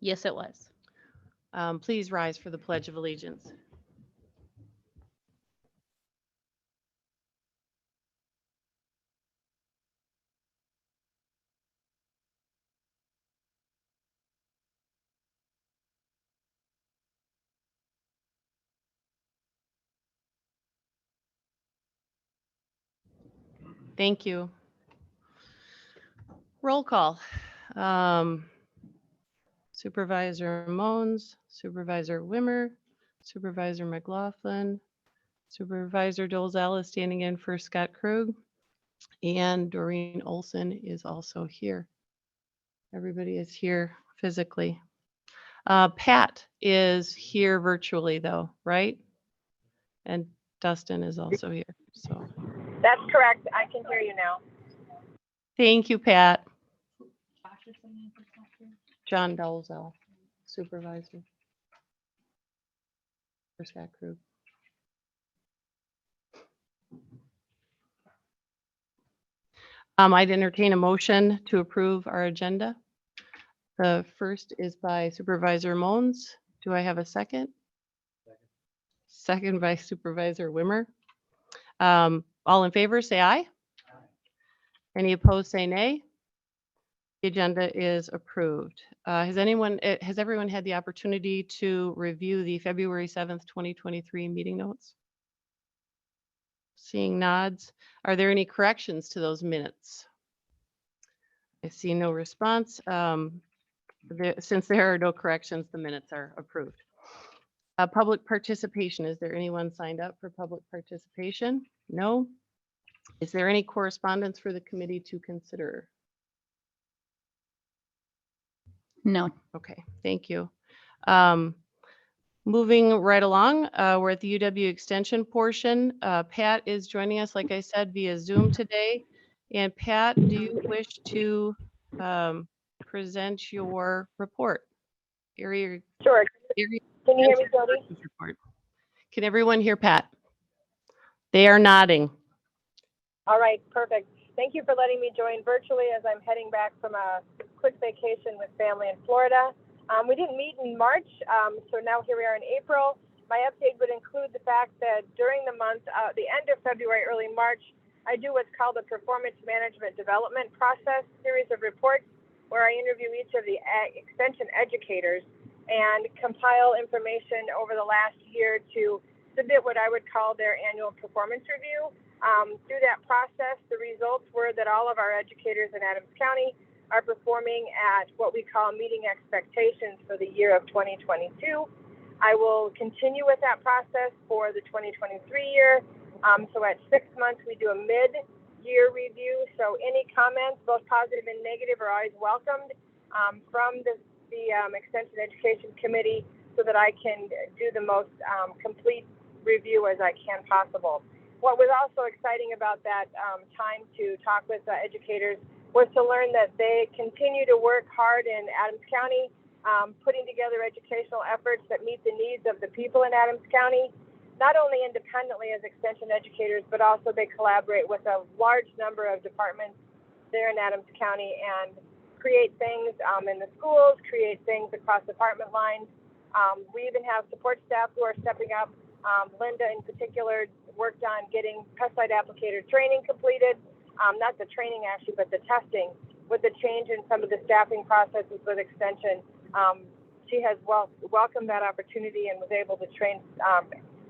Yes, it was. Please rise for the Pledge of Allegiance. Thank you. Roll call. Supervisor Mons, Supervisor Wimmer, Supervisor McLaughlin, Supervisor Dolzell is standing in for Scott Krug, and Doreen Olson is also here. Everybody is here physically. Pat is here virtually though, right? And Dustin is also here. So That's correct. I can hear you now. thank you, Pat. John Dolzell, Supervisor for Scott Krug. I'd entertain a motion to approve our agenda. The first is by Supervisor Mons. Do I have a second? Second by Supervisor Wimmer. All in favor, say aye. Any opposed, say nay. The agenda is approved. Has everyone had the opportunity to review the February 7th, 2023 meeting notes? Seeing nods. Are there any corrections to those minutes? I see no response. Since there are no corrections, the minutes are approved. Public participation. Is there anyone signed up for public participation? No. Is there any correspondence for the committee to consider? No. Okay, thank you. Moving right along, we're at the UW Extension portion. Pat is joining us, like I said, via Zoom today. And Pat, do you wish to present your report? Sure. Area Can you hear me, Jody? report. Can everyone hear Pat? They are nodding. All right, perfect. Thank you for letting me join virtually as I'm heading back from a quick vacation with family in Florida. We didn't meet in March, so now here we are in April. My update would include the fact that during the month, the end of February, early March, I do what's called a performance management development process series of reports where I interview each of the extension educators and compile information over the last year to submit what I would call their annual performance review. Through that process, the results were that all of our educators in Adams County are performing at what we call meeting expectations for the year of 2022. I will continue with that process for the 2023 year. So at 6 months, we do a mid-year review. So any comments, both positive and negative, are always welcomed from the Extension Education Committee so that I can do the most complete review as I can possible. What was also exciting about that time to talk with educators was to learn that they continue to work hard in Adams County, putting together educational efforts that meet the needs of the people in Adams County, not only independently as extension educators, but also they collaborate with a large number of departments there in Adams County and create things in the schools, create things across department lines. We even have support staff who are stepping up. Linda in particular worked on getting pesticide applicator training completed, not the training actually, but the testing with the change in some of the staffing processes with extension. She has welcomed that opportunity and was able to train,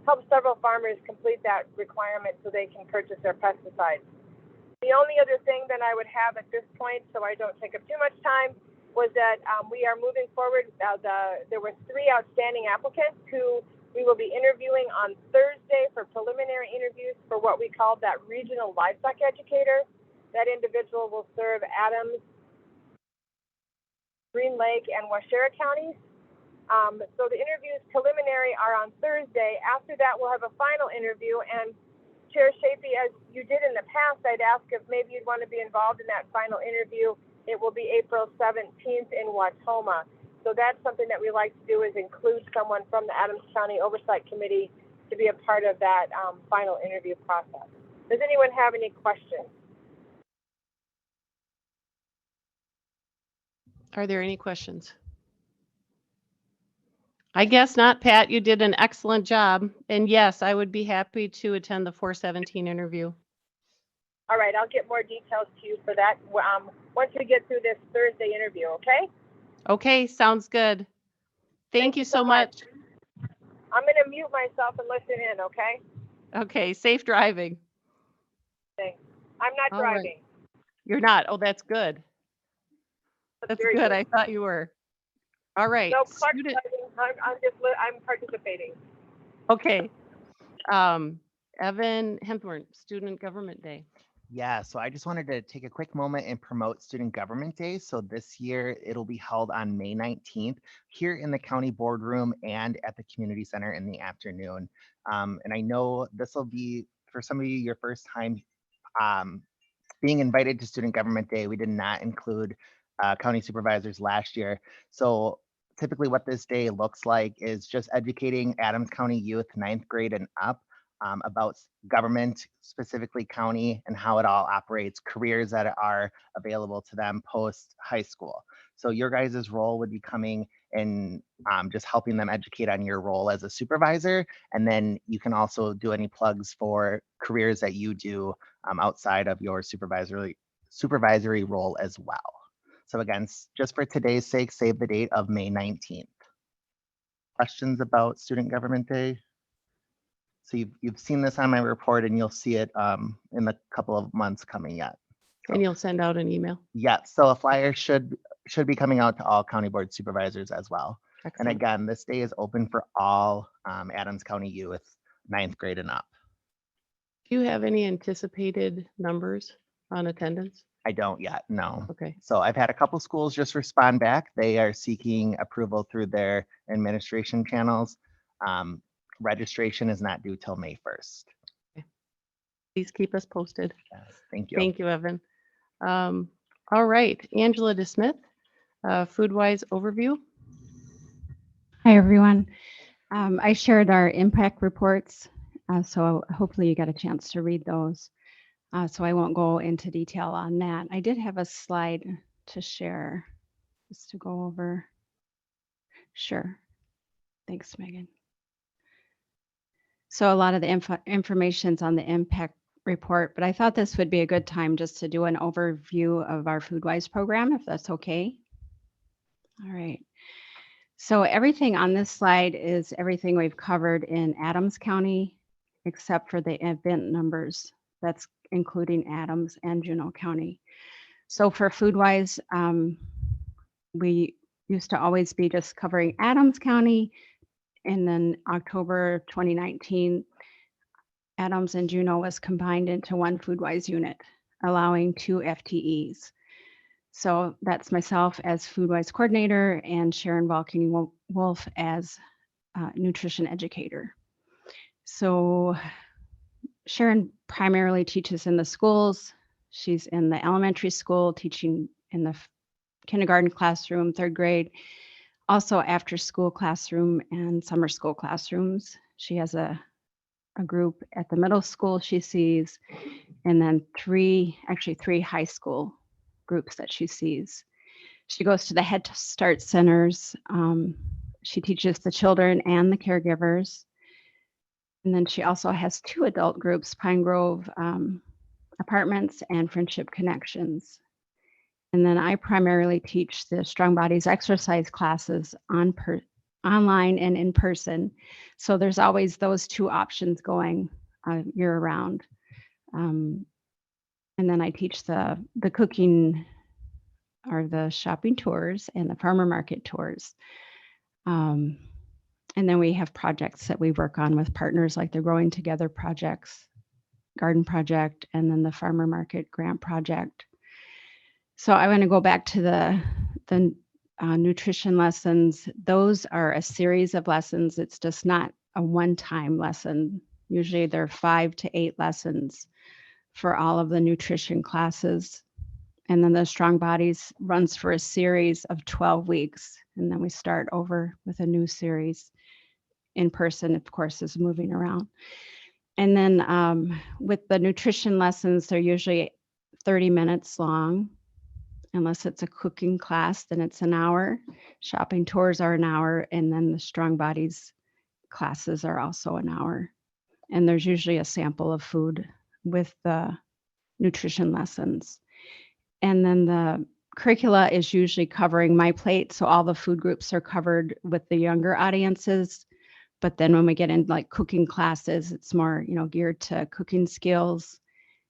help several farmers complete that requirement so they can purchase their pesticides. The only other thing that I would have at this point, so I don't take up too much time, was that we are moving forward. There were 3 outstanding applicants who we will be interviewing on Thursday for preliminary interviews for what we call that regional livestock educator. That individual will serve Adams, Green Lake, and Waushara counties. So the interviews preliminary are on Thursday. After that, we'll have a final interview. And Chair Shapey, as you did in the past, I'd ask if maybe you'd want to be involved in that final interview. It will be April 17th in Wautoma. So that's something that we like to do, is include someone from the Adams County Oversight Committee to be a part of that final interview process. Does anyone have any questions? Are there any questions? I guess not, Pat. You did an excellent job. And yes, I would be happy to attend the 417 interview. All right, I'll get more details to you for that once we get through this Thursday interview, okay? Okay, sounds good. Thank you so much. I'm going to mute myself and listen in, okay? Okay, safe driving. Thanks. I'm not All right. driving. You're not. Oh, that's good. That's very good. I thought you were. All right. No, Clark's Student. driving. I'm participating. Okay. Evan Hempthorne, Student Government Day. Yeah, so I just wanted to take a quick moment and promote Student Government Day. So this year it'll be held on May 19th here in the county boardroom and at the community center in the afternoon. And I know this will be, for some of you, your first time being invited to Student Government Day. We did not include county supervisors last year. So typically what this day looks like is just educating Adams County youth 9th grade and up about government, specifically county, and how it all operates, careers that are available to them post high school. So your guys' role would be coming and just helping them educate on your role as a supervisor. And then you can also do any plugs for careers that you do outside of your supervisory role as well. So again, just for today's sake, save the date of May 19th. Questions about Student Government Day? So you've seen this on my report and you'll see it in the couple of months coming yet. And you'll send out an email. Yeah, so a flyer should be coming out to all county board supervisors as well. Excellent. And again, this day is open for all Adams County youth 9th grade and up. Do you have any anticipated numbers on attendance? I don't yet, no. Okay. So I've had a couple schools just respond back. They are seeking approval through their administration channels. Registration is not due till May 1st. Please keep us posted. Yes, thank you. Thank you, Evan. All right, Angela DeSmith, FoodWise overview. Hi, everyone. I shared our impact reports, so hopefully you got a chance to read those. So I won't go into detail on that. I did have a slide to share just to go over. Sure. Thanks, Megan. So a lot of the information's on the impact report, but I thought this would be a good time just to do an overview of our FoodWise program, if that's okay. All right. So everything on this slide is everything we've covered in Adams County, except for the event numbers. That's including Adams and Juneau County. So for FoodWise, we used to always be just covering Adams County. And then October 2019, Adams and Juneau was combined into one FoodWise unit, allowing 2 FTEs. So that's myself as FoodWise coordinator and Sharon Volkeny-Wolf as nutrition educator. So Sharon primarily teaches in the schools. She's in the elementary school, teaching in the kindergarten classroom, 3rd grade, also after school classroom and summer school classrooms. She has a group at the middle school she sees, and then 3 high school groups that she sees. She goes to the Head Start centers. She teaches the children and the caregivers. And then she also has 2 adult groups, Pine Grove Apartments and Friendship Connections. And then I primarily teach the Strong Bodies exercise classes online and in person. So there's always those 2 options going year round. And then I teach the cooking or the shopping tours and the farmer market tours. And then we have projects that we work on with partners like the Growing Together projects, Garden Project, and then the Farmer Market Grant Project. So I want to go back to the nutrition lessons. Those are a series of lessons. It's just not a one-time lesson. Usually there are 5 to 8 lessons for all of the nutrition classes. And then the Strong Bodies runs for a series of 12 weeks. And then we start over with a new series in person, of course, is moving around. And then with the nutrition lessons, they're usually 30 minutes long. Unless it's a cooking class, then it's an hour. Shopping tours are an hour, and then the strong bodies classes are also an hour. And there's usually a sample of food with the nutrition lessons. And then the curricula is usually covering my plate. So all the food groups are covered with the younger audiences. But then when we get into like cooking classes, it's more, geared to cooking skills,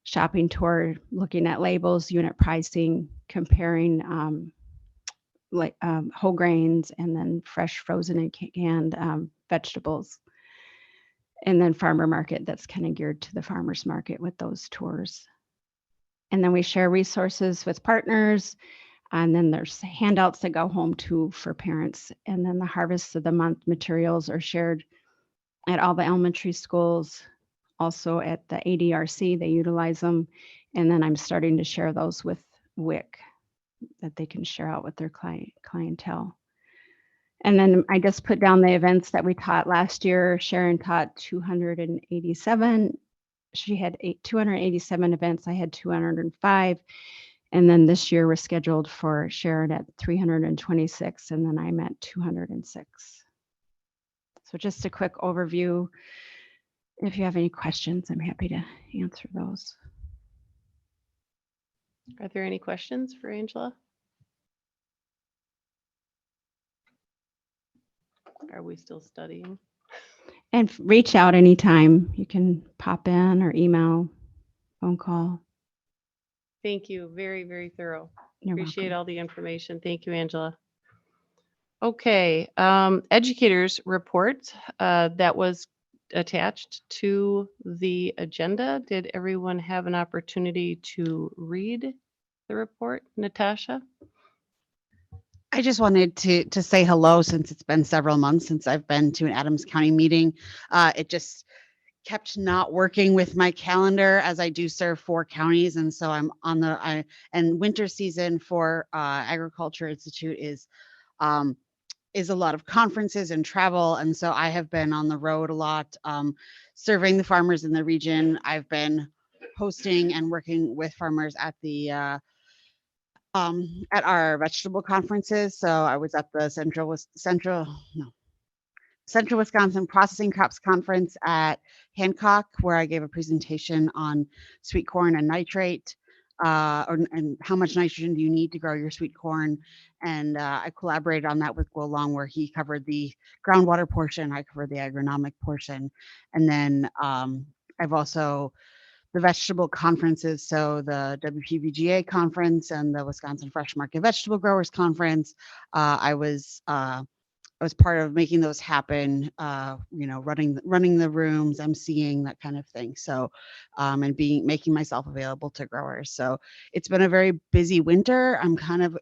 shopping tour, looking at labels, unit pricing, comparing whole grains and then fresh, frozen, and canned vegetables. And then farmer market, that's kind of geared to the farmers market with those tours. And then we share resources with partners. And then there's handouts that go home too for parents. And then the harvest of the month materials are shared at all the elementary schools, also at the ADRC, they utilize them. And then I'm starting to share those with WIC that they can share out with their clientele. And then I just put down the events that we taught last year. Sharon taught 287. She had 287 events. I had 205. And then this year we're scheduled for Sharon at 326, and then I'm at 206. So just a quick overview. If you have any questions, I'm happy to answer those. Are there any questions for Angela? Are we still studying? And reach out anytime. You can pop in or email, phone call. Thank you. Very, very thorough. You're Appreciate welcome. all the information. Thank you, Angela. Okay, educators report that was attached to the agenda. Did everyone have an opportunity to read the report? Natasha? I just wanted to say hello since it's been several months since I've been to an Adams County meeting. It just kept not working with my calendar as I do serve 4 counties. And so I'm on and winter season for Agriculture Institute is a lot of conferences and travel. And so I have been on the road a lot, serving the farmers in the region. I've been hosting and working with farmers at the at our vegetable conferences. So I was at the Central Wisconsin Processing Crops Conference at Hancock, where I gave a presentation on sweet corn and nitrate, and how much nitrogen do you need to grow your sweet corn. And I collaborated on that with Will Long, where he covered the groundwater portion, I covered the agronomic portion. And then I've also the vegetable conferences, so the WPVGA conference and the Wisconsin Fresh Market Vegetable Growers Conference. I was part of making those happen, running the rooms, emceeing, that kind of thing. So, and making myself available to growers. So it's been a very busy winter.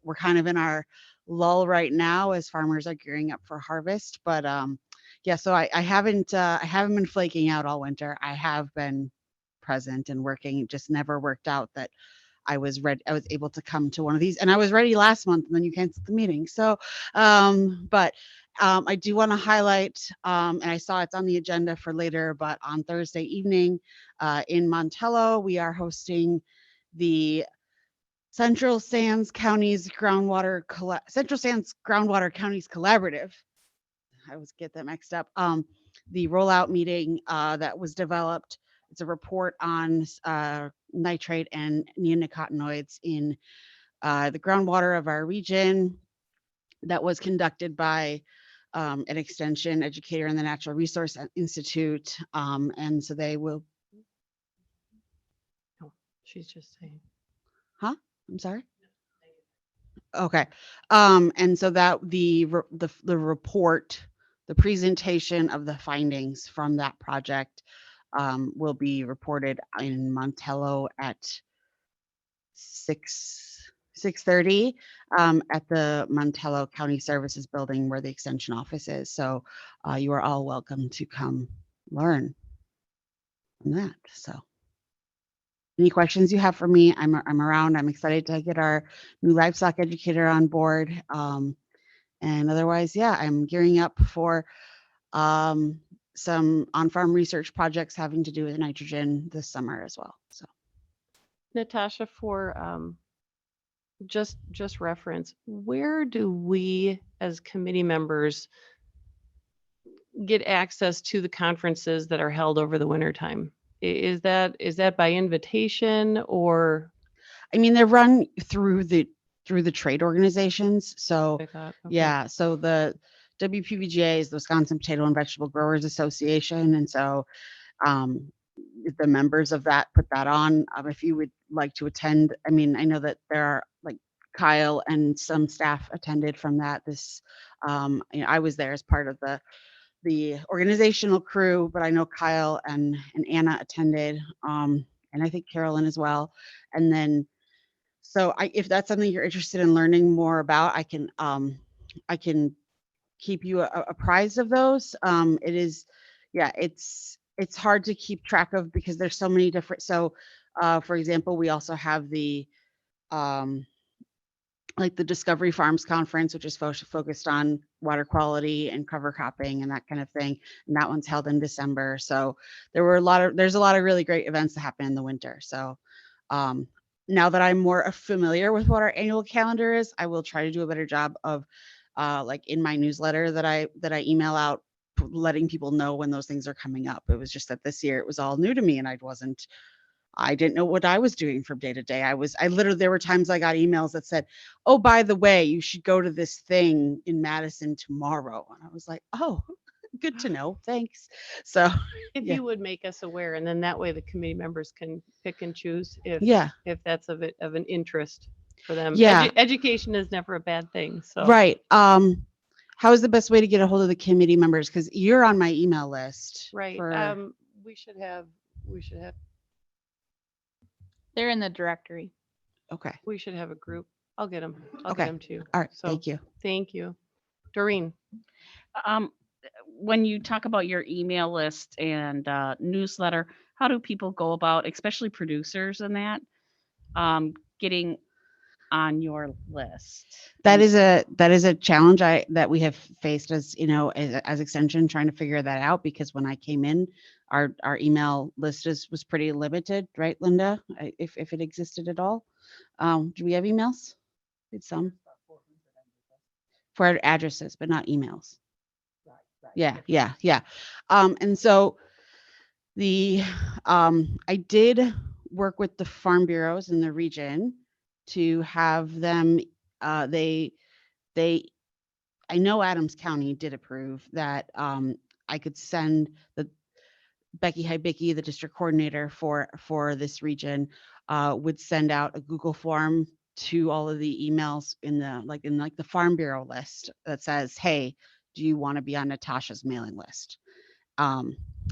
We're kind of in our lull right now as farmers are gearing up for harvest. But yeah, so I haven't been flaking out all winter. I have been present and working. It just never worked out that I was able to come to one of these, and I was ready last month, and then you canceled the meeting. So, but I do want to highlight, and I saw it's on the agenda for later, but on Thursday evening in Montello, we are hosting the Central Sands Counties Groundwater Counties Collaborative. I always get that mixed up. The rollout meeting that was developed. It's a report on nitrate and neonicotinoids in the groundwater of our region that was conducted by an extension educator in the Natural Resource Institute. And so they will. Oh, she's just saying. Huh? I'm sorry. Okay. And so that the report, the presentation of the findings from that project will be reported in Montello at 6:30 at the Montello County Services Building where the extension office is. So you are all welcome to come learn from that. So any questions you have for me, I'm around. I'm excited to get our new livestock educator on board. And otherwise, yeah, I'm gearing up for some on-farm research projects having to do with nitrogen this summer as well. So Natasha, for just reference, where do we as committee members get access to the conferences that are held over the winter time? Is that by invitation or? I mean, they're run through the trade organizations. So I thought, okay. yeah, so the WPVGA is the Wisconsin Potato and Vegetable Growers Association. And so the members of that put that on. If you would like to attend, I mean, I know that there are like Kyle and some staff attended from that. I was there as part of the organizational crew, but I know Kyle and Anna attended, and I think Carolyn as well. And then, so if that's something you're interested in learning more about, I can keep you apprised of those. It is, yeah, it's hard to keep track of because there's so many different. So, for example, we also have the like the Discovery Farms Conference, which is focused on water quality and cover cropping and that kind of thing. And that one's held in December. So there's a lot of really great events that happen in the winter. So now that I'm more familiar with what our annual calendar is, I will try to do a better job of like in my newsletter that I email out, letting people know when those things are coming up. It was just that this year it was all new to me and I didn't know what I was doing from day to day. I literally, there were times I got emails that said, oh, by the way, you should go to this thing in Madison tomorrow. And I was like, oh, good to know. Thanks. So If yeah. you would make us aware, and then that way the committee members can pick and choose if yeah, that's of an interest for them. Yeah. Education is never a bad thing. So right. How is the best way to get a hold of the committee members? Because you're on my email list. right. for- We should have They're in the directory. Okay. a group. I'll get them. I'll Okay. get them to you. All right. So Thank you. thank you. Doreen. When you talk about your email list and newsletter, how do people go about, especially producers and that, getting on your list? That is a challenge that we have faced as as extension, trying to figure that out, because when I came in, our email list was pretty limited, right, Linda? If it existed at all. Do we have emails? It's some for our addresses, but not emails. Yeah. And so I did work with the farm bureaus in the region to have them, I know Adams County did approve that I could send Becky Hibicki, the district coordinator for this region, would send out a Google form to all of the emails in the Farm Bureau list that says, hey, do you want to be on Natasha's mailing list?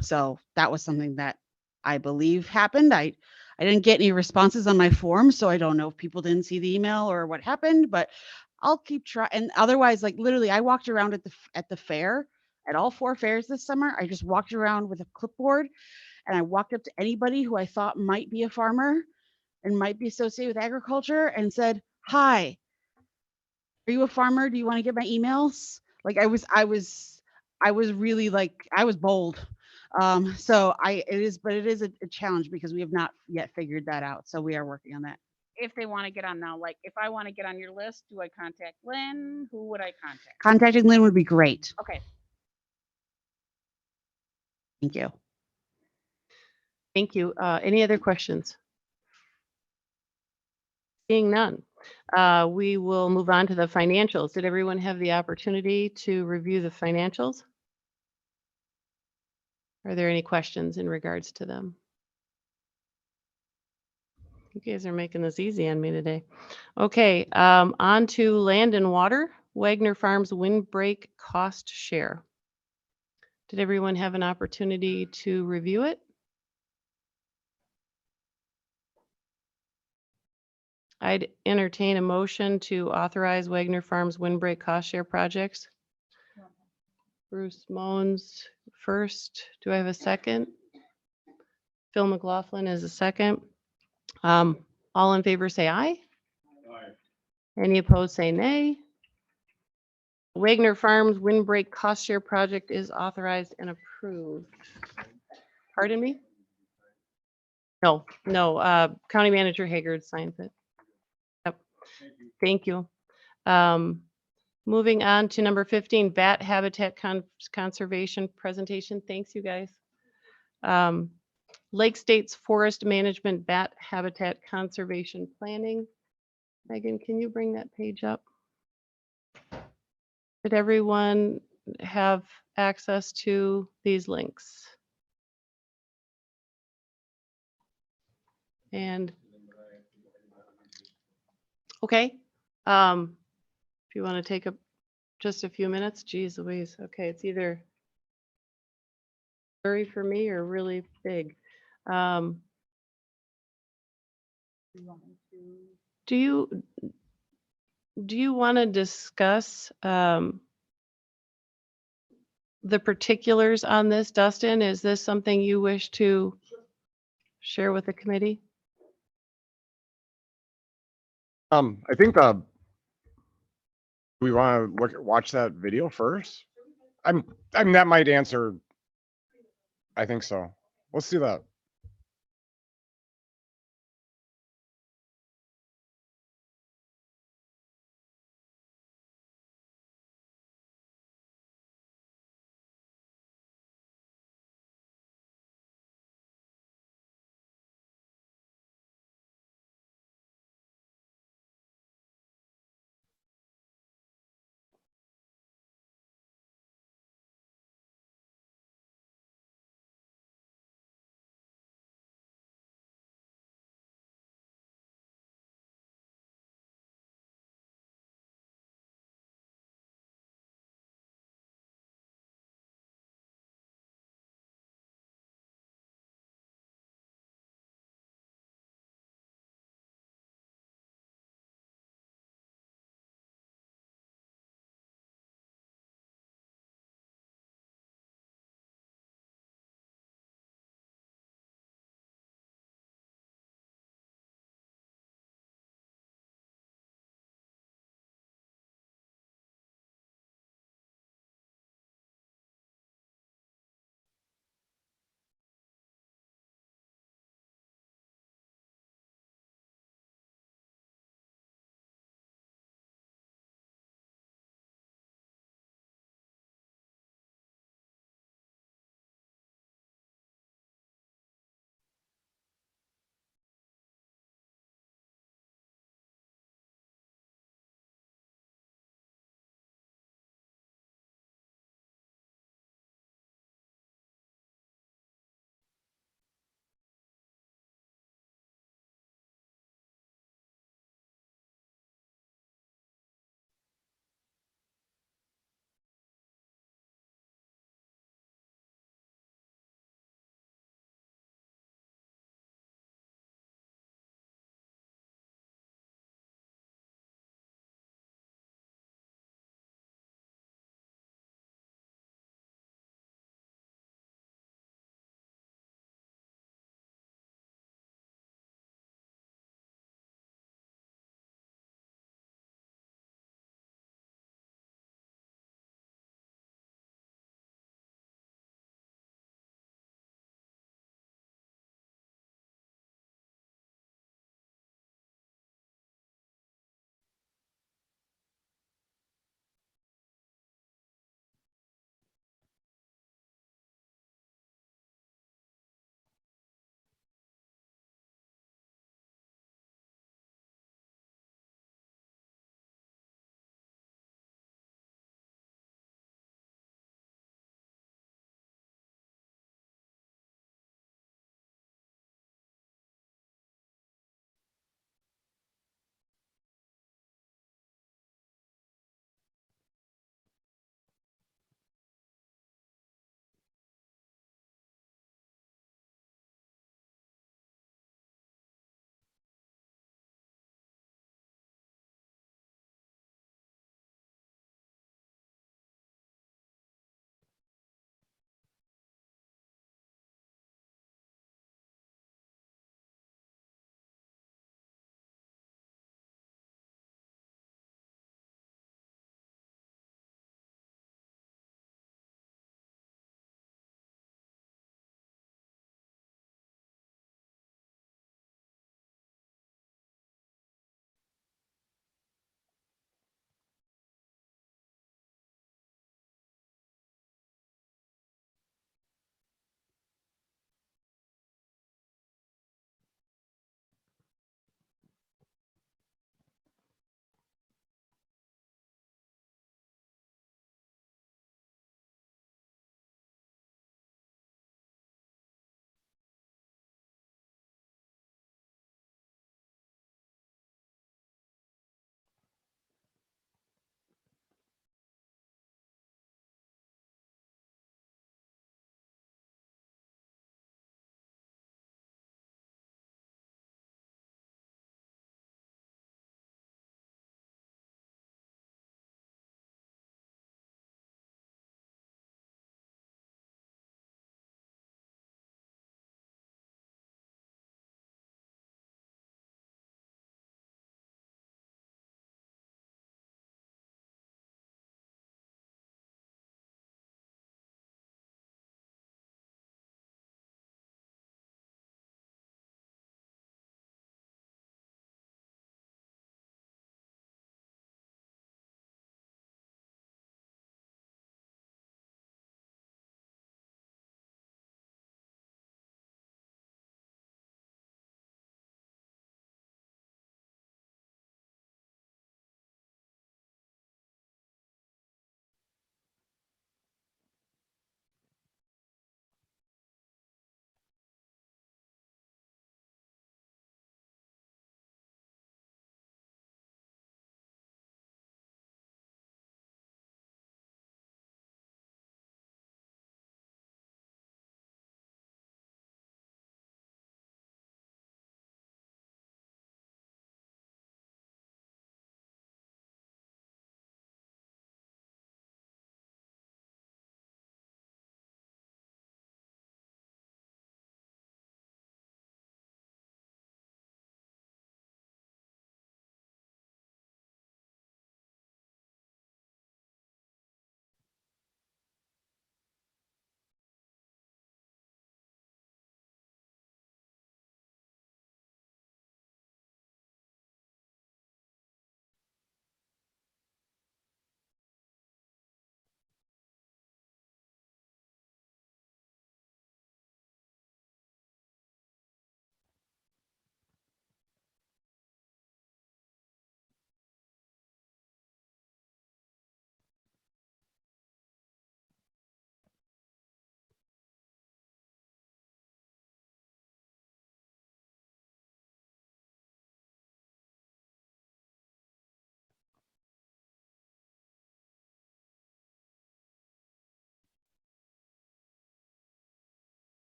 So that was something that I believe happened. I didn't get any responses on my form, so I don't know if people didn't see the email or what happened, but I'll keep trying. And otherwise, like literally, I walked around at the fair, at all 4 fairs this summer. I just walked around with a clipboard and I walked up to anybody who I thought might be a farmer and might be associated with agriculture and said, hi, are you a farmer? Do you want to get my emails? Like I was really like, I was bold. It is a challenge because we have not yet figured that out. So we are working on that. If they want to get on now, like if I want to get on your list, do I contact Lynn? Who would I contact? Contacting Lynn would be great. Okay. Thank you. Thank you. Any other questions? Seeing none, we will move on to the financials. Did everyone have the opportunity to review the financials? Are there any questions in regards to them? You guys are making this easy on me today. Okay, on to land and water. Wagner Farms windbreak cost share. Did everyone have an opportunity to review it? I'd entertain a motion to authorize Wagner Farms windbreak cost share projects. Bruce Moans first. Do I have a second? Phil McLaughlin is a second. All in favor say aye. Any opposed say nay. Wagner Farms windbreak cost share project is authorized and approved. Pardon me? No, County Manager Haggard signs it. Yep. Thank you. Moving on to number 15, bat habitat conservation presentation. Thanks, you guys. Lake State's Forest Management Bat Habitat Conservation Planning. Megan, can you bring that page up? Did everyone have access to these links? And okay, if you want to take just a few minutes, geez Louise. Okay, it's either blurry for me or really big. Do you want to discuss the particulars on this, Dustin? Is this something you wish to share with the committee? I think we want to watch that video first. That might answer. I think so. Let's do that.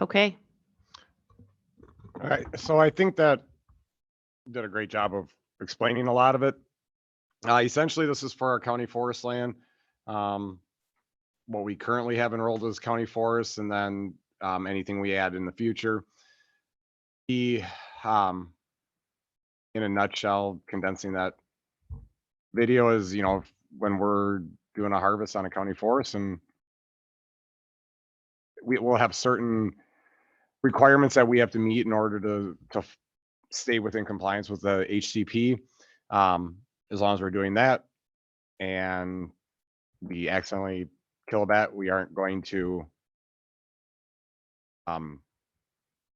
Okay, All right, so I think that did a great job of explaining a lot of it. Essentially, this is for our county forest land. What we currently have enrolled as county forests, and then anything we add in the future. The in a nutshell, condensing that video is, when we're doing a harvest on a county forest, and we will have certain requirements that we have to meet in order to stay within compliance with the HCP. As long as we're doing that and we accidentally kill a bat, we aren't going to be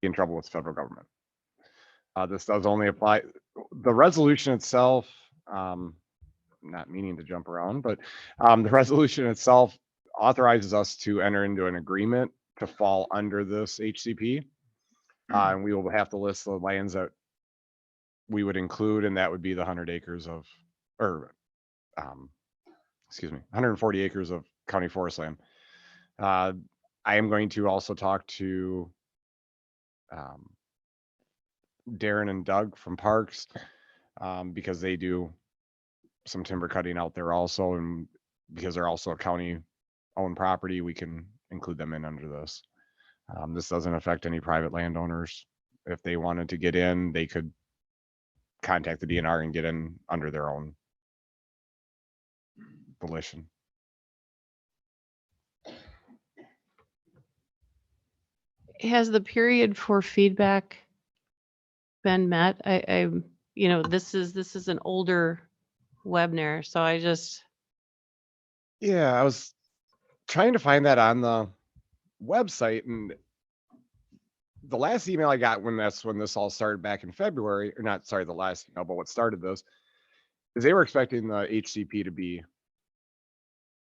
in trouble with the federal government. This does only apply, the resolution itself, not meaning to jump around, but the resolution itself authorizes us to enter into an agreement to fall under this HCP. And we will have to list the lands that we would include, and that would be the 100 acres of, or 140 acres of county forest land. I am going to also talk to Darren and Doug from Parks, because they do some timber cutting out there also, and because they're also a county owned property, we can include them in under this. This doesn't affect any private landowners. If they wanted to get in, they could contact the DNR and get in under their own volition. has the period for feedback been met? This is an older webinar, so I just, Yeah, I was trying to find that on the website, and the last email I got when this all started back in February, or not, sorry, the last email, but what started this, is they were expecting the HCP to be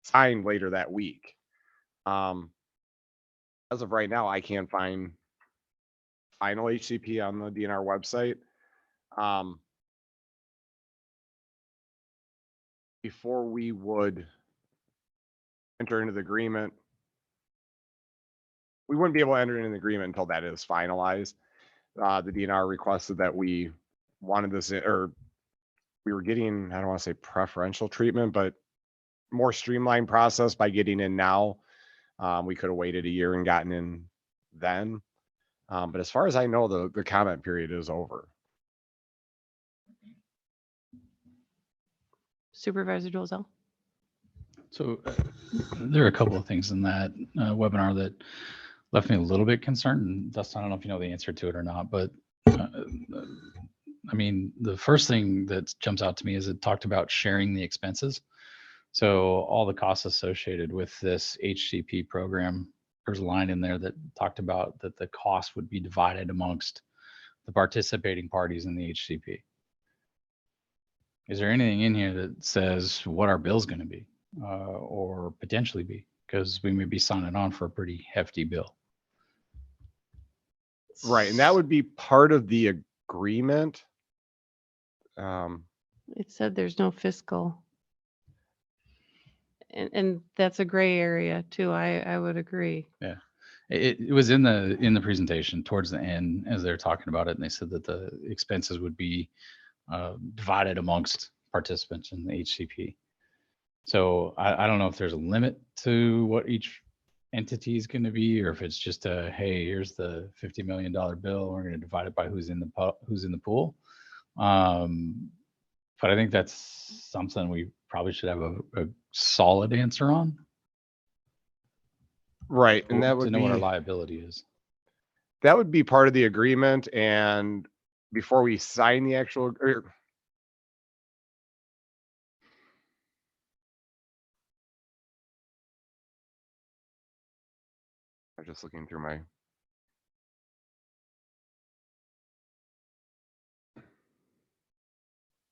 signed later that week. As of right now, I can't find final HCP on the DNR website. Before we would enter into the agreement, we wouldn't be able to enter into the agreement until that is finalized. The DNR requested that we wanted this, or we were getting, I don't want to say preferential treatment, but more streamlined process by getting in now. We could have waited a year and gotten in then. But as far as I know, the comment period is over. Supervisor Dolzell? So there are a couple of things in that webinar that left me a little bit concerned. And Dustin, I don't know if you know the answer to it or not, but I mean, the first thing that jumps out to me is it talked about sharing the expenses. So all the costs associated with this HCP program, there's a line in there that talked about that the cost would be divided amongst the participating parties in the HCP. Is there anything in here that says what our bill's going to be or potentially be? Because we may be signing on for a pretty hefty bill. Right, and that would be part of the agreement. It said there's no fiscal. And that's a gray area too. I would agree. Yeah, it was in the presentation towards the end as they're talking about it, and they said that the expenses would be divided amongst participants in the HCP. So I don't know if there's a limit to what each entity is going to be, or if it's just a, hey, here's the $50 million bill, we're going to divide it by who's in the pool. But I think that's something we probably should have a solid answer on. Right, and that would to know be what our liability is. That would be part of the agreement, and before we sign the actual, I'm just looking through my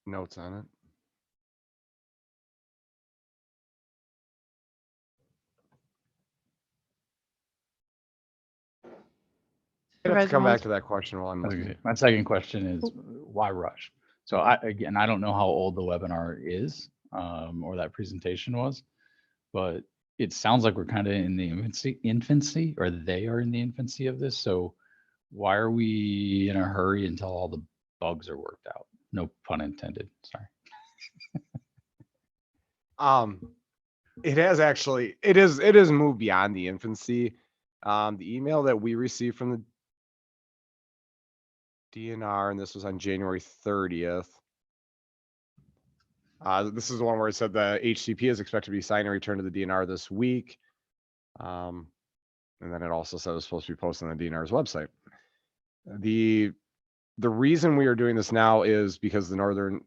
notes on it. I have to come back to that question while I'm looking. My second question is why rush? So I don't know how old the webinar is or that presentation was, but it sounds like we're kind of in the infancy, or they are in the infancy of this. So why are we in a hurry until all the bugs are worked out? No pun intended. Sorry. It has actually, it is moved beyond the infancy. The email that we received from the DNR, and this was on January 30th. This is the one where it said the HCP is expected to be signed and returned to the DNR this week. And then it also said it was supposed to be posted on the DNR's website. The reason we are doing this now is because the northern,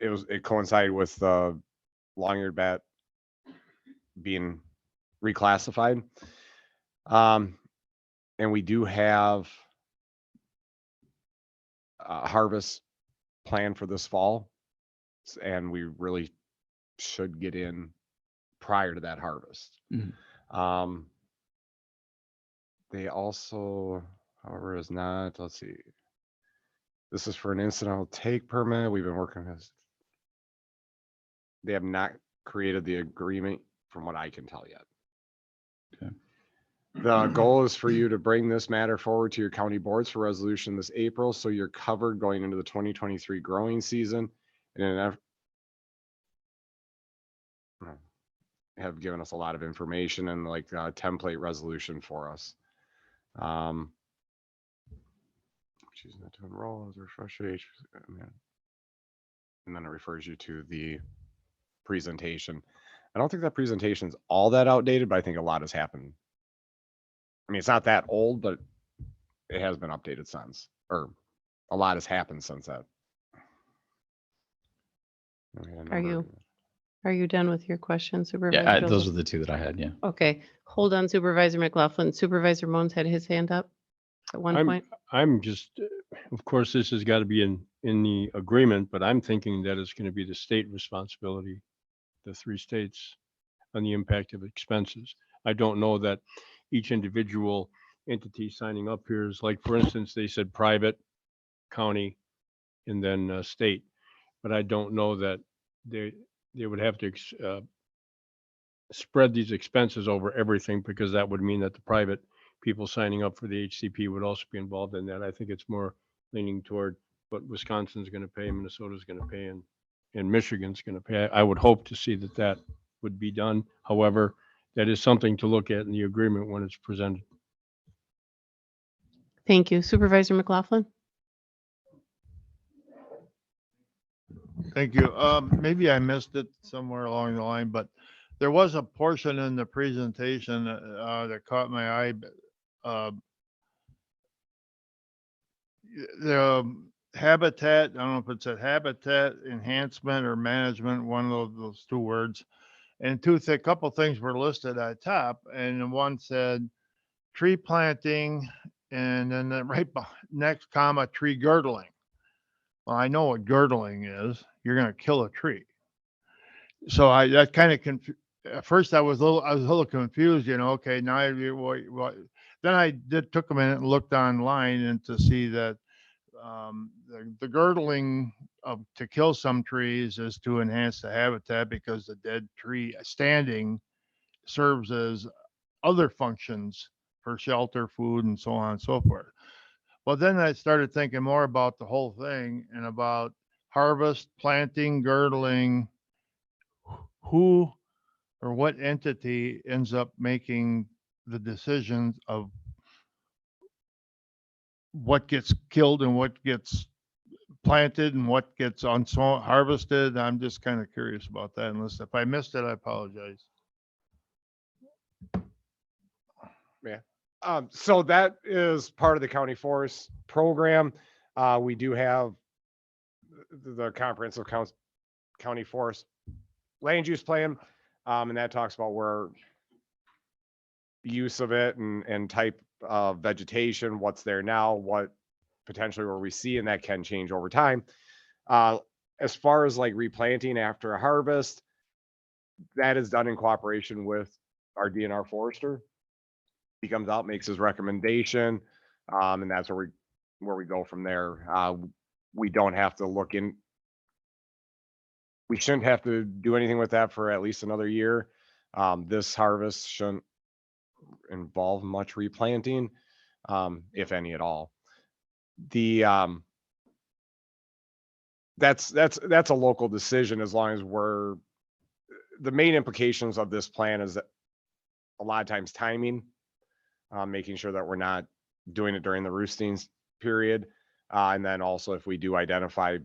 it coincided with the long-eared bat being reclassified. And we do have a harvest plan for this fall, and we really should get in prior to that harvest. They also, however, is not, let's see, this is for an incidental take permit. We've been working this. They have not created the agreement from what I can tell yet. Okay. The goal is for you to bring this matter forward to your county boards for resolution this April, so you're covered going into the 2023 growing season. And have given us a lot of information and like a template resolution for us. Choosing not to enroll as a refresh age, and then it refers you to the presentation. I don't think that presentation's all that outdated, but I think a lot has happened. I mean, it's not that old, but it has been updated since, or a lot has happened since that. Are you done with your question, Supervisor? Yeah, Dills? those are the two that I had. Yeah. Okay, hold on, Supervisor McLaughlin. Supervisor Moans had his hand up at one point. I'm just, of course, this has got to be in the agreement, but I'm thinking that it's going to be the state responsibility, the 3 states, on the impact of expenses. I don't know that each individual entity signing up here is like, for instance, they said private, county, and then state, but I don't know that they would have to spread these expenses over everything, because that would mean that the private people signing up for the HCP would also be involved in that. I think it's more leaning toward what Wisconsin's going to pay, Minnesota's going to pay, and Michigan's going to pay. I would hope to see that would be done. However, that is something to look at in the agreement when it's presented. Thank you. Supervisor McLaughlin? Thank you. Maybe I missed it somewhere along the line, but there was a portion in the presentation that caught my eye. The habitat, I don't know if it's a habitat enhancement or management, one of those 2 words. And a couple things were listed at top, and one said tree planting, and then next comma, tree girdling. Well, I know what girdling is. You're going to kill a tree. So that kind of at first I was a little confused, okay, now what? Then I took a minute and looked online and to see that the girdling to kill some trees is to enhance the habitat, because the dead tree standing serves as other functions for shelter, food, and so on and so forth. Well, then I started thinking more about the whole thing and about harvest, planting, girdling. Who or what entity ends up making the decisions of what gets killed and what gets planted and what gets harvested? I'm just kind of curious about that. Unless if I missed it, I apologize. Yeah. So that is part of the county forest program. We do have the comprehensive county forest land use plan, and that talks about where use of it and type of vegetation, what's there now, what potentially where we see, and that can change over time. As far as like replanting after a harvest, that is done in cooperation with our DNR forester. He comes out, makes his recommendation, and that's where we go from there. We don't have to look in. We shouldn't have to do anything with that for at least another year. This harvest shouldn't involve much replanting, if any at all. The that's a local decision, as long as the main implications of this plan is that a lot of times timing, making sure that we're not doing it during the roosting period. And then also if we do identify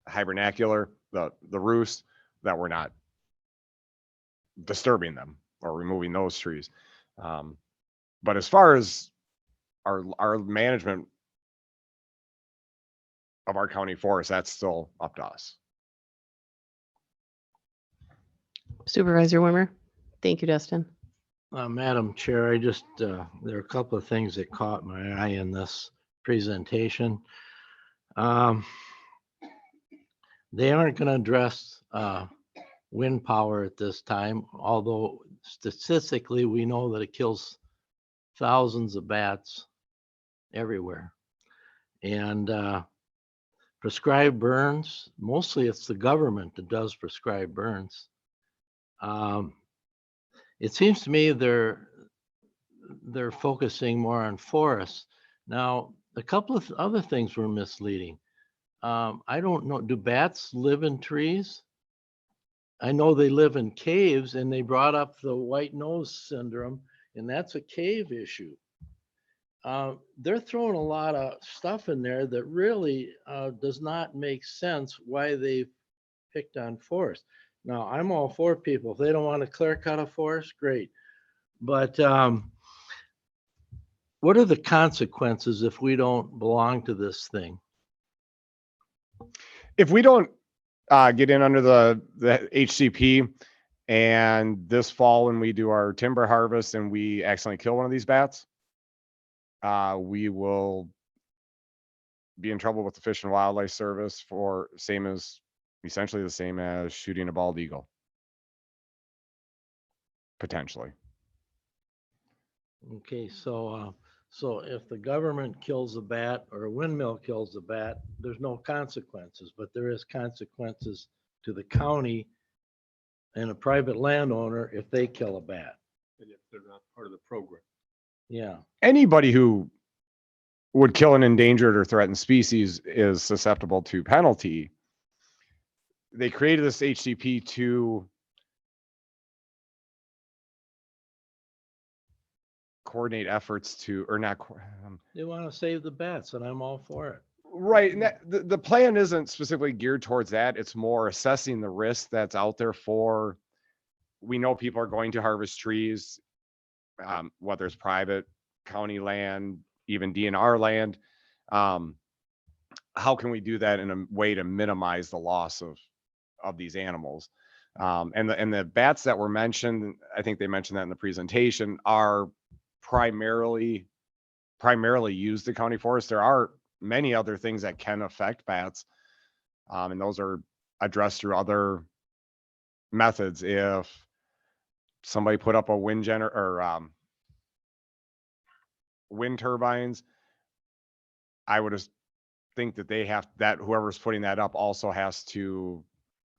hibernacular, the roost, that we're not disturbing them or removing those trees. But as far as our management of our county forest, that's still up to us. Supervisor Wimmer. Thank you, Dustin. Madam Chair, I just, there are a couple of things that caught my eye in this presentation. They aren't going to address wind power at this time, although statistically we know that it kills thousands of bats everywhere. And prescribed burns, mostly it's the government that does prescribed burns. It seems to me they're focusing more on forests. Now, a couple of other things were misleading. I don't know, do bats live in trees? I know they live in caves, and they brought up the white nose syndrome, and that's a cave issue. They're throwing a lot of stuff in there that really does not make sense why they've picked on forest. Now, I'm all for people. If they don't want to clear cut a forest, great. But what are the consequences if we don't belong to this thing? If we don't get in under the HCP, and this fall when we do our timber harvest and we accidentally kill one of these bats, we will be in trouble with the Fish and Wildlife Service for essentially the same as shooting a bald eagle. Potentially. Okay, so if the government kills a bat or a windmill kills a bat, there's no consequences, but there is consequences to the county and a private landowner if they kill a bat. And if they're not part of the program. Yeah. Anybody who would kill an endangered or threatened species is susceptible to penalty. They created this HCP to coordinate efforts to, or not. They want to save the bats, and I'm all for it. Right. And the plan isn't specifically geared towards that. It's more assessing the risk that's out there for, we know people are going to harvest trees, whether it's private, county land, even DNR land. How can we do that in a way to minimize the loss of these animals? And the bats that were mentioned, I think they mentioned that in the presentation, are primarily used the county forest. There are many other things that can affect bats, and those are addressed through other methods. If somebody put up a wind turbines, I would think that whoever's putting that up also has to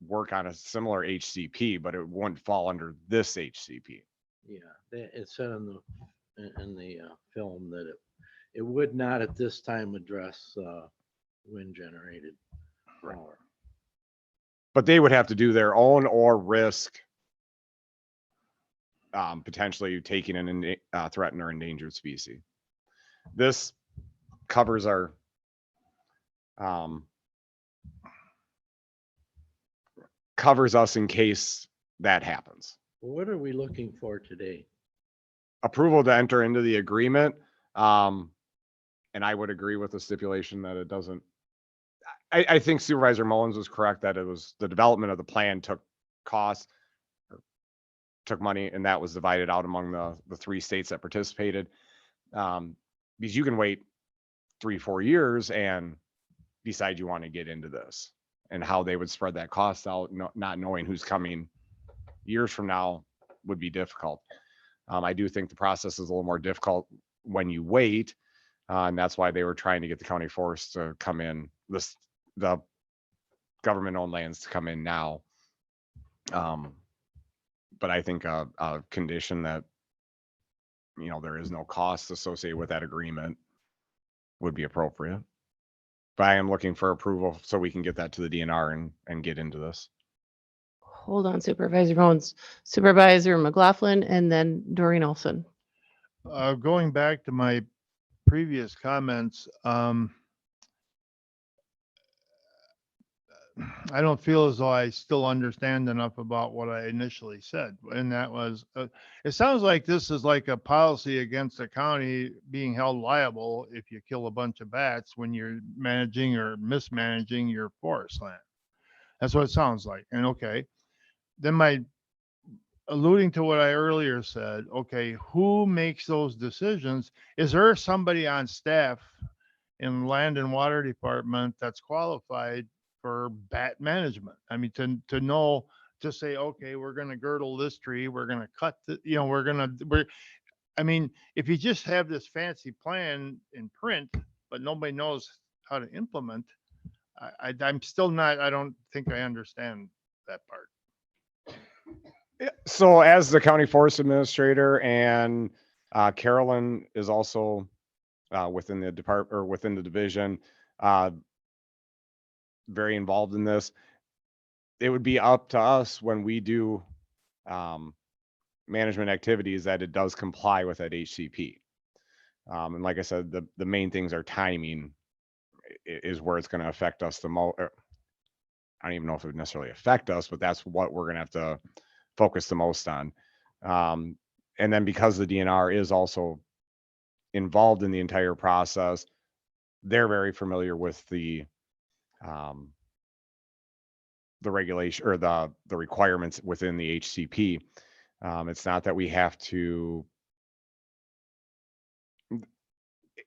work on a similar HCP, but it wouldn't fall under this HCP. Yeah, it said in the film that it would not at this time address wind generated power. But they would have to do their own or risk potentially taking an threatened or endangered species. This covers us in case that happens. What are we looking for today? Approval to enter into the agreement. And I would agree with the stipulation that it doesn't. I think Supervisor Mullins was correct that it was the development of the plan took costs, took money, and that was divided out among the 3 states that participated. Because you can wait 3-4 years and decide you want to get into this, and how they would spread that cost out, not knowing who's coming years from now would be difficult. I do think the process is a little more difficult when you wait, and that's why they were trying to get the county forest to come in. The government-owned lands to come in now. But I think a condition that, you know, there is no cost associated with that agreement would be appropriate. But I am looking for approval so we can get that to the DNR and get into this. Hold on, Supervisor Bones, Supervisor McLaughlin, and then Doreen Olson. Going back to my previous comments, I don't feel as though I still understand enough about what I initially said. And that was, it sounds like this is like a policy against the county being held liable if you kill a bunch of bats when you're managing or mismanaging your forest land. That's what it sounds like. And okay, then alluding to what I earlier said, okay, who makes those decisions? Is there somebody on staff in Land and Water Department that's qualified for bat management? I mean, to know, to say, okay, we're going to girdle this tree, we're going to cut the, you know, I mean, if you just have this fancy plan in print, but nobody knows how to implement, I'm still not, I don't think I understand that part. So as the county forest administrator, and Carolyn is also within the department or within the division, very involved in this. It would be up to us when we do management activities that it does comply with that HCP. And like I said, the main things are timing is where it's going to affect us the most. I don't even know if it would necessarily affect us, but that's what we're going to have to focus the most on. And then because the DNR is also involved in the entire process, they're very familiar with the regulation or the requirements within the HCP. It's not that we have to,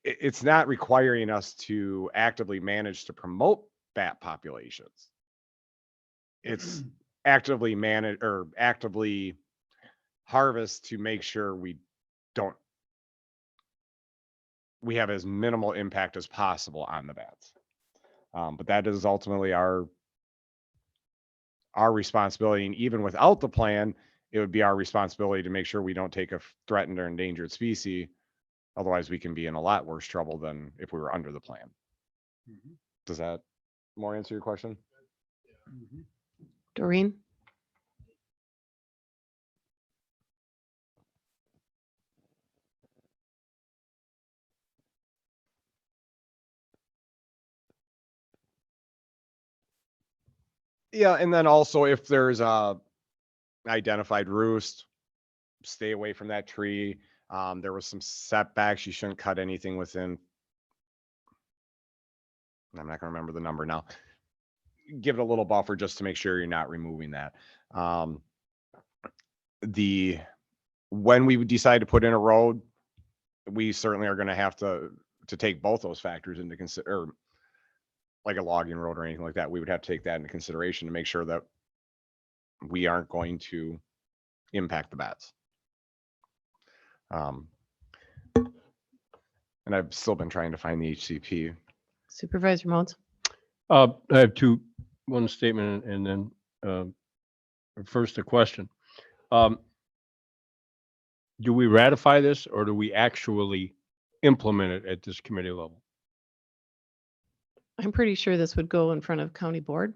it's not requiring us to actively manage to promote bat populations. It's actively manage or actively harvest to make sure we have as minimal impact as possible on the bats. But that is ultimately our responsibility. And even without the plan, it would be our responsibility to make sure we don't take a threatened or endangered species. Otherwise, we can be in a lot worse trouble than if we were under the plan. Does that more answer your question? Doreen? Yeah, and then also if there's a identified roost, stay away from that tree. There was some setbacks. You shouldn't cut anything within, I'm not gonna remember the number now. Give it a little buffer just to make sure you're not removing that. When we decide to put in a road, we certainly are gonna have to take both those factors into consider, like a logging road or anything like that. We would have to take that into consideration to make sure that we aren't going to impact the bats. And I've still been trying to find the HCP. Supervisor Mones? I have one statement and then first a question. Do we ratify this or do we actually implement it at this committee level? I'm pretty sure this would go in front of county board.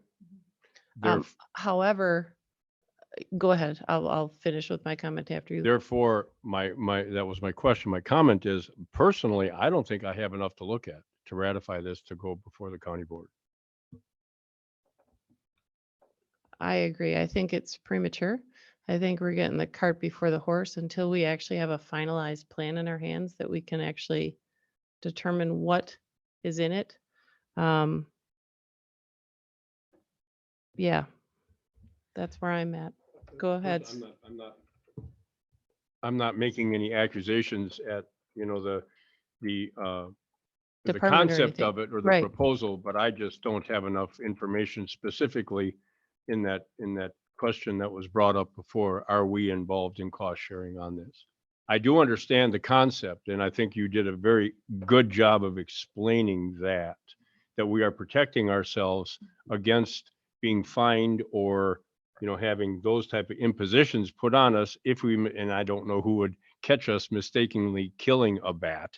However, go ahead. I'll finish with my comment after you. Therefore, that was my question. My comment is, personally, I don't think I have enough to look at to ratify this to go before the county board. I agree. I think it's premature. I think we're getting the cart before the horse until we actually have a finalized plan in our hands that we can actually determine what is in it. Yeah, that's where I'm at. Go ahead. I'm not making any accusations at, the Department or concept anything. of it or the Right. proposal, but I just don't have enough information specifically in that question that was brought up before. Are we involved in cost sharing on this? I do understand the concept, and I think you did a very good job of explaining that we are protecting ourselves against being fined or, having those type of impositions put on us if we, and I don't know who would catch us mistakenly killing a bat,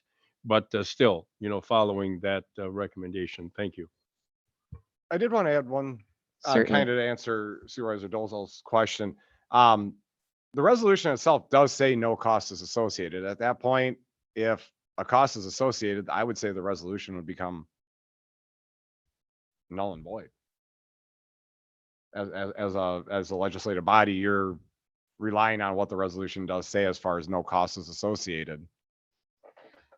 but still, following that recommendation. Thank you. I did want to add one, Certainly. kind of to answer Supervisor Dolzal's question. The resolution itself does say no cost is associated. At that point, if a cost is associated, I would say the resolution would become null and void. As a legislative body, you're relying on what the resolution does say as far as no cost is associated.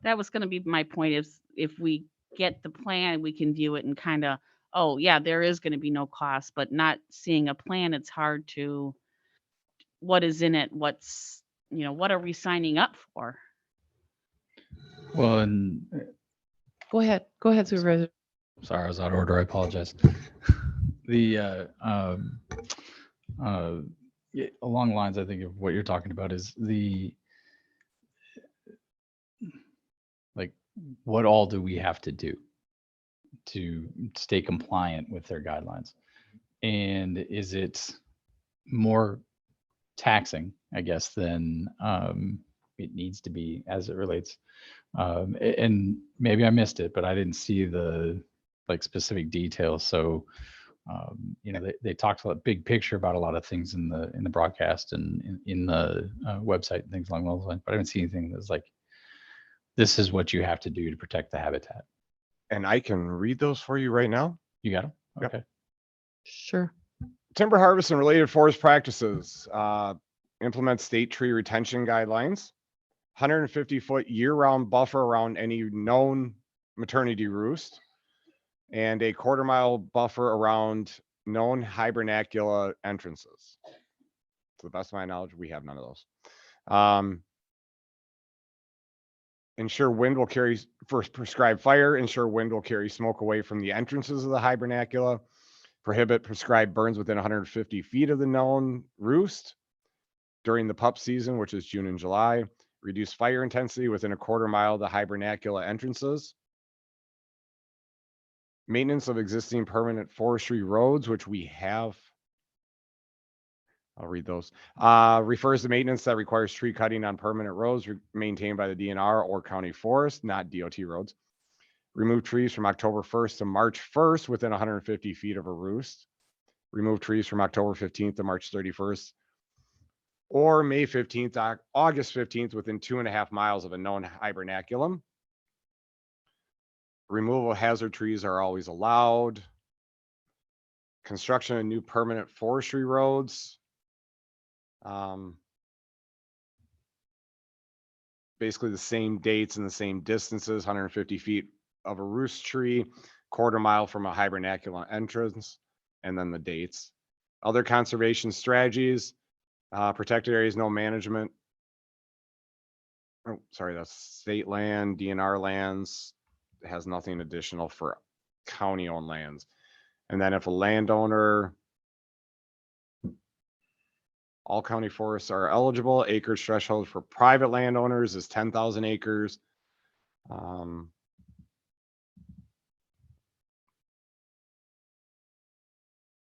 That was gonna be my point, is if we get the plan, we can view it and kind of, oh, yeah, there is gonna be no cost, but not seeing a plan, it's hard to, what is in it? What's, what are we signing up for? Well, and Go ahead. Go ahead, Supervisor. sorry, I was out of order. I apologize. The yeah, along the lines, I think of what you're talking about is like, what all do we have to do to stay compliant with their guidelines? And is it more taxing, I guess, than it needs to be as it relates? And maybe I missed it, but I didn't see the specific details. So they talked a lot big picture about a lot of things in the broadcast and in the website and things along those lines, but I didn't see anything that's like, this is what you have to do to protect the habitat. And I can read those for you right now. You got them? Yep. Okay. Sure. Timber harvest and related forest practices, implement state tree retention guidelines, 150-foot year-round buffer around any known maternity roost, and a quarter-mile buffer around known hibernacula entrances. To the best of my knowledge, we have none of those. Ensure wind will carry, for prescribed fire, ensure wind will carry smoke away from the entrances of the hibernacula. Prohibit prescribed burns within 150 feet of the known roost during the pup season, which is June and July. Reduce fire intensity within a quarter mile of the hibernacula entrances. Maintenance of existing permanent forestry roads, which we have. I'll read those. Refers to maintenance that requires tree cutting on permanent roads maintained by the DNR or county forest, not DOT roads. Remove trees from October 1st to March 1st within 150 feet of a roost. Remove trees from October 15th to March 31st or May 15th to August 15th within 2.5 miles of a known hibernaculum. Removal of hazard trees are always allowed. Construction of new permanent forestry roads. Basically the same dates and the same distances, 150 feet of a roost tree, quarter mile from a hibernacula entrance, and then the dates. Other conservation strategies, protected areas, no management. Oh, sorry, that's state land, DNR lands. It has nothing additional for county owned lands. And then if a landowner, all county forests are eligible. Acreage threshold for private landowners is 10,000 acres.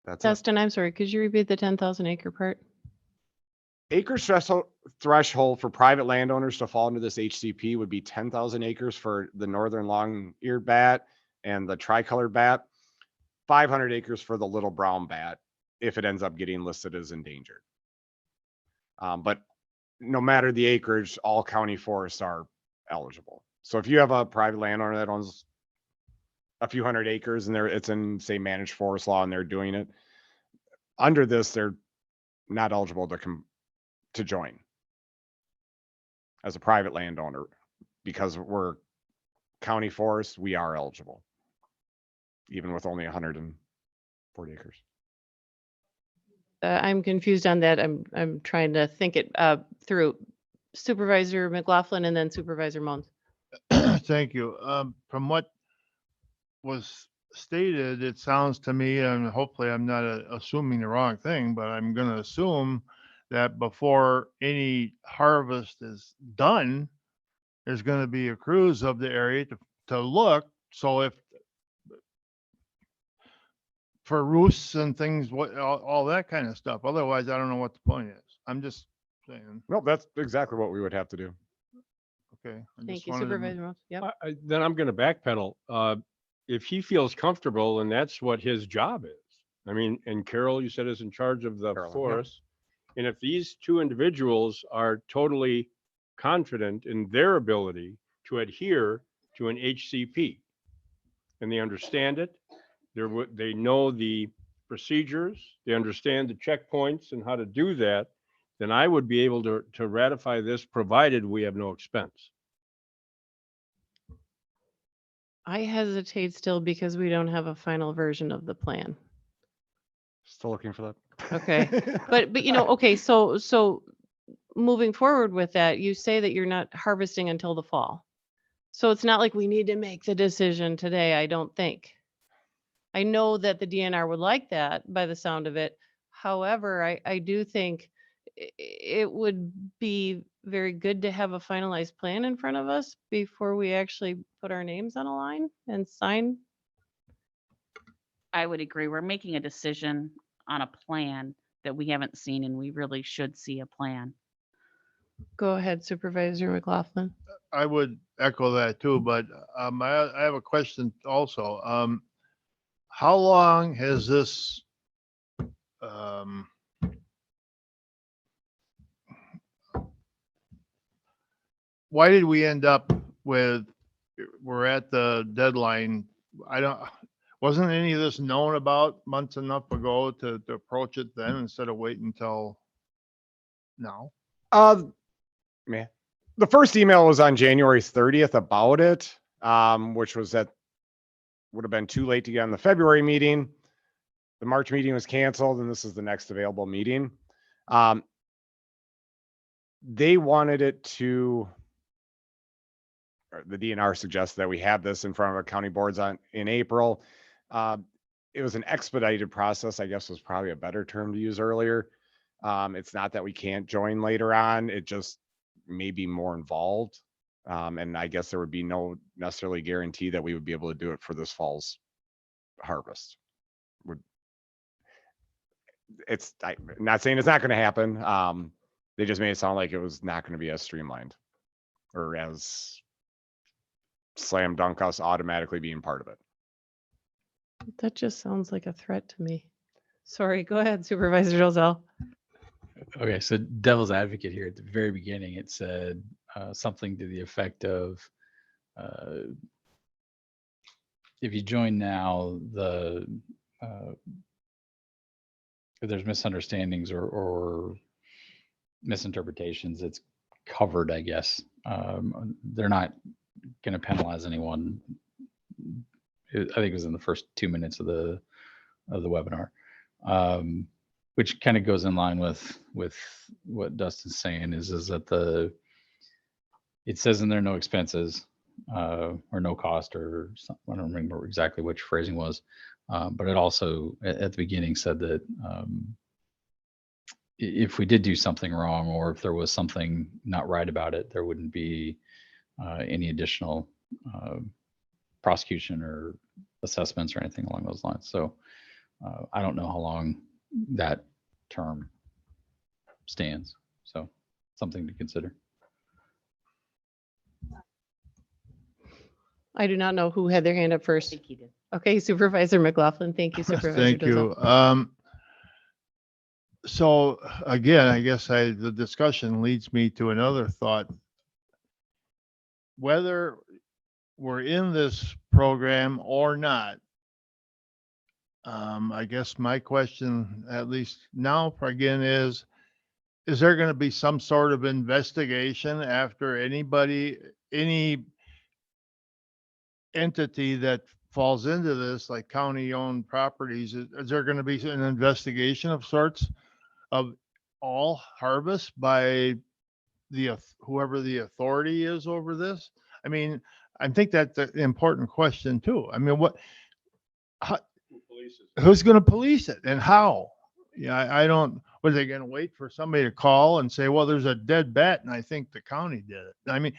That's it. Dustin, I'm sorry. Could you repeat the 10,000 acre part? Acreage threshold for private landowners to fall into this HCP would be 10,000 acres for the northern long-eared bat and the tricolored bat, 500 acres for the little brown bat if it ends up getting listed as endangered. But no matter the acreage, all county forests are eligible. So if you have a private landowner that owns a few hundred acres and it's in, say, managed forest law and they're doing it, under this, they're not eligible to join as a private landowner. Because we're county forest, we are eligible, even with only 140 acres. I'm confused on that. I'm trying to think it through. Supervisor McLaughlin and then Supervisor Mons. Thank you. From what was stated, it sounds to me, and hopefully I'm not assuming the wrong thing, but I'm going to assume that before any harvest is done, there's going to be a cruise of the area to look. So if for roosts and things, what, all that kind of stuff. Otherwise, I don't know what the point is. I'm just saying, No, that's exactly what we would have to do. okay. I Thank just you, wanted to- Supervisor Rhodes. Yep. Then I'm going to backpedal. If he feels comfortable and that's what his job is. I mean, and Carol, you said is in charge of the Carolyn, yeah. forest. And if these two individuals are totally confident in their ability to adhere to an HCP and they understand it, they know the procedures, they understand the checkpoints and how to do that, then I would be able to ratify this provided we have no expense. I hesitate still because we don't have a final version of the plan. Still looking for that. Okay. But you know, okay, so moving forward with that, you say that you're not harvesting until the fall. So it's not like we need to make the decision today, I don't think. I know that the DNR would like that by the sound of it. However, I do think it would be very good to have a finalized plan in front of us before we actually put our names on a line and sign. I would agree. We're making a decision on a plan that we haven't seen, and we really should see a plan. Go ahead, Supervisor McLaughlin. I would echo that too, but I have a question also. How long has this why did we end up with, we're at the deadline? Wasn't any of this known about months enough ago to approach it then instead of waiting until now? Man, the first email was on January 30th about it, which was that would have been too late to get on the February meeting. The March meeting was canceled, and this is the next available meeting. They wanted it to, or the DNR suggested that we have this in front of our county boards in April. It was an expedited process, I guess was probably a better term to use earlier. It's not that we can't join later on. It just may be more involved. And I guess there would be no necessarily guarantee that we would be able to do it for this fall's harvest. I'm not saying it's not going to happen. They just made it sound like it was not going to be as streamlined or as slam dunk us automatically being part of it. That just sounds like a threat to me. Sorry, go ahead, Supervisor Dozell. Okay, so devil's advocate here at the very beginning, it said something to the effect of if you join now, if there's misunderstandings or misinterpretations, it's covered, I guess. They're not going to penalize anyone. I think it was in the first 2 minutes of the webinar, which kind of goes in line with what Dustin's saying is that it says in there no expenses or no cost or something. I don't remember exactly which phrasing was, but it also at the beginning said that if we did do something wrong or if there was something not right about it, there wouldn't be any additional prosecution or assessments or anything along those lines. So I don't know how long that term stands. So something to consider. I do not know who had their hand up I first. think you did. Okay, Supervisor McLaughlin. Thank you, Supervisor Thank Dozell. you. So again, I guess the discussion leads me to another thought. Whether we're in this program or not, I guess my question, at least now again, is there going to be some sort of investigation after any entity that falls into this, like county-owned properties? Is there going to be an investigation of sorts of all harvest by whoever the authority is over this? I mean, I think that's an important question too. I mean, who's going to police it and how? Yeah, I don't, are they going to wait for somebody to call and say, well, there's a dead bat and I think the county did it? I mean,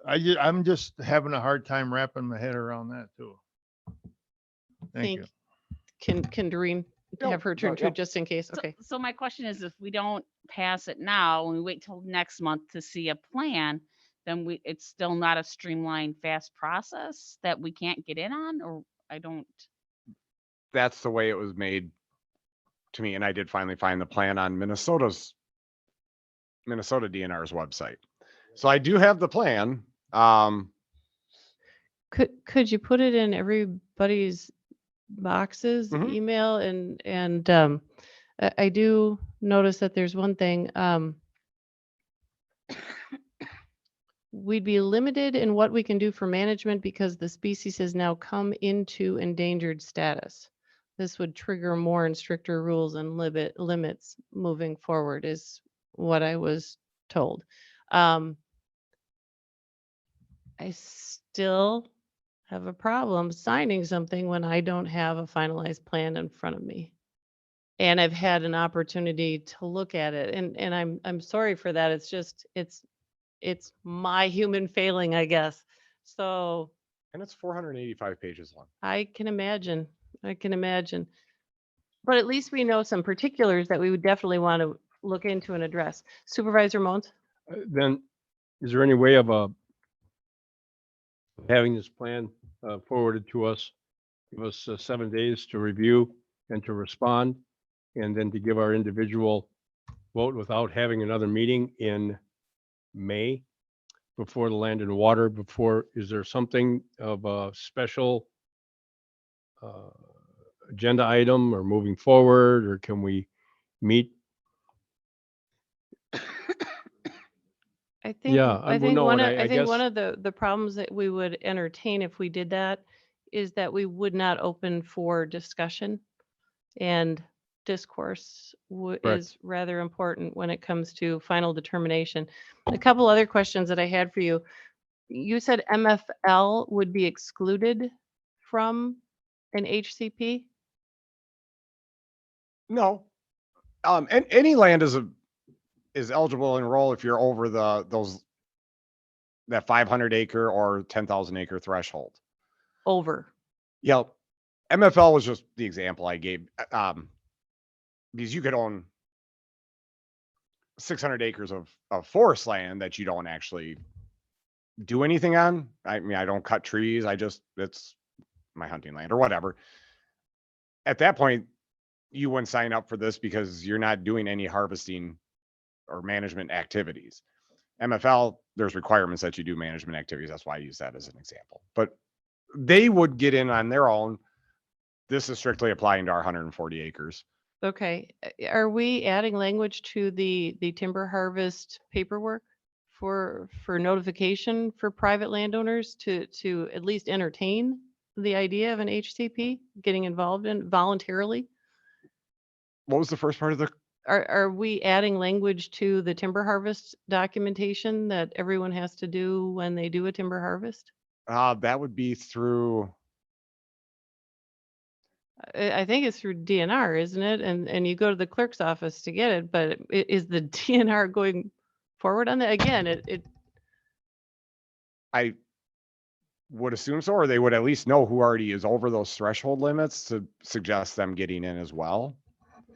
I'm just having a hard time wrapping my head around that too. Thank you. Can Doreen No, have her no, turn too, yep. just in case? So, Okay. so my question is, if we don't pass it now and we wait till next month to see a plan, then it's still not a streamlined, fast process that we can't get in on, or I don't. That's the way it was made to me. And I did finally find the plan on Minnesota DNR's website. So I do have the plan. Could you put it in everybody's boxes, Mhm. email, and I do notice that there's one thing. We'd be limited in what we can do for management because the species has now come into endangered status. This would trigger more and stricter rules and limits moving forward, is what I was told. I still have a problem signing something when I don't have a finalized plan in front of me. And I've had an opportunity to look at it, and I'm sorry for that. It's just it's my human failing, I guess. So And it's 485 pages long. I can imagine. But at least we know some particulars that we would definitely want to look into and address. Supervisor Mons? Then, is there any way of having this plan forwarded to us? Give us 7 days to review and to respond, and then to give our individual vote without having another meeting in May before the Land and Water. Is there something of a special agenda item or moving forward, or can we meet? I think Yeah, I well, think no, one and of I I think one guess- of the problems that we would entertain if we did that is that we would not open for discussion, and discourse Correct. is rather important when it comes to final determination. A couple other questions that I had for you. You said MFL would be excluded from an HCP? No. And any land is eligible to enroll if you're over that 500 acre or 10,000 acre threshold. Over. Yep. MFL was just the example I gave. Because you could own 600 acres of forest land that you don't actually do anything on. I mean, I don't cut trees. It's my hunting land or whatever. At that point, you wouldn't sign up for this because you're not doing any harvesting or management activities. MFL, there's requirements that you do management activities. That's why I use that as an example. But they would get in on their own. This is strictly applying to our 140 acres. Okay. Are we adding language to the timber harvest paperwork for notification for private landowners to at least entertain the idea of an HCP getting involved in voluntarily? What was the first part of the? Are we adding language to the timber harvest documentation that everyone has to do when they do a timber harvest? That would be through. I think it's through DNR, isn't it? And you go to the clerk's office to get it, but is the DNR going forward on that? Again, I would assume so, or they would at least know who already is over those threshold limits to suggest them getting in as well.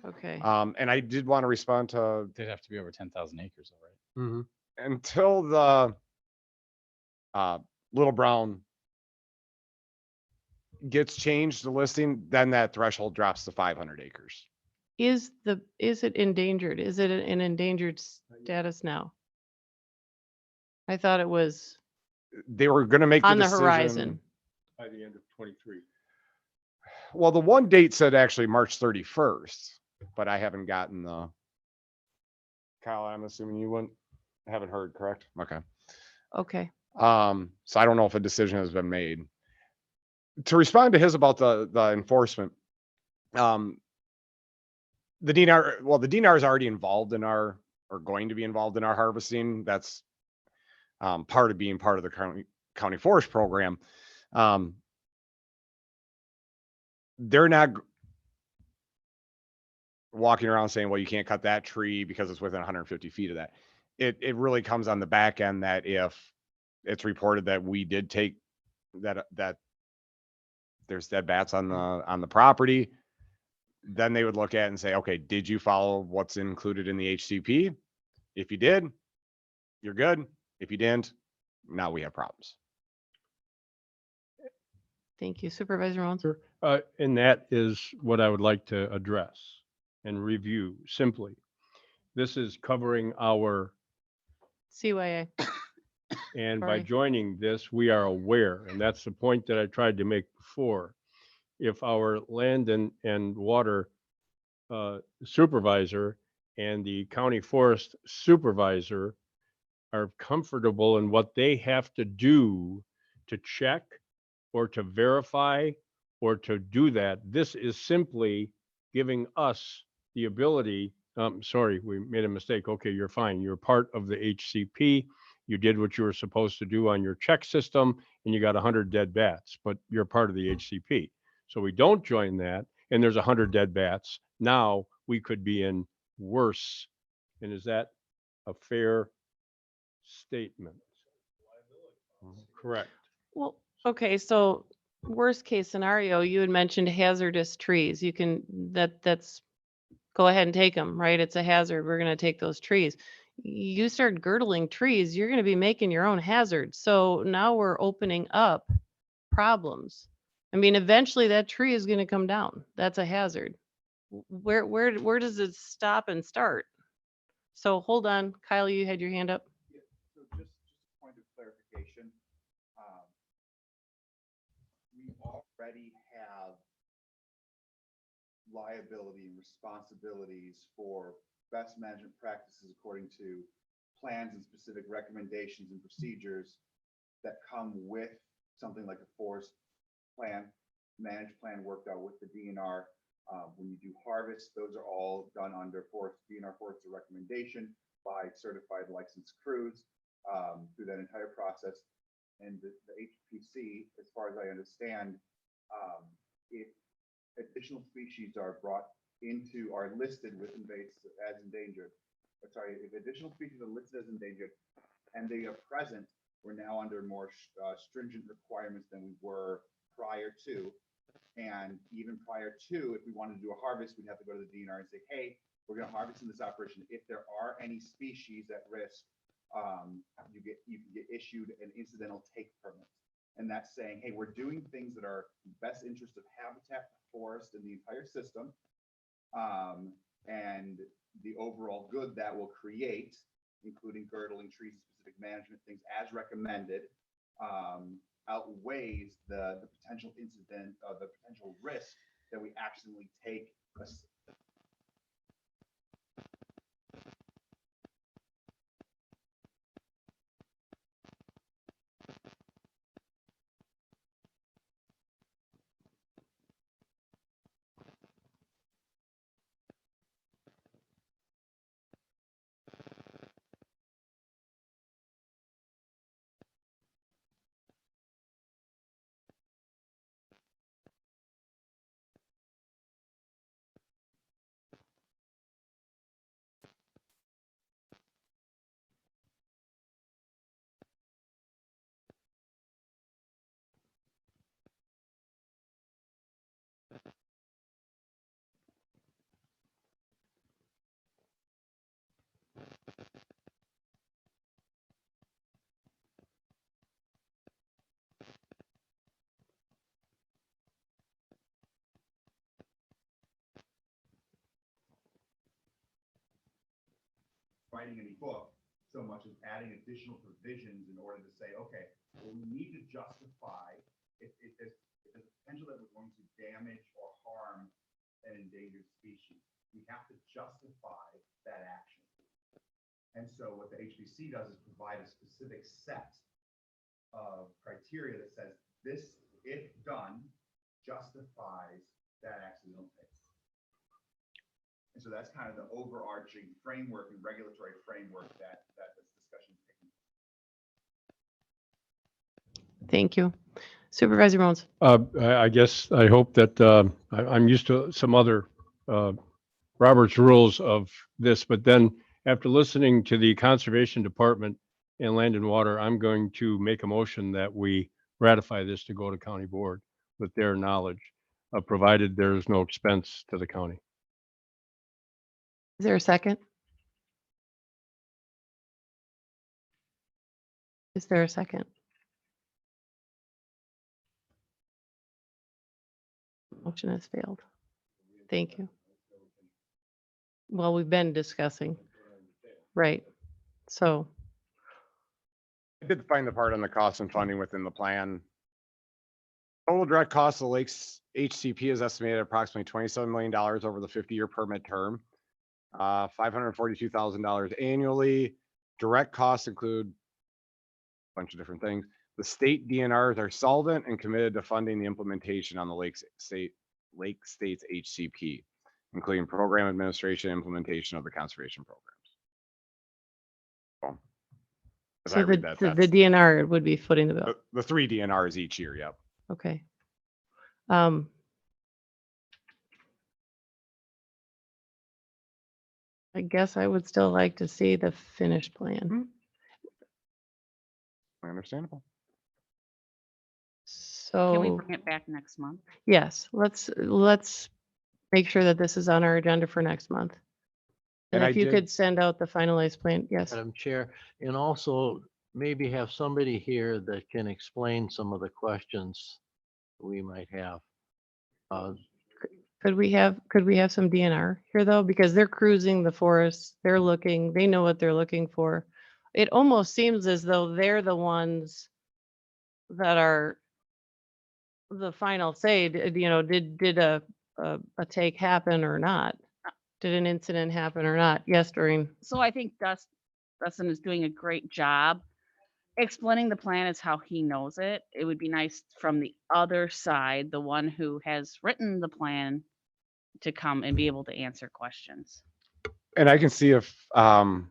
okay. And I did want to respond to They'd have to be over 10,000 acres, all right? until the Little Brown gets changed, the listing, then that threshold drops to 500 acres. Is it endangered? Is it an endangered status now? I thought it was They were going to make on the decision- horizon. By the end of 23. Well, the one date said actually March 31st, but I haven't gotten the. Kyle, I'm assuming you haven't heard, correct? Okay. Okay. So I don't know if a decision has been made. To respond to his about the enforcement, the DNR is already involved in or going to be involved in our harvesting. That's part of being part of the county forest program. They're not walking around saying, well, you can't cut that tree because it's within 150 feet of that. It really comes on the back end that if it's reported that we did take that there's dead bats on the property, then they would look at it and say, okay, did you follow what's included in the HCP? If you did, you're good. If you didn't, now we have problems. Thank you. Supervisor Mons. Sure. And that is what I would like to address and review simply. This is covering our, CYA. and by Sorry. joining this, we are aware, and that's the point that I tried to make before. If our land and water supervisor and the county forest supervisor are comfortable in what they have to do to check or to verify or to do that, this is simply giving us the ability, sorry, we made a mistake. Okay, you're fine. You're part of the HCP. You did what you were supposed to do on your check system and you got 100 dead bats, but you're part of the HCP. So we don't join that and there's 100 dead bats. Now we could be in worse. And is that a fair statement? Correct. Well, okay, so worst case scenario, you had mentioned hazardous trees. You can, that's, go ahead and take them, right? It's a hazard. We're going to take those trees. You start girdling trees, you're going to be making your own hazard. So now we're opening up problems. I mean, eventually that tree is going to come down. That's a hazard. Where does it stop and start? So hold on, Kyle, you had your hand up. So just a point of clarification. We already have liability and responsibilities for best management practices according to plans and specific recommendations and procedures that come with something like a forest plan, managed plan worked out with the DNR. When you do harvest, those are all done under DNR forester recommendation by certified licensed crews through that entire process. And the HPC, as far as I understand, if additional species are listed with as endangered, if additional species are listed as endangered and they are present, we're now under more stringent requirements than we were prior to. And even prior to, if we wanted to do a harvest, we'd have to go to the DNR and say, hey, we're going to harvest in this operation. If there are any species at risk, you can get issued an incidental take permit. And that's saying, hey, we're doing things that are best interest of habitat, forest, and the entire system. And the overall good that will create, including girdling trees, specific management things as recommended, outweighs the potential incident, the potential risk that we accidentally take. Writing any book so much as adding additional provisions in order to say, okay, well, we need to justify if there's potential that we're going to damage or harm an endangered species. We have to justify that action. And so what the HBC does is provide a specific set of criteria that says this, if done, justifies that accidental take. And so that's kind of the overarching framework and regulatory framework that this discussion is taking. Thank you. Supervisor Mons. I guess I hope that I'm used to some other Robert's rules of this, but then after listening to the Conservation Department and Land and Water, I'm going to make a motion that we ratify this to go to county board with their knowledge, provided there is no expense to the county. Is there a second? Is there a second? Motion has failed. Thank you. Well, we've been discussing. Right. So, I did find the part on the cost and funding within the plan. Total direct cost of the Lakes HCP is estimated at approximately $27 million over the 50-year permit term. $542,000 annually. Direct costs include a bunch of different things. The state DNRs are solvent and committed to funding the implementation on the Lake States HCP, including program administration, implementation of the conservation programs. So, as I so read the, that, the that's DNR would be footing the bill. the 3 DNRs each year. Yep. Okay. I guess I would still like to see the finished plan. Understandable. Can we So, bring it back next month? yes, let's make sure that this is on our agenda for next month. And And if I you did- could send out the finalized plan, yes. Madam Chair, and also maybe have somebody here that can explain some of the questions we might have. Could we have some DNR here though? Because they're cruising the forest, they're looking, they know what they're looking for. It almost seems as though they're the ones that are the final say, did a take happen or not? Did an incident happen or not? Yes, Doreen. So I think Dustin is doing a great job. Explaining the plan is how he knows it. It would be nice from the other side, the one who has written the plan, to come and be able to answer questions. And I can see if I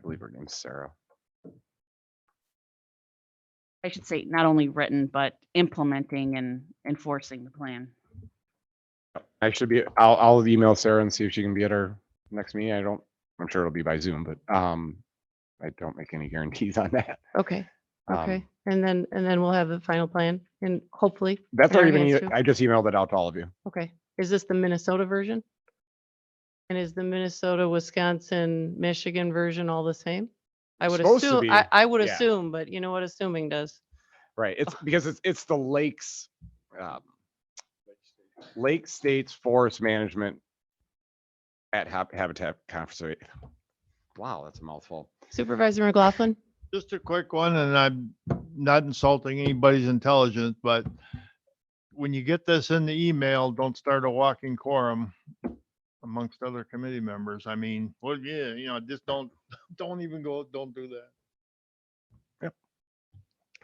believe her name's Sarah. I should say not only written, but implementing and enforcing the plan. I should be. I'll email Sarah and see if she can be at our next meeting. I'm sure it'll be by Zoom, but I don't make any guarantees on that. Okay, okay. And then we'll have the final plan and hopefully. That's in our already been. hands too. I just emailed it out to all of you. Okay. Is this the Minnesota version? And is the Minnesota, Wisconsin, Michigan version all the same? I would Supposed to assume, be, I would yeah. assume, but you know what assuming does. Right. It's because it's the lakes, Lake States Forest Management at Habitat Conservation. Wow, that's a mouthful. Supervisor McLaughlin? Just a quick one, and I'm not insulting anybody's intelligence, but when you get this in the email, don't start a walking quorum amongst other committee members. I mean, well, yeah, just don't even go, don't do that.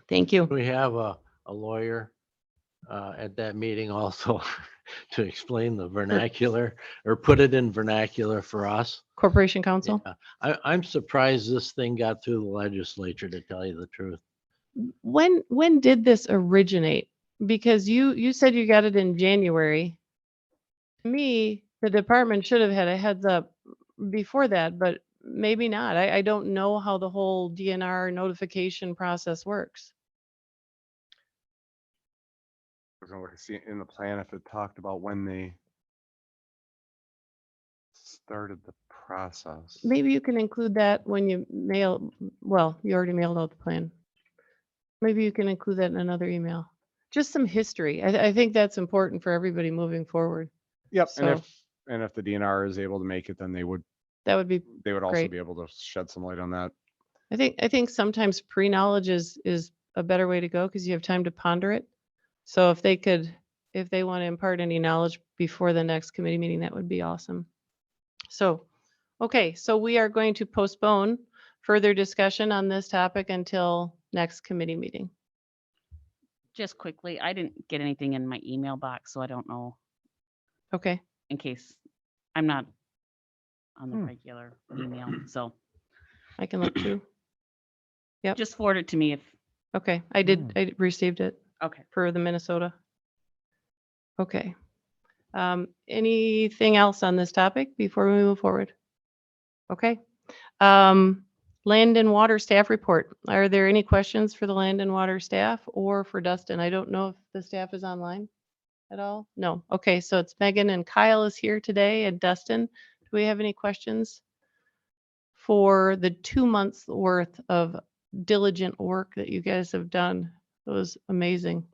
Thank you. We have a lawyer at that meeting also to explain the vernacular or put it in vernacular for us. Corporation Counsel? Yeah. I'm surprised this thing got through the legislature, to tell you the truth. When did this originate? Because you said you got it in January. To me, the department should have had a heads up before that, but maybe not. I don't know how the whole DNR notification process works. I was gonna look and see in the plan if it talked about when they started the process. Maybe you can include that when you mail, well, you already mailed out the plan. Maybe you can include that in another email. Just some history. I think that's important for everybody moving forward. Yep. So And if the DNR is able to make it, then they would that would be, also Great. be able to shed some light on that. I think sometimes pre-knowledge is a better way to go because you have time to ponder it. So if they want to impart any knowledge before the next committee meeting, that would be awesome. So, okay, so we are going to postpone further discussion on this topic until next committee meeting. Just quickly, I didn't get anything in my email box, so I don't know, Okay, in case I'm not on the regular email. So I can look too. Yep. just forward it to me if, Okay, I received it okay. for the Minnesota. Okay. Anything else on this topic before we move forward? Okay. Land and water staff report. Are there any questions for the land and water staff or for Dustin? I don't know if the staff is online. at all? No. Okay, so it's Megan and Kyle is here today and Dustin. Do we have any questions for the 2 months worth of diligent work that you guys have done? It was amazing.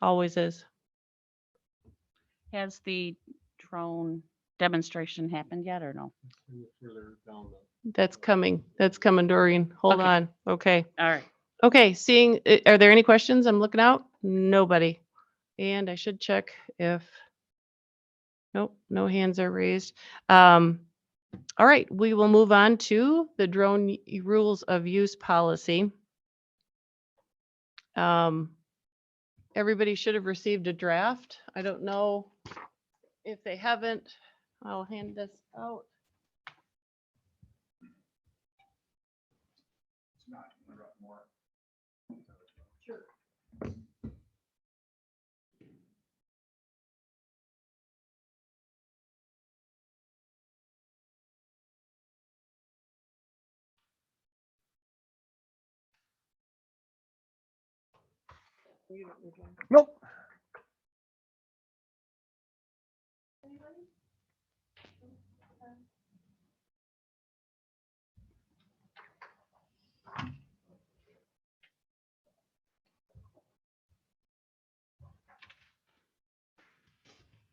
Always is. Has the drone demonstration happened yet or no? That's coming. That's coming, Doreen. Hold Okay. on. Okay. All right. Okay, seeing, are there any questions? I'm looking out. Nobody. And I should check if, nope, no hands are raised. All right, we will move on to the drone rules of use policy. Everybody should have received a draft. I don't know if they haven't. I'll hand this out. Sure. Nope.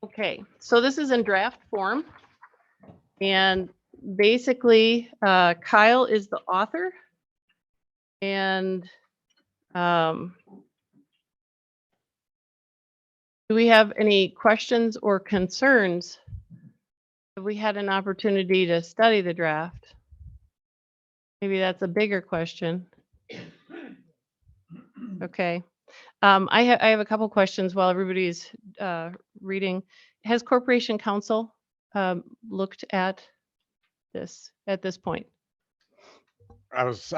Okay, so this is in draft form. And basically, Kyle is the author. And do we have any questions or concerns? Have we had an opportunity to study the draft? Maybe that's a bigger question. Okay. I have a couple questions while everybody's reading. Has Corporation Counsel looked at this at this point? I was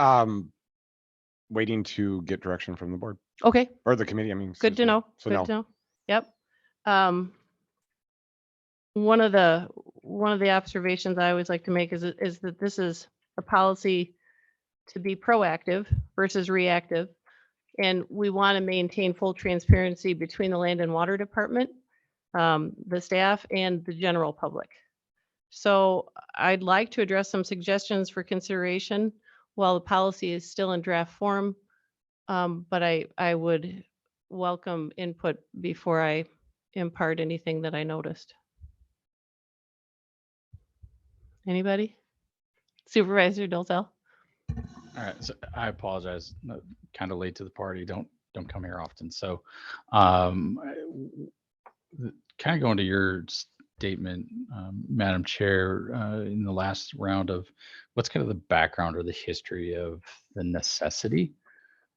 waiting to get direction from the board Okay, or the committee. I mean, good to excuse me. know. So Good no. to know. Yep. One of the observations I always like to make is that this is a policy to be proactive versus reactive. And we want to maintain full transparency between the Land and Water Department, the staff, and the general public. So I'd like to address some suggestions for consideration while the policy is still in draft form. But I would welcome input before I impart anything that I noticed. Anybody? Supervisor Dolzell? All right, so I apologize, kind of late to the party. Don't come here often. So, kind of going to your statement, Madam Chair, in the last round of what's kind of the background or the history of the necessity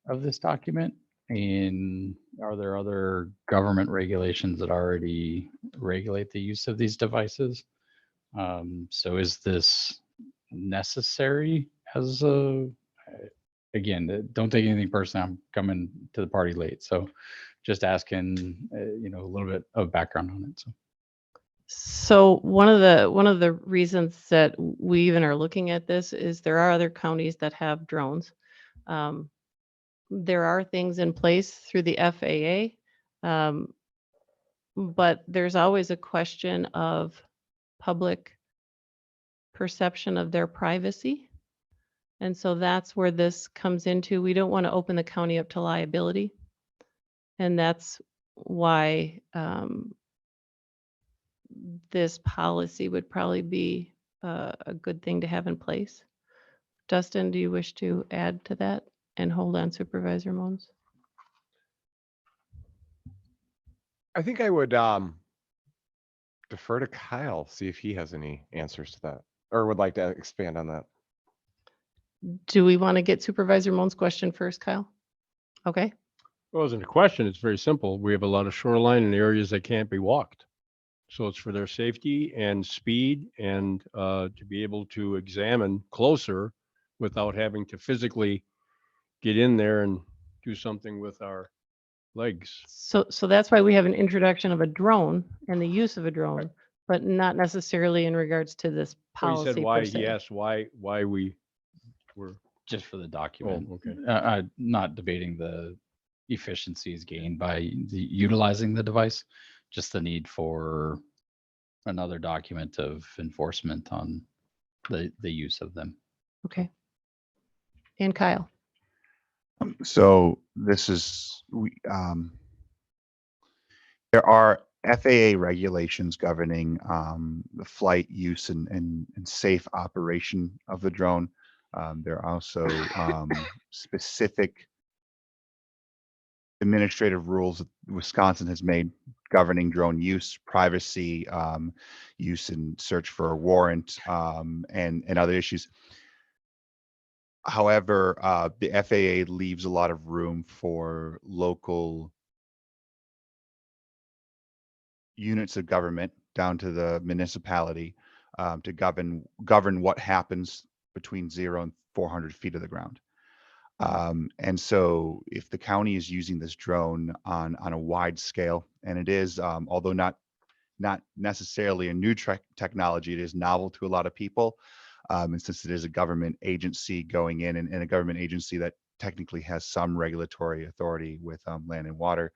of this document, and are there other government regulations that already regulate the use of these devices? So, is this necessary as a again, don't take anything personal. I'm coming to the party late, so just asking, a little bit of background on it. So one of the reasons that we even are looking at this is there are other counties that have drones. There are things in place through the FAA, but there's always a question of public perception of their privacy. And so that's where this comes into. We don't want to open the county up to liability. And that's why this policy would probably be a good thing to have in place. Dustin, do you wish to add to that? And hold on, Supervisor Mons. I think I would defer to Kyle, see if he has any answers to that or would like to expand on that. Do we want to get Supervisor Mons' question first, Kyle? Okay. Well, it wasn't a question. It's very simple. We have a lot of shoreline in areas that can't be walked. So it's for their safety and speed and to be able to examine closer without having to physically get in there and do something with our legs. So that's why we have an introduction of a drone and the use of a drone, but not necessarily in regards to this So he policy said why, per se. he asked why we were, Just for the document. okay. Not debating the, efficiencies gained by utilizing the device, just the need for another document of enforcement on the use of them. Okay. And Kyle. So this is, there are FAA regulations governing the flight use and safe operation of the drone. There are also specific administrative rules that Wisconsin has made governing drone use, privacy, use and search for a warrant, and other issues. However, the FAA leaves a lot of room for local units of government down to the municipality to govern what happens between 0 and 400 feet of the ground. And so if the county is using this drone on a wide scale, and it is, although not necessarily a new technology, it is novel to a lot of people. And since it is a government agency going in, and a government agency that technically has some regulatory authority with land and water,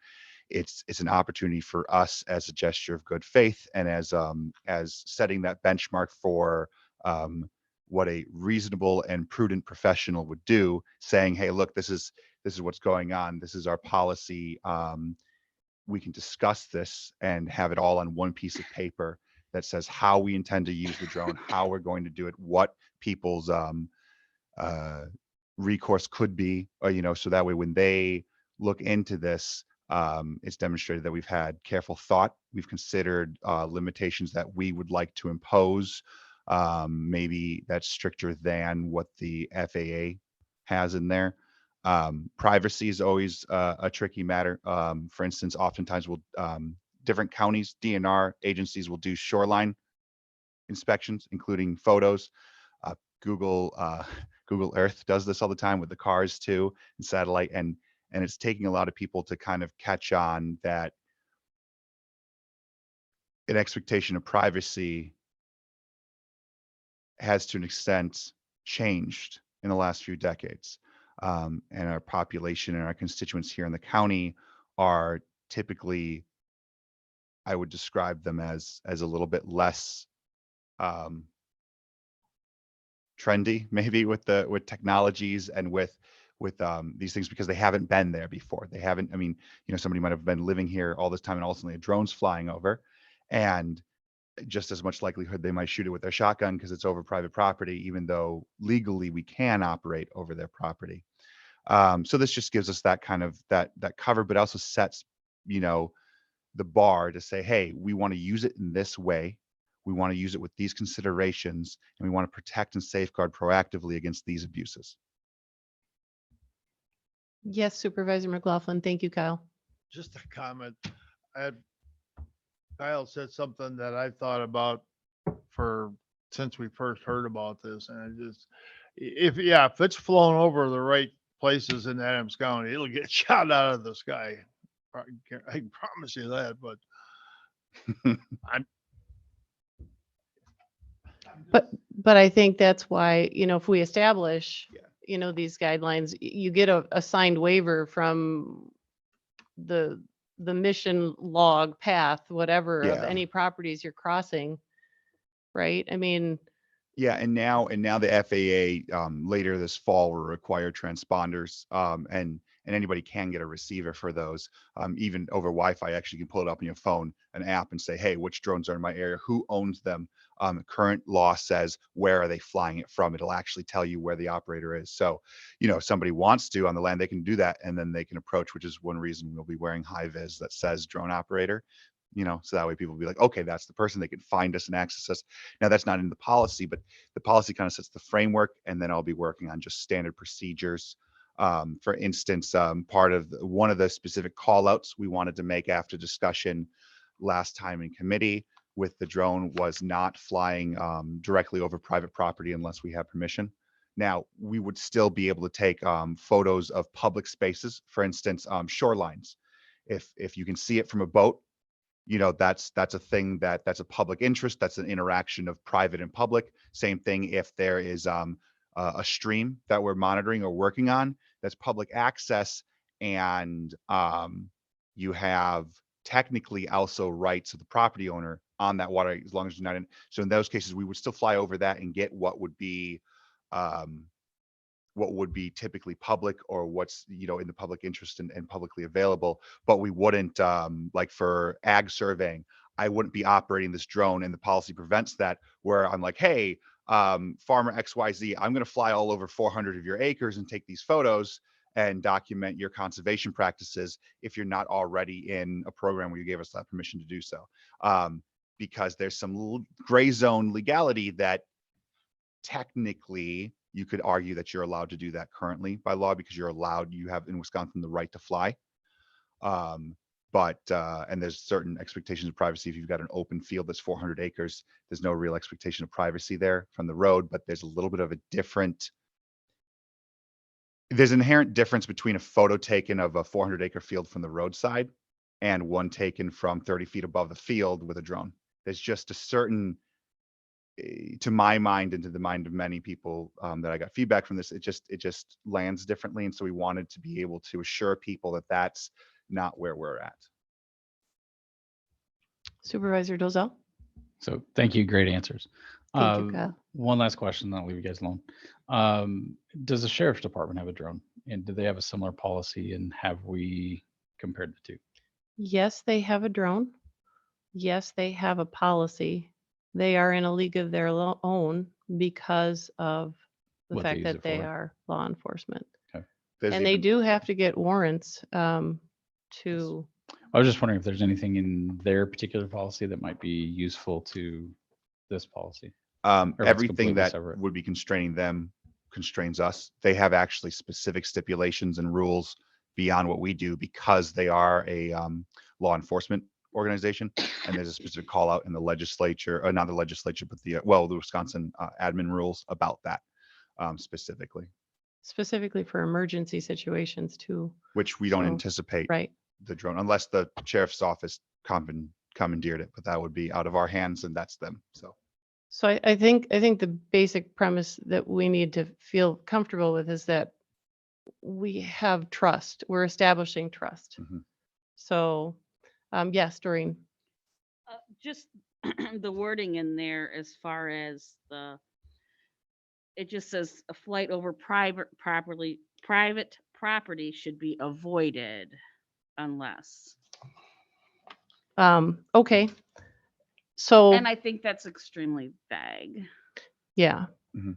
it's an opportunity for us as a gesture of good faith and as setting that benchmark for what a reasonable and prudent professional would do, saying, hey, look, this is what's going on. This is our policy. We can discuss this and have it all on one piece of paper that says how we intend to use the drone, how we're going to do it, what people's recourse could be, or, so that way when they look into this, it's demonstrated that we've had careful thought. We've considered limitations that we would like to impose. Maybe that's stricter than what the FAA has in there. Privacy is always a tricky matter. For instance, oftentimes different counties, DNR agencies will do shoreline inspections, including photos. Google Earth does this all the time with the cars too, and satellite, and it's taking a lot of people to kind of catch on that an expectation of privacy has to an extent changed in the last few decades. And our population and our constituents here in the county are typically, I would describe them as a little bit less trendy, maybe with technologies and with these things, because they haven't been there before. They haven't, I mean, somebody might have been living here all this time and ultimately a drone's flying over, and just as much likelihood they might shoot it with their shotgun because it's over private property, even though legally we can operate over their property. So this just gives us that kind of that cover, but also sets, the bar to say, hey, we want to use it in this way. We want to use it with these considerations, and we want to protect and safeguard proactively against these abuses. Yes, Supervisor McLaughlin. Thank you, Kyle. Just a comment. Kyle said something that I thought about since we first heard about this, and if it's flown over the right places in Adams County, it'll get shot out of the sky. I can promise you that, but But I think that's why, if we establish, these guidelines, you get a signed waiver from the mission log path, whatever, of Yeah. any properties you're crossing, right? I mean, Yeah, and now the FAA later this fall will require transponders, and anybody can get a receiver for those. Even over Wi-Fi, actually, you can pull it up on your phone, an app, and say, hey, which drones are in my area? Who owns them? Current law says, where are they flying it from? It'll actually tell you where the operator is. So, if somebody wants to on the land, they can do that, and then they can approach, which is one reason we'll be wearing high vis that says drone operator. So that way people will be like, okay, that's the person. They can find us and access us. Now that's not in the policy, but the policy kind of sets the framework, and then I'll be working on just standard procedures. For instance, one of the specific call outs we wanted to make after discussion last time in committee with the drone was not flying directly over private property unless we have permission. Now we would still be able to take photos of public spaces, for instance, shorelines. If you can see it from a boat, that's a thing that's a public interest. That's an interaction of private and public. Same thing if there is a stream that we're monitoring or working on, that's public access, and you have technically also rights of the property owner on that water as long as you're not in. So in those cases, we would still fly over that and get what would be typically public or what's, you know, in the public interest and publicly available, but we wouldn't, like for ag surveying, I wouldn't be operating this drone, and the policy prevents that, where I'm like, hey, farmer XYZ, I'm going to fly all over 400 of your acres and take these photos and document your conservation practices if you're not already in a program where you gave us that permission to do so. Because there's some gray zone legality that technically you could argue that you're allowed to do that currently by law, because you have in Wisconsin the right to fly. And there's certain expectations of privacy. If you've got an open field that's 400 acres, there's no real expectation of privacy there from the road, but there's a little bit of a there's an inherent difference between a photo taken of a 400 acre field from the roadside and one taken from 30 feet above the field with a drone. There's just a certain, to my mind and to the mind of many people that I got feedback from this, it just lands differently. And so we wanted to be able to assure people that that's not where we're at. Supervisor Dozell? So thank you. Great answers. Thank you, Kyle. One last question, then I'll leave you guys alone. Does the sheriff's department have a drone? And do they have a similar policy, and have we compared the two? Yes, they have a drone. Yes, they have a policy. They are in a league of their own because of the What they fact use that it they for. are law enforcement. There's And they even- do have to get warrants to, I was just wondering if there's anything in their particular policy that might be useful to this policy. Or if it's Everything completely that separate. would be constraining them constrains us. They have actually specific stipulations and rules beyond what we do, because they are a law enforcement organization, and there's a specific call out in the legislature, or not the legislature, but the Wisconsin admin rules about that specifically, for emergency situations too. which we don't So, anticipate Right. the drone unless the sheriff's office commandeered it, but that would be out of our hands, and that's them. So I think the basic premise that we need to feel comfortable with is that we have trust. We're establishing trust. Mhm. So, yes, Doreen. Just the wording in there as far as it just says a flight over private property should be avoided unless. Okay. So, And I think that's extremely vague. yeah. Mhm.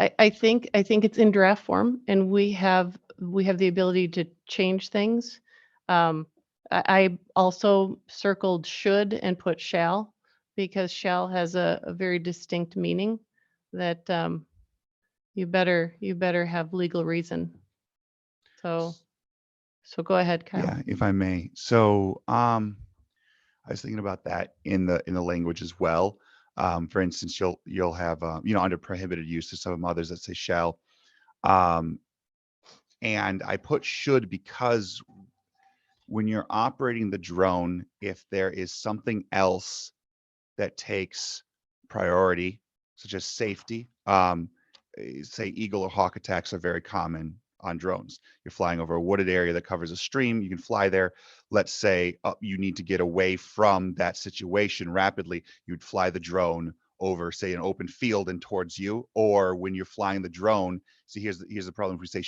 I think it's in draft form, and we have the ability to change things. I also circled should and put shall, because shall has a very distinct meaning that you better have legal reason. So go ahead, Kyle. Yeah, if I may. So I was thinking about that in the language as well. For instance, you'll have under prohibited use, there's some others that say shall. And I put should because when you're operating the drone, if there is something else that takes priority, such as safety, say eagle or hawk attacks are very common on drones. You're flying over a wooded area that covers a stream, you can fly there. Let's say you need to get away from that situation rapidly. You'd fly the drone over, say, an open field and towards you. Or when you're flying the drone, see, here's the problem. If we say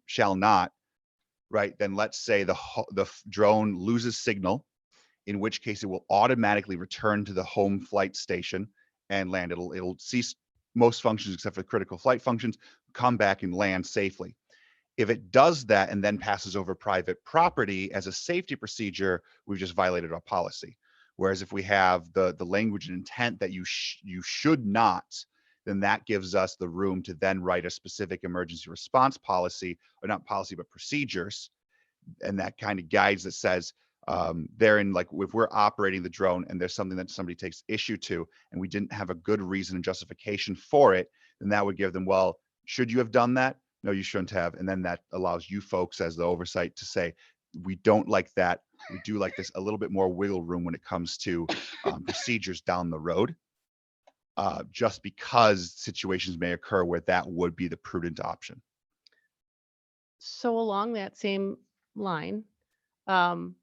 shall not, right, then let's say the drone loses signal, in which case it will automatically return to the home flight station and land. It'll cease most functions except for critical flight functions, come back and land safely. If it does that and then passes over private property as a safety procedure, we've just violated our policy. Whereas if we have the language and intent that you should not, then that gives us the room to then write a specific emergency response policy, or not policy, but procedures. And that kind of guides that says, therein, like if we're operating the drone and there's something that somebody takes issue to, and we didn't have a good reason and justification for it, then that would give them, well, should you have done that? No, you shouldn't have. And then that allows you folks as the oversight to say, we don't like that. We do like this, a little bit more wiggle room when it comes to procedures down the road, just because situations may occur where that would be the prudent option. So along that same line, um,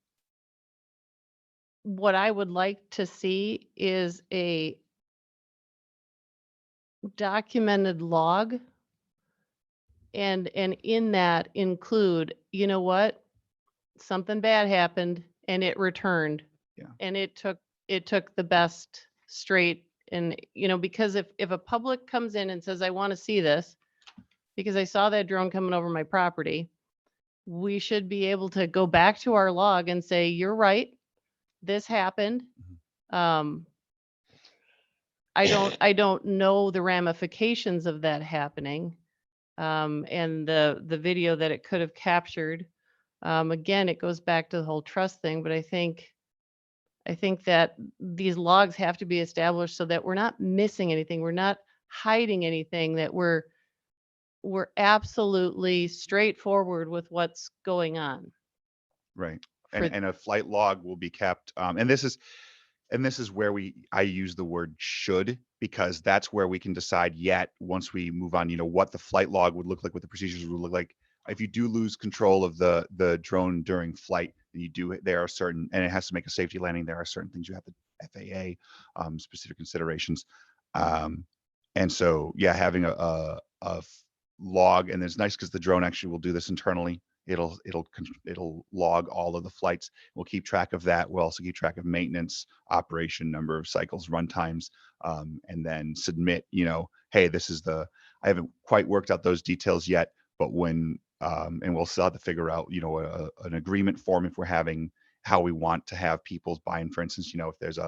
what I would like to see is a documented log, and in that include, you know what, something bad happened and it returned. Yeah. And it took the best straight. And because if a public comes in and says, I want to see this because I saw that drone coming over my property, we should be able to go back to our log and say, you're right, this happened. I don't know the ramifications of that happening. And the video that it could have captured. Again, it goes back to the whole trust thing, but I think that these logs have to be established so that we're not missing anything. We're not hiding anything, that we're absolutely straightforward with what's going on. Right. For- And a flight log will be kept. And this is where I use the word should, because that's where we can decide yet once we move on, what the flight log would look like, what the procedures would look like. If you do lose control of the drone during flight, then there are certain, and it has to make a safety landing, there are certain things you have to FAA, specific considerations. And so, yeah, having a log, and it's nice because the drone actually will do this internally. It'll log all of the flights. We'll keep track of that. We'll also keep track of maintenance, operation, number of cycles, run times, and then submit, hey, I haven't quite worked out those details yet, but when, and we'll still have to figure out, an agreement form if we're having, how we want to have people's buy-in. For instance, if there's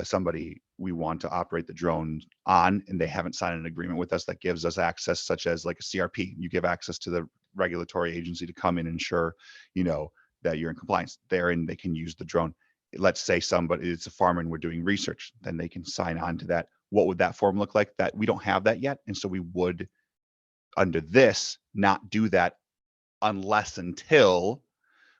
somebody we want to operate the drone on and they haven't signed an agreement with us that gives us access, such as like a CRP, you give access to the regulatory agency to come in and ensure, that you're in compliance there, and they can use the drone. Let's say it's a farmer and we're doing research, then they can sign on to that. What would that form look like? That we don't have that yet. And so we would, under this, not do that until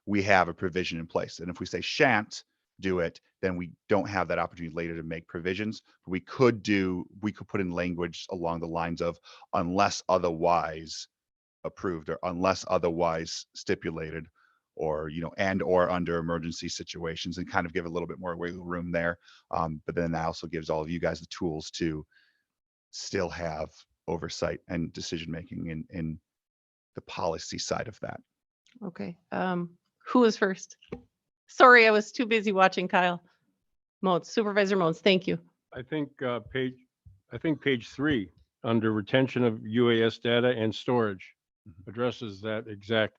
we have a provision in place. And if we say shan't do it, then we don't have that opportunity later to make provisions. But we could put in language along the lines of unless otherwise approved, or unless otherwise stipulated, or and or under emergency situations, and kind of give a little bit more wiggle room there. But then that also gives all of you guys the tools to still have oversight and decision making in the policy side of that. Okay. Who was first? Sorry, I was too busy watching Kyle. Moats, Supervisor Moats, thank you. I think page 3, under retention of UAS data and storage, addresses that exact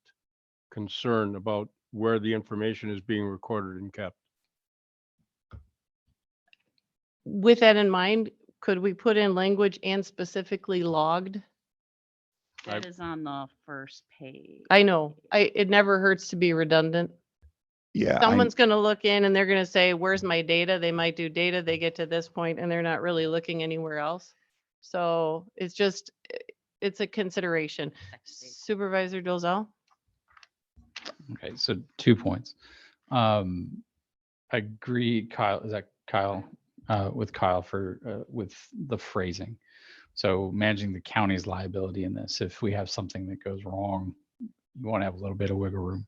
concern about where the information is being recorded and kept. With that in mind, could we put in language and specifically logged? That is on the first page. I know, it never hurts to be redundant. Yeah. Someone's going to look in and they're going to say, where's my data? They might do data, they get to this point and they're not really looking anywhere else. So it's a consideration. Supervisor Dolzal? Okay, so 2 points. I agree, Kyle, is that Kyle? With Kyle with the phrasing. So managing the county's liability in this, if we have something that goes wrong, you want to have a little bit of wiggle room.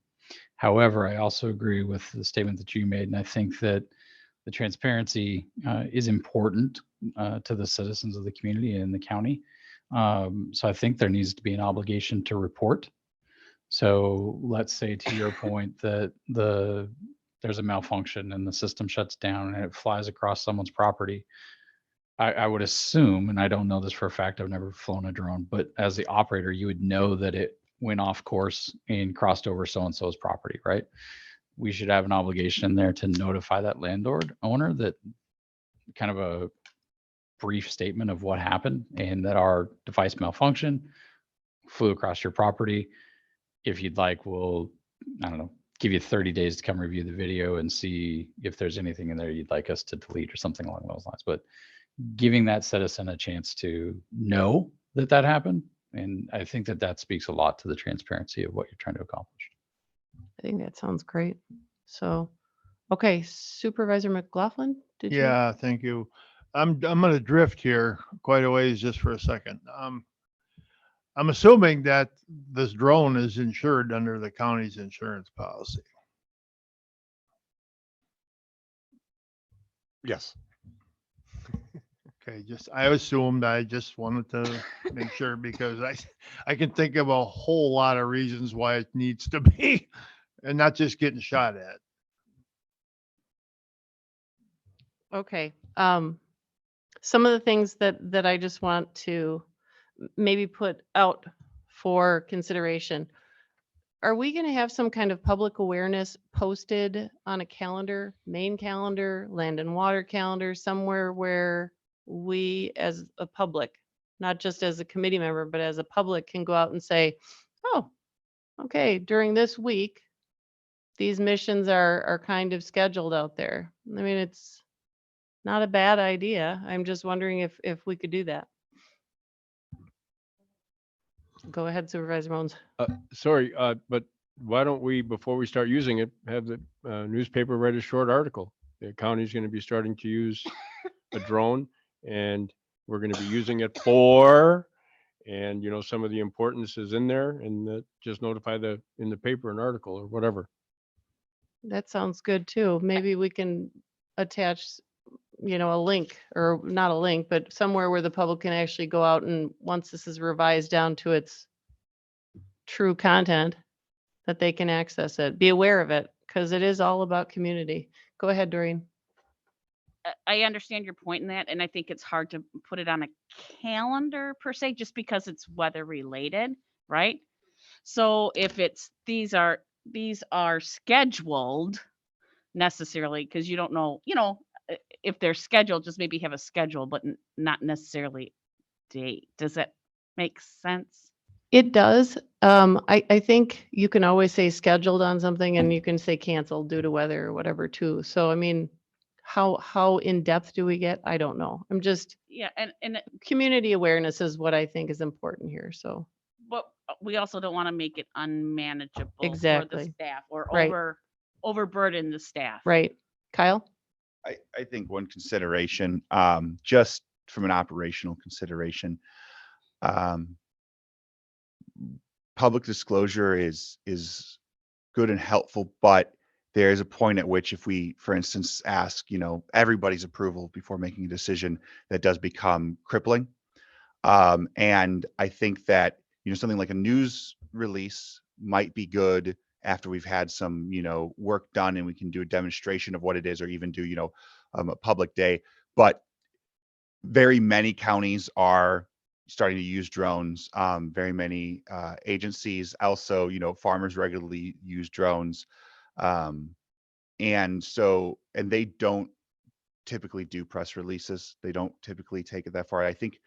However, I also agree with the statement that you made, and I think that the transparency is important to the citizens of the community and the county. So I think there needs to be an obligation to report. So let's say, to your point, that there's a malfunction and the system shuts down and it flies across someone's property. I would assume, and I don't know this for a fact, I've never flown a drone, but as the operator, you would know that it went off course and crossed over so-and-so's property, right? We should have an obligation there to notify that landlord owner, that kind of a brief statement of what happened and that our device malfunctioned, flew across your property. If you'd like, we'll, I don't know, give you 30 days to come review the video and see if there's anything in there you'd like us to delete or something along those lines. But giving that citizen a chance to know that happened. And I think that speaks a lot to the transparency of what you're trying to accomplish. I think that sounds great. So, okay, Supervisor McLaughlin, did you? Yeah, thank you. I'm going to drift here quite a ways just for a second. I'm assuming that this drone is insured under the county's insurance policy. Yes. Okay, I assumed, I just wanted to make sure because I can think of a whole lot of reasons why it needs to be and not just getting shot at. Okay. Some of the things that I just want to maybe put out for consideration. Are we going to have some kind of public awareness posted on a calendar, main calendar, land and water calendar, somewhere where we as a public, not just as a committee member, but as a public can go out and say, oh, okay, during this week, these missions are kind of scheduled out there. I mean, it's not a bad idea. I'm just wondering if we could do that. Go ahead, Supervisor Mons. Sorry, but why don't we, before we start using it, have the newspaper write a short article? The county's going to be starting to use a drone, and we're going to be using it for, and you know, some of the importance is in there, and just notify in the paper, an article or whatever. That sounds good too. Maybe we can attach, you know, a link, or not a link, but somewhere where the public can actually go out and once this is revised down to its true content, that they can access it, be aware of it, because it is all about community. Go ahead, Doreen. I understand your point in that, and I think it's hard to put it on a calendar per se, just because it's weather related, right? So if these are scheduled necessarily, because you don't know, if they're scheduled, just maybe have a schedule, but not necessarily date. Does that make sense? It does. I think you can always say scheduled on something and you can say canceled due to weather or whatever too. So, I mean, how in depth do we get? I don't know. I'm just, Yeah, and community awareness is what I think is important here. So, but we also don't want to make it unmanageable for the Exactly. staff or Right. overburden the staff. right. Kyle? I think one consideration, just from an operational consideration, public disclosure is good and helpful, but there is a point at which if we, for instance, ask, everybody's approval before making a decision, that does become crippling. And I think that, something like a news release might be good after we've had some, work done and we can do a demonstration of what it is, or even do, a public day. But very many counties are starting to use drones. Very many agencies also, farmers regularly use drones. And they don't typically do press releases. They don't typically take it that far. I think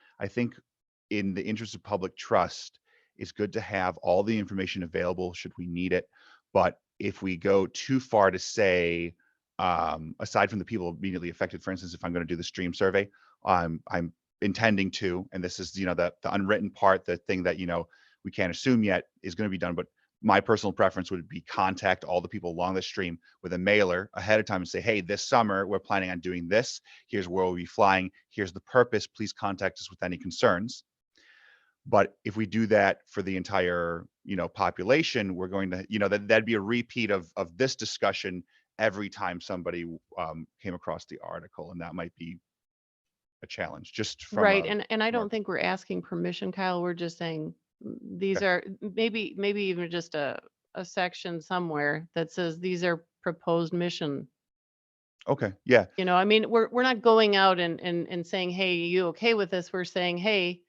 in the interest of public trust, it's good to have all the information available should we need it. But if we go too far to say, aside from the people immediately affected, for instance, if I'm going to do the stream survey, I'm intending to, and this is, the unwritten part, the thing that, we can't assume yet is going to be done. But my personal preference would be contact all the people along the stream with a mailer ahead of time and say, hey, this summer we're planning on doing this. Here's where we'll be flying. Here's the purpose. Please contact us with any concerns. But if we do that for the entire, population, we're going to, that'd be a repeat of this discussion every time somebody came across the article, and that might be a challenge. Just from Right. a- And I don't think we're asking permission, Kyle. We're just saying these Okay. are maybe even just a section somewhere that says these are proposed mission. Okay, yeah, I mean, we're not going out and saying, hey, you okay with this? We're saying, hey,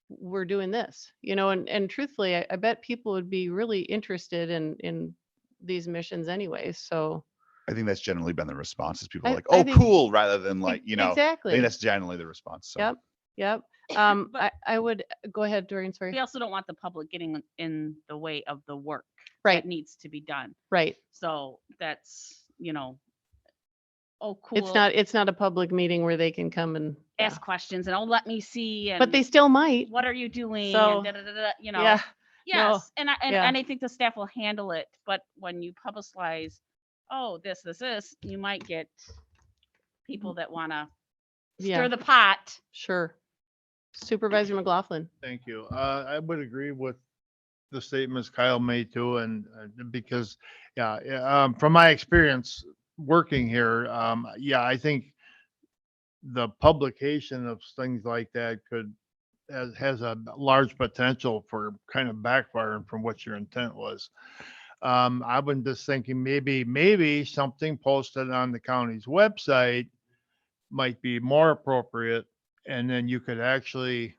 we're doing this, and truthfully, I bet people would be really interested in these missions anyway. So I think that's generally been the response. Is people I- are like, I oh, think- cool, rather than like, I exactly. think that's generally the response. So. Yep. But- I would go ahead, Doreen. Sorry. We also don't want the public getting in the way of the work Right. that needs to be done. Right. So that's, oh, cool. It's not a public meeting where they can come and Ask questions and let me see. And but they still might. what are you doing? So, And da-da-da-da, Yeah. Yes. And yeah. I think the staff will handle it. But when you publicize, oh, this, you might get people that want to Yeah. stir the pot. Sure. Supervisor McLaughlin. Thank you. I would agree with the statements Kyle made too, and because, from my experience working here, yeah, I think the publication of things like that has a large potential for kind of backfiring from what your intent was. I've been just thinking maybe something posted on the county's website might be more appropriate, and then you could actually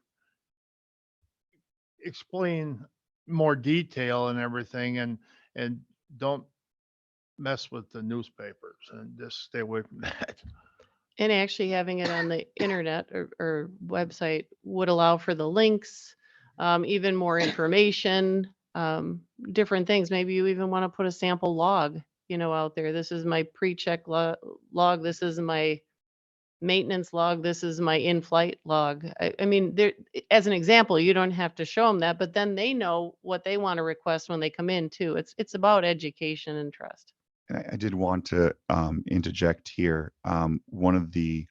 explain more detail and everything, and don't mess with the newspapers and just stay away from that. And actually having it on the internet or website would allow for the links, even more information, different things. Maybe you even want to put a sample log, out there. This is my pre-check log. This is my maintenance log. This is my in-flight log. I mean, there, as an example, you don't have to show them that, but then they know what they want to request when they come in too. It's about education and trust. And I did want to interject here. One of the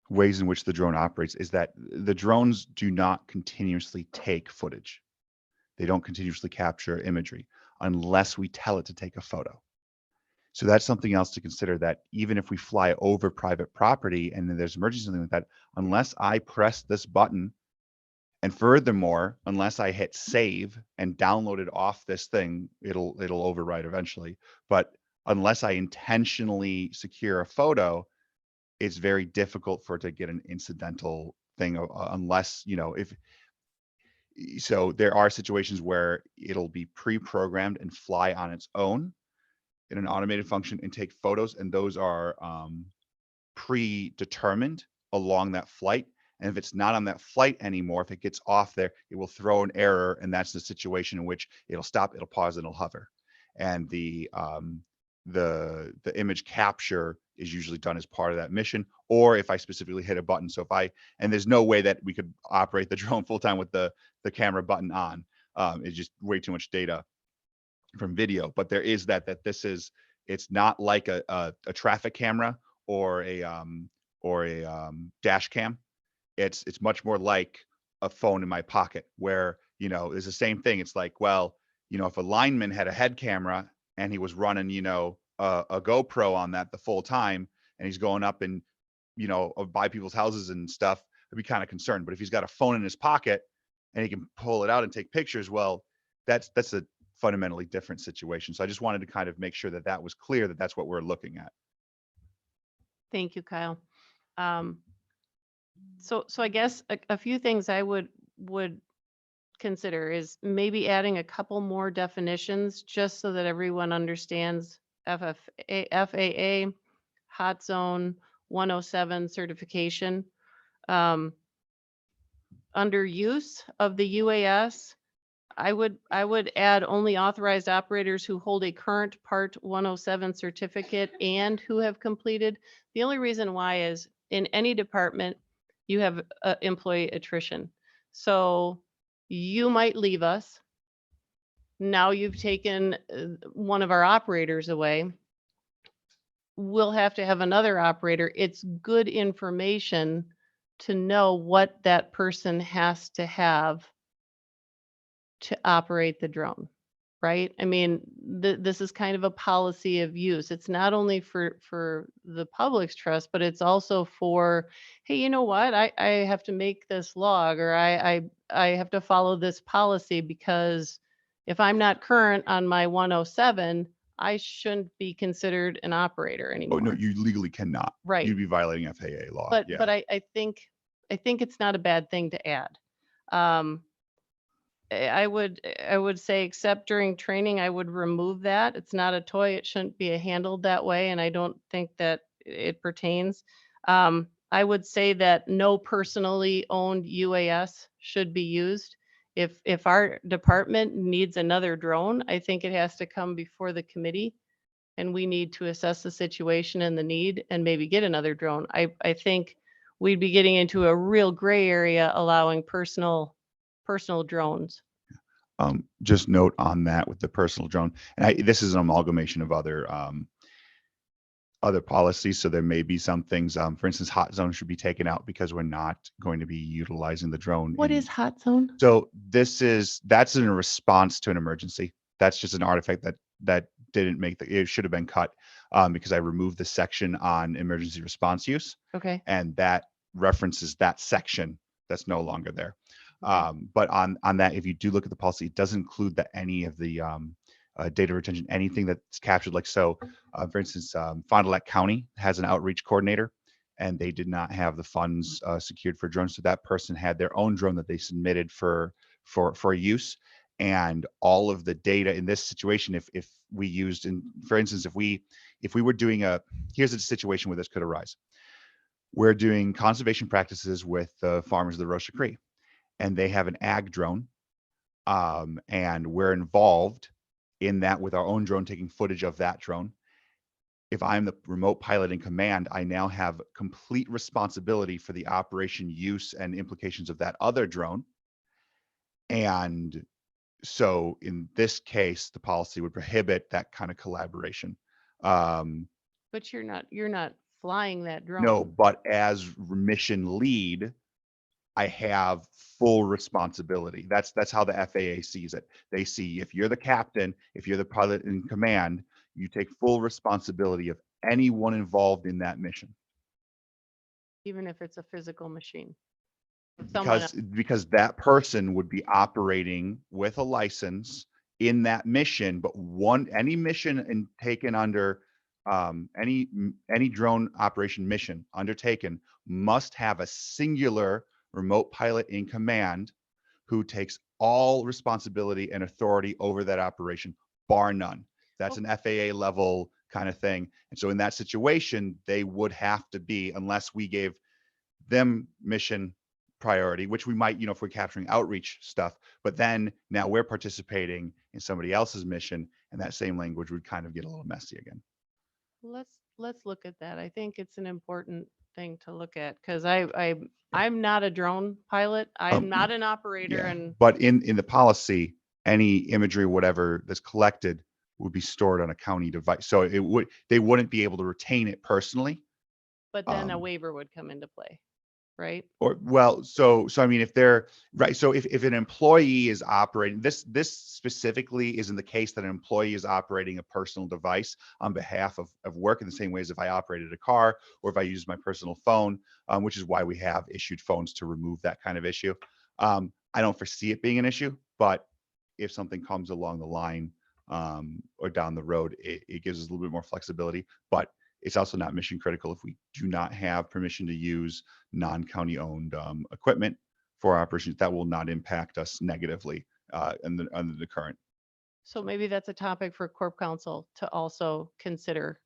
ways in which the drone operates is that the drones do not continuously take footage. They don't continuously capture imagery unless we tell it to take a photo. So that's something else to consider, that even if we fly over private property and then there's emergency, something like that, unless I press this button, and furthermore, unless I hit save and download it off this thing, it'll override eventually. But unless I intentionally secure a photo, it's very difficult for it to get an incidental thing unless, so there are situations where it'll be pre-programmed and fly on its own in an automated function and take photos, and those are predetermined along that flight. And if it's not on that flight anymore, if it gets off there, it will throw an error, and that's the situation in which it'll stop, it'll pause, and it'll hover. And the image capture is usually done as part of that mission, or if I specifically hit a button. So and there's no way that we could operate the drone full time with the camera button on. It's just way too much data from video. But there is it's not like a traffic camera or a dash cam. It's much more like a phone in my pocket, where, it's the same thing. It's like, well, if a lineman had a head camera and he was running, a GoPro on that the full time, and he's going up and, by people's houses and stuff, I'd be kind of concerned. But if he's got a phone in his pocket and he can pull it out and take pictures, well, that's a fundamentally different situation. So I just wanted to kind of make sure that was clear, that that's what we're looking at. Thank you, Kyle. So I guess a few things I would consider is maybe adding a couple more definitions, just so that everyone understands FAA, Hot Zone 107 certification. Under use of the UAS, I would add only authorized operators who hold a current Part 107 certificate and who have completed. The only reason why is in any department, you have employee attrition. So you might leave us. Now you've taken one of our operators away. We'll have to have another operator. It's good information to know what that person has to have to operate the drone, right? I mean, this is kind of a policy of use. It's not only for the public's trust, but it's also for, hey, you know what? I have to make this log, or I have to follow this policy, because if I'm not current on my 107, I shouldn't be considered an operator anymore. Oh, no, you legally cannot. Right. You'd be violating FAA law. But Yeah. but I think it's not a bad thing to add. I would say, except during training, I would remove that. It's not a toy. It shouldn't be handled that way, and I don't think that it pertains. I would say that no personally owned UAS should be used. If our department needs another drone, I think it has to come before the committee, and we need to assess the situation and the need, and maybe get another drone. I think we'd be getting into a real gray area allowing personal drones. Just note on that with the personal drone, and this is an amalgamation of other other policies. So there may be some things, for instance, hot zone should be taken out because we're not going to be utilizing the drone. What in- is hot zone? So that's in response to an emergency. That's just an artifact that didn't make it should have been cut because I removed the section on emergency response use, Okay. and that references that section that's no longer there. Okay. But on that, if you do look at the policy, it does include that any of the data retention, anything that's captured, like so, for instance, Fond du Lac County has an outreach coordinator, and they did not have the funds secured for drones, so that person had their own drone that they submitted for use, and all of the data in this situation, if we used, for instance, if we were doing here's a situation where this could arise. We're doing conservation practices with the farmers of the Rocha Cree, and they have an ag drone, and we're involved in that with our own drone, taking footage of that drone. If I'm the remote pilot in command, I now have complete responsibility for the operation, use, and implications of that other drone. And so in this case, the policy would prohibit that kind of collaboration. But you're not flying that drone. No, but as mission lead, I have full responsibility. That's how the FAA sees it. They see if you're the captain, if you're the pilot in command, you take full responsibility of anyone involved in that mission. Even if it's a physical machine. Someone Because that person would be operating with a license in that mission, but any mission taken under any drone operation mission undertaken must have a singular remote pilot in command who takes all responsibility and authority over that operation, bar none. That's an FAA level kind of thing. And so in that situation, they would have to be, unless we gave them mission priority, which we might, if we're capturing outreach stuff, but then now we're participating in somebody else's mission, and that same language would kind of get a little messy again. let's look at that. I think it's an important thing to look at because I'm not a drone pilot. I'm not an operator, Yeah. and But in the policy, any imagery, whatever that's collected would be stored on a county device. So they wouldn't be able to retain it personally. but then a waiver would come into play, right? Or well, so I mean, if they're right, so if an employee is operating, this specifically is in the case that an employee is operating a personal device on behalf of work, in the same way as if I operated a car or if I used my personal phone, which is why we have issued phones to remove that kind of issue. I don't foresee it being an issue, but if something comes along the line or down the road, it gives us a little bit more flexibility. But it's also not mission critical if we do not have permission to use non-county owned equipment for operations. That will not impact us negatively under the current. So maybe that's a topic for Corp Council to also consider.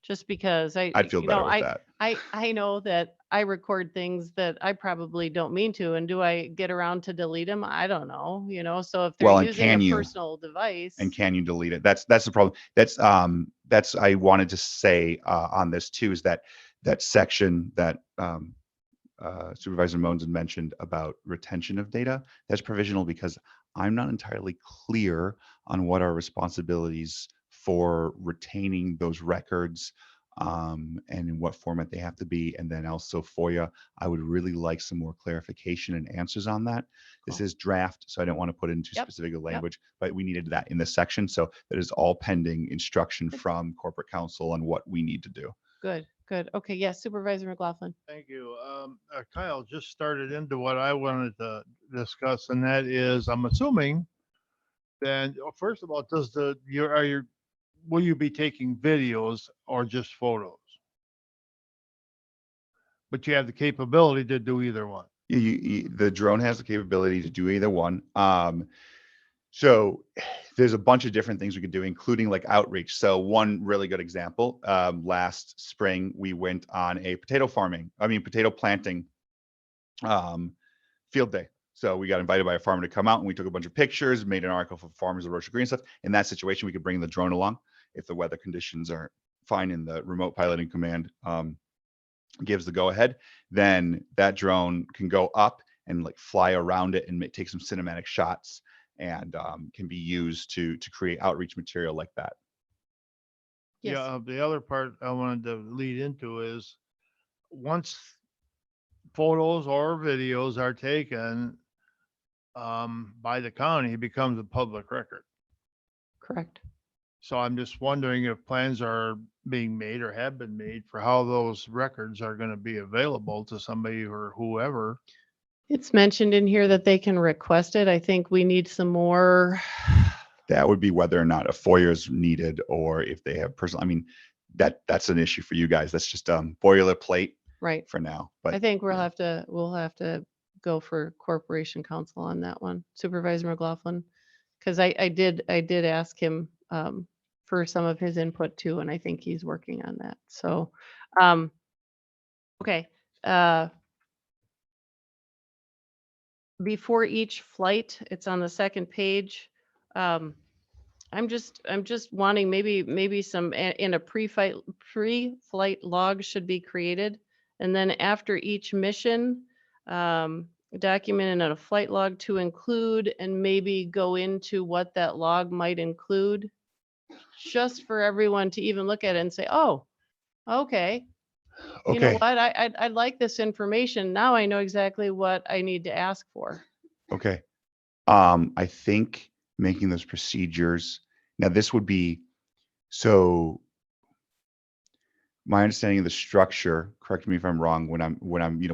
Just because I'd feel better with that. I know that I record things that I probably don't mean to, and do I get around to delete them? I don't know, so if they're Well, and using can a you? personal device. And can you delete it? That's the problem. That's I wanted to say on this too, is that section that Supervisor Mones mentioned about retention of data, that's provisional because I'm not entirely clear on what our responsibilities for retaining those records and in what format they have to be. And then also FOIA, I would really like some more clarification and answers on that. This is draft, so I don't want to put into specific language, but we needed that in this section. So that is all pending instruction from corporate counsel on what we need to do. Good. Okay, yes, Supervisor McLaughlin. Thank you. Kyle just started into what I wanted to discuss, and that is, I'm assuming then, first of all, will you be taking videos or just photos? But you have the capability to do either one. The drone has the capability to do either one. So there's a bunch of different things we could do, including like outreach. So one really good example, last spring, we went on a potato planting field day. So we got invited by a farmer to come out, and we took a bunch of pictures, made an article for farmers of Rocha Cree and stuff. In that situation, we could bring the drone along if the weather conditions are fine and the remote piloting command gives the go ahead. Then that drone can go up and like fly around it and take some cinematic shots, and can be used to create outreach material like that. Yes. Yeah, the other part I wanted to lead into is once photos or videos are taken by the county, it becomes a public record. Correct. So I'm just wondering if plans are being made or have been made for how those records are going to be available to somebody or whoever. It's mentioned in here that they can request it. I think we need some more. That would be whether or not a FOIA is needed or if they have personal, I mean, that's an issue for you guys. That's just boilerplate Right. for now, I but think yeah. we'll have to go for corporation counsel on that one, Supervisor McLaughlin. Because I did ask him for some of his input too, and I think he's working on that. So, okay. Before each flight, it's on the second page. I'm just wanting maybe some in a pre-flight log should be created. And then after each mission, document in a flight log to include and maybe go into what that log might include, just for everyone to even look at it and say, oh, okay. You know Okay, what? I like this information. Now I know exactly what I need to ask for. okay. I think making those procedures, now this would be, so my understanding of the structure, correct me if I'm wrong, when I'm,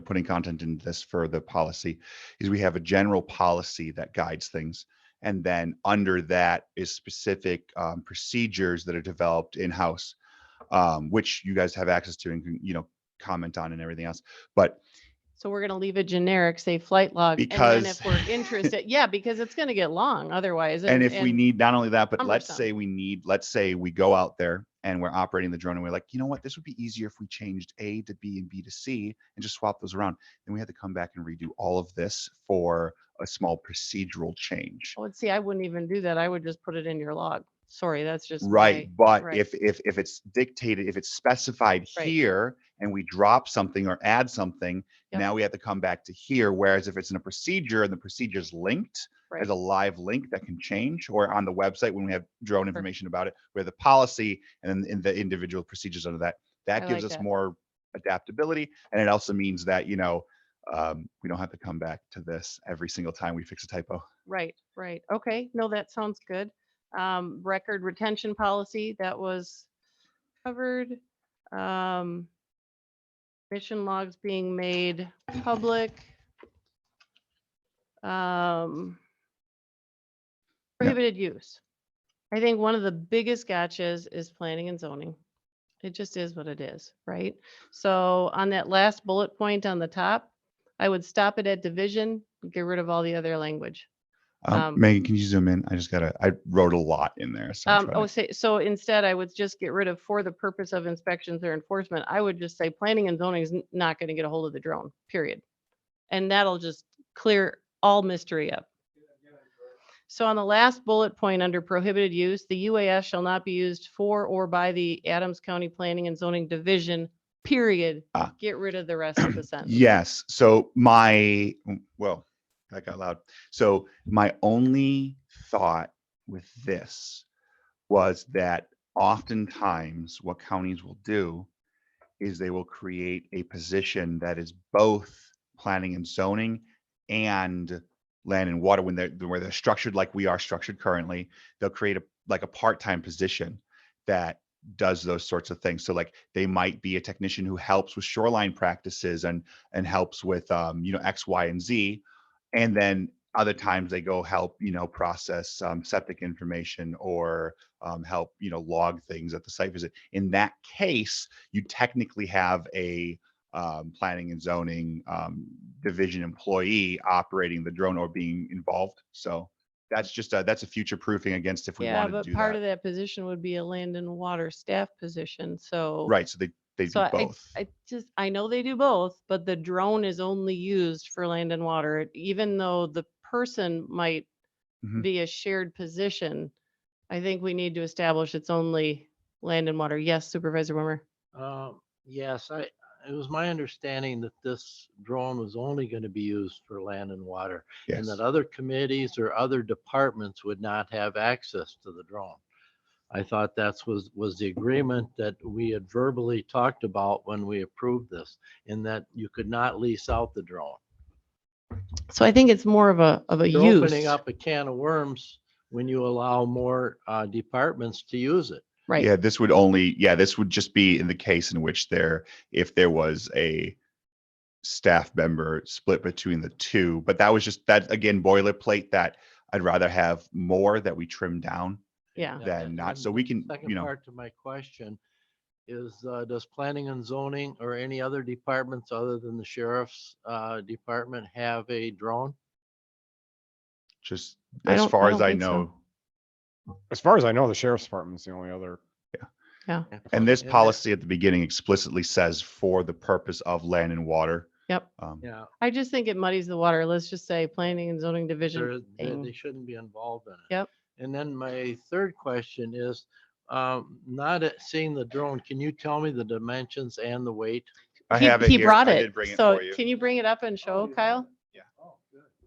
putting content in this for the policy, is we have a general policy that guides things. And then under that is specific procedures that are developed in-house, which you guys have access to and can, comment on and everything else. But So we're gonna leave it generic, say flight log, and then if because, we're interested, yeah, because it's gonna get long otherwise. and if we need not only that, but let's cumbersome. say we go out there and we're operating the drone and we're like, you know what, this would be easier if we changed A to B and B to C and just swap those around. Then we had to come back and redo all of this for a small procedural change. Oh, see, I wouldn't even do that. I would just put it in your log. Sorry, that's just Right, but right. if it's dictated, if it's specified Right. here and we drop something or add something, Yep. now we have to come back to here. Whereas if it's in a procedure and the procedure's linked, Right. as a live link that can change, or on the website when we have drone information about it, we have the policy and then in the individual procedures under that. That I gives like us that. more adaptability, and it also means that we don't have to come back to this every single time we fix a typo. Right. Okay, no, that sounds good. Record retention policy, that was covered. Mission logs being made public. Prohibited use. I think one of the biggest gotchas is planning and zoning. It just is what it is, right? So on that last bullet point on the top, I would stop it at division, get rid of all the other language. Megan, can you zoom in? I wrote a lot in there. So I'm trying to- So instead I would just get rid of for the purpose of inspections or enforcement. I would just say planning and zoning is not going to get a hold of the drone, period. And that'll just clear all mystery up. So on the last bullet point under prohibited use, the UAS shall not be used for or by the Adams County Planning and Zoning Division, period. Get rid of the rest of the sentence. Yes. So well, that got loud. So my only thought with this was that oftentimes what counties will do is they will create a position that is both planning and zoning and land and water where they're structured like we are structured currently. They'll create a part-time position that does those sorts of things. So like they might be a technician who helps with shoreline practices and helps with X, Y, and Z. And then other times they go help, process septic information or help, log things at the site visit. In that case, you technically have a planning and zoning division employee operating the drone or being involved. So that's just that's a future proofing against if we wanted to do that. Yeah, but part of that position would be a land and water staff position. So right. So they do both. I know they do both, but the drone is only used for land and water, even though the person might be a shared position. I think we need to establish it's only land and water. Yes, Supervisor Wimmer. Yes, it was my understanding that this drone was only going to be used for land and water, and that other committees or other departments would not have access to the drone. I thought was the agreement that we had verbally talked about when we approved this, in that you could not lease out the drone. So I think it's more of a You're use. opening up a can of worms when you allow more departments to use it. Right. Yeah, this would just be in the case in which if there was a staff member split between the two, but that was just that again, boilerplate that I'd rather have more that we trim down Yeah. than not. And So the we can, Second part to my question is, does planning and zoning or any other departments other than the sheriff's department have a drone? just I as don't- far I as don't I think so. know, As far as I know, the sheriff's department's the only other. Yeah. and this that- policy at the beginning explicitly says for the purpose of land and water. Yep. Yeah, I just think it muddies the water. Let's just say planning and zoning division. they thing. shouldn't be involved in it. Yep. And then my third question is, seeing the drone, can you tell me the dimensions and the weight? I He- have it He here. brought I it. did bring it So for you. can you bring it up and show Kyle? Yeah.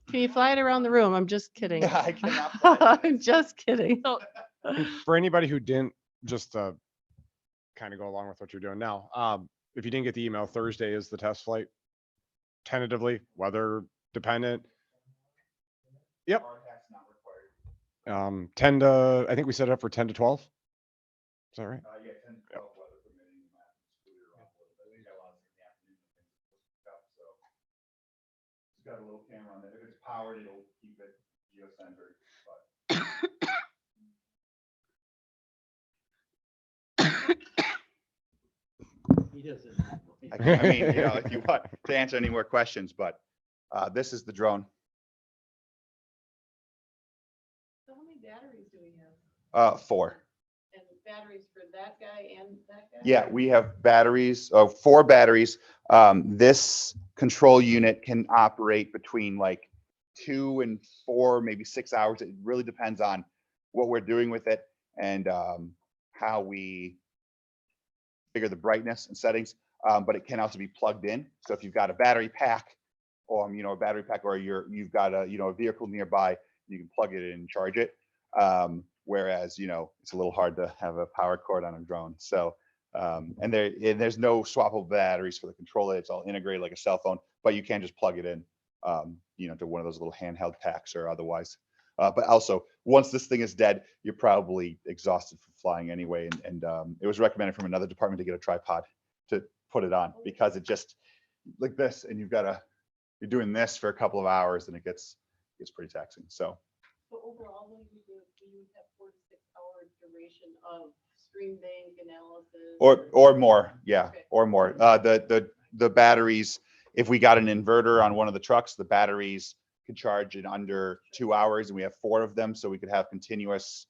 Can you fly it around the room? I'm just kidding. Yeah, I cannot fly it. I'm just kidding. So And for anybody who didn't, just kind of go along with what you're doing now. If you didn't get the email, Thursday is the test flight. Tentatively, weather dependent. Yep. 10 to, I think we set it up for 10 to 12. Is that right? Yeah, 10 to 12 weather permitting, you might have to scoot it around a little bit. We got a lot of things in the afternoon and things to pick up, so. It's got a little camera on there. If it's powered, it'll keep it geocentric, but. He doesn't. I mean, if you want to answer any more questions, but this is the drone. So how many batteries do we have? 4. And batteries for that guy and that guy? Yeah, we have batteries, 4 batteries. This control unit can operate between like 2 and 4, maybe 6 hours. It really depends on what we're doing with it and how we figure the brightness and settings. But it can also be plugged in. So if you've got a battery pack, or a battery pack, or you've got a vehicle nearby, you can plug it in and charge it. Whereas it's a little hard to have a power cord on a drone. So and there's no swappable batteries for the controller. It's all integrated like a cell phone, but you can just plug it in to one of those little handheld packs or otherwise. But also, once this thing is dead, you're probably exhausted from flying anyway. And it was recommended from another department to get a tripod to put it on, because it just like this, and you're doing this for a couple of hours, and it gets pretty taxing. So overall, you have 4 to 6 hour duration of stream bank analysis? or more, yeah, Okay. or more. The batteries, if we got an inverter on one of the trucks, the batteries could charge in under 2 hours, and we have 4 of them, so we could have continuous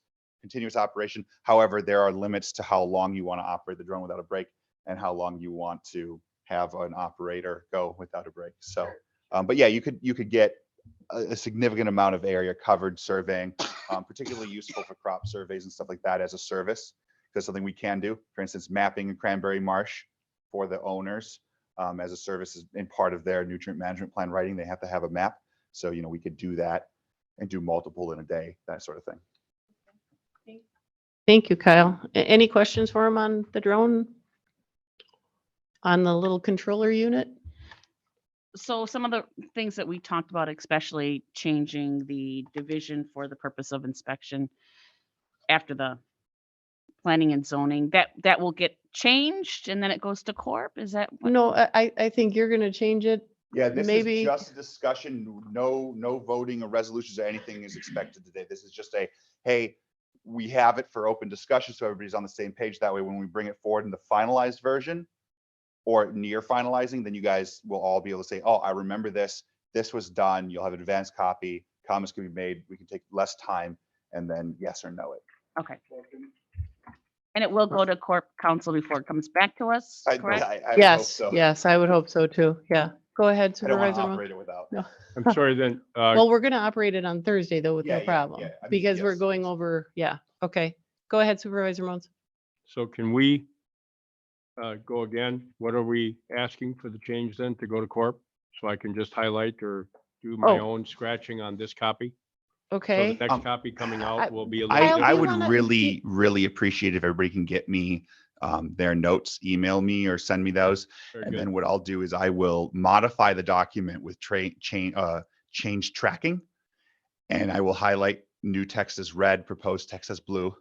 operation. However, there are limits to how long you want to operate the drone without a break, and how long you want to have an operator go without a break. So, but yeah, you could get a significant amount of area covered surveying, particularly useful for crop surveys and stuff like that as a service. That's something we can do. For instance, mapping in Cranberry Marsh for the owners as a service is in part of their nutrient management plan writing. They have to have a map. So, we could do that and do multiple in a day, that sort of thing. Thank you, Kyle. Any questions for him on the drone? On the little controller unit? so some of the things that we talked about, especially changing the division for the purpose of inspection after the planning and zoning, that will get changed and then it goes to corp. Is that what? No, I think you're gonna change it. Yeah, this Maybe- is just a discussion. No voting or resolutions or anything is expected today. This is just hey, we have it for open discussion, so everybody's on the same page. That way, when we bring it forward in the finalized version or near finalizing, then you guys will all be able to say, oh, I remember this. This was done. You'll have an advanced copy. Comments can be made. We can take less time and then yes or no it. Okay. And it will go to corp council before it comes back to us, correct? I would hope Yes, so. yes, I would hope so too. Yeah. Go ahead, I don't want to Supervisor. Mo- operate it without. No. I'm sorry then, Well, we're gonna operate it on Thursday though with Yeah, no yeah, problem. yeah. I mean, Because we're yes, going yes. over, yeah, okay. Go ahead, Supervisor Mons. so can we go again? What are we asking for the change then to go to corp? So I can just highlight or do my Oh. own scratching on this copy? So Okay. the next copy coming out will be a little Kyle, do I you would wanna- really, really appreciate if everybody can get me their notes, email me or send me those. Very And good. then what I'll do is I will modify the document with change tracking. And I will highlight new text as red, proposed text as blue.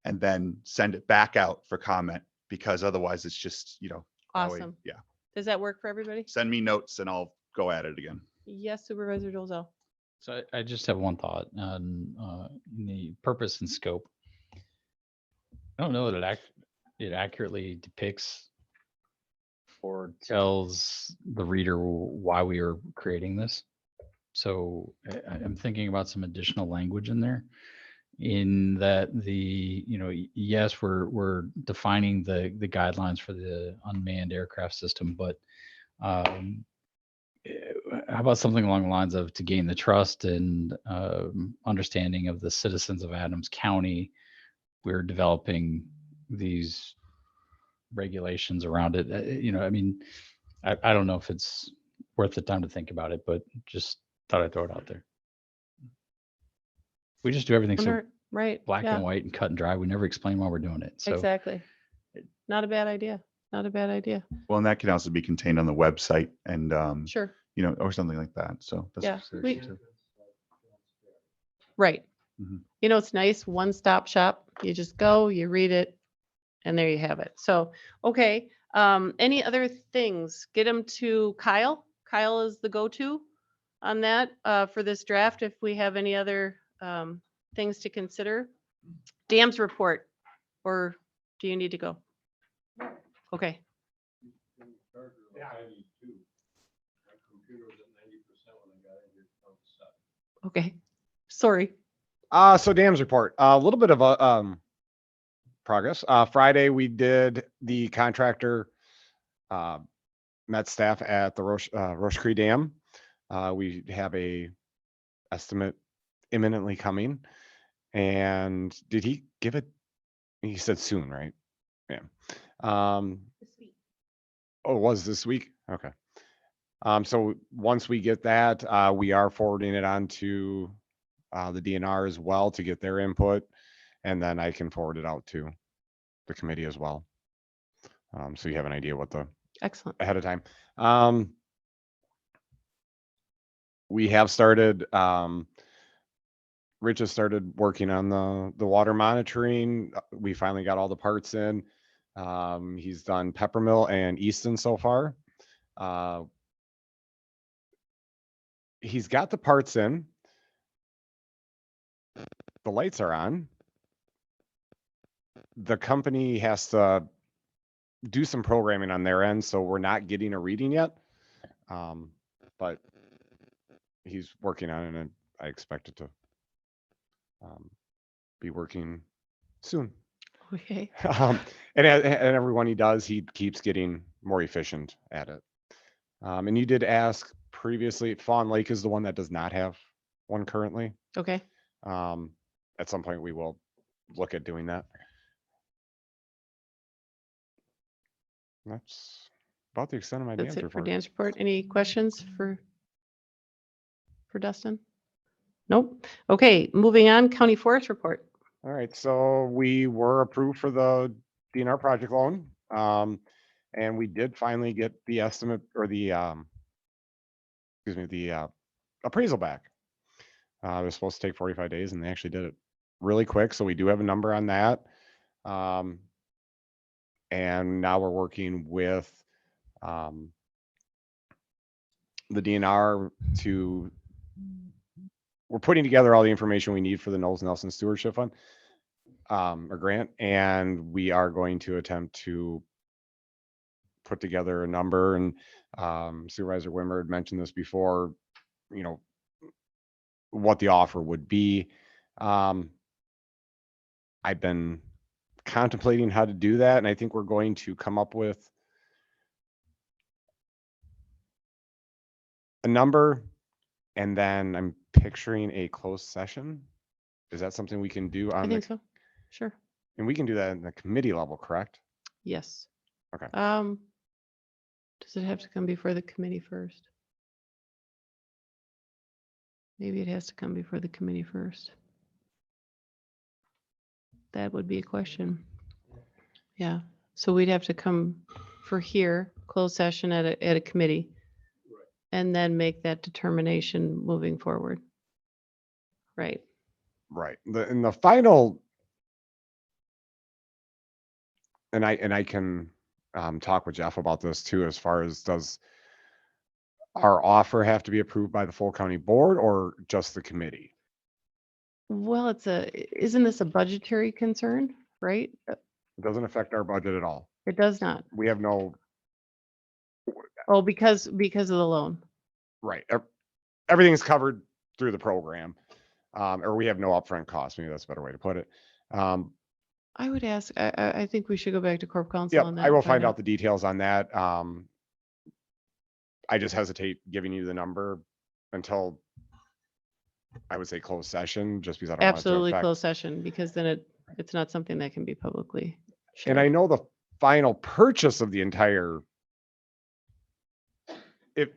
And then send it back out for comment, because otherwise it's just, that way- Awesome. Yeah. Does that work for everybody? Send me notes and I'll go at it again. Yes, Supervisor Dolzell. So I just have one thought on the purpose and scope. I don't know that it accurately depicts or tells the reader why we are creating this. So I'm thinking about some additional language in there, in that yes, we're defining the guidelines for the unmanned aircraft system, but how about something along the lines of, to gain the trust and understanding of the citizens of Adams County, we're developing these regulations around it. I don't know if it's worth the time to think about it, but just thought I'd throw it out there. We just do everything so Wonder- Right. black yeah, and white and cut and dry. We never explain why we're doing it. So Exactly. Not a bad idea. Not a bad idea. Well, and that can also be contained on the website and, Sure. or something like that. So that's Yeah, consideration too. Right. Mhm. It's nice, one-stop shop. You just go, you read it, and there you have it. So, okay. Any other things? Get them to Kyle. Kyle is the go-to on that for this draft. If we have any other things to consider. Dams report, or do you need to go? Okay. Okay. Sorry. So dams report, a little bit of a progress. Friday, we did the contractor met staff at the Roche Cree Dam. We have a estimate imminently coming. And did he give it? He said soon, right? Yeah. Oh, it was this week? Okay. So once we get that, we are forwarding it on to the DNR as well to get their input. And then I can forward it out to the committee as well. So you have an idea what Excellent. ahead of time. We have started, Rich has started working on the water monitoring. We finally got all the parts in. He's done Peppermill and Easton so far. He's got the parts in. The lights are on. The company has to do some programming on their end, so we're not getting a reading yet. But he's working on it, and I expect it to be working soon. Okay. And everyone he does, he keeps getting more efficient at it. And you did ask previously, Fawn Lake is the one that does not have one currently. Okay. At some point, we will look at doing that. That's about the extent of my That's dance it for report. dance report. Any questions for Dustin? Nope. Okay, moving on, county forest report. All right, so we were approved for the DNR project loan. And we did finally get the estimate or the appraisal back. It was supposed to take 45 days and they actually did it really quick. So we do have a number on that. And now we're working with the DNR we're putting together all the information we need for the Knowles Nelson Stewardship Fund or grant. And we are going to attempt to put together a number, and Supervisor Wimmer had mentioned this before, what the offer would be. I've been contemplating how to do that, and I think we're going to come up with a number, and then I'm picturing a closed session. Is that something we can do I on think so. Sure. and we can do that in the committee level, correct? Yes. Okay. Does it have to come before the committee first? Maybe it has to come before the committee first. That would be a question. Yeah, so we'd have to come for here, closed session at a committee. And then make that determination moving forward. Right. Right. In the final, and I can talk with Jeff about this too, as far as does our offer have to be approved by the full county board or just the committee? Well, isn't this a budgetary concern, right? It doesn't affect our budget at all. It does not. We have no, Oh, because of the loan. right. Everything's covered through the program. Or we have no upfront costs. Maybe that's a better way to put it. I would ask, I think we should go back to Corp Council Yep, on that. I and will find out the details on that. I just hesitate giving you the number until I would say closed session, just because I don't want it to Absolutely affect. closed session, because then it's not something that can be publicly shared. And I know the final purchase of the entire, if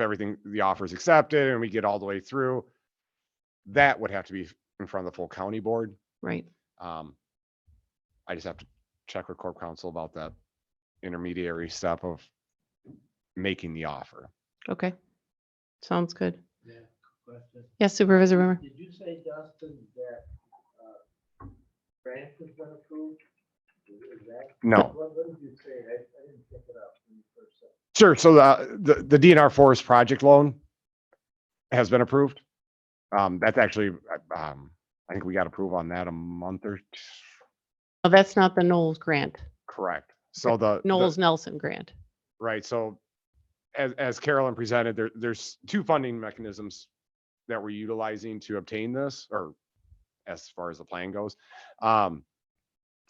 everything, the offer is accepted and we get all the way through, that would have to be in front of the full county board. Right. I just have to check with Corp Council about that intermediary step of making the offer. Okay. Sounds good. Yeah, question. Yes, Supervisor Wimmer. Did you say, Dustin, that grant has been approved? Is that? No. What did you say? I didn't pick it up when you first said. Sure. So the DNR Forest project loan has been approved. That's actually, I think we got approval on that a month or two. Oh, that's not the Knowles grant. Correct. So the Knowles Nelson grant. right. So as Carolyn presented, there's two funding mechanisms that we're utilizing to obtain this, or as far as the plan goes.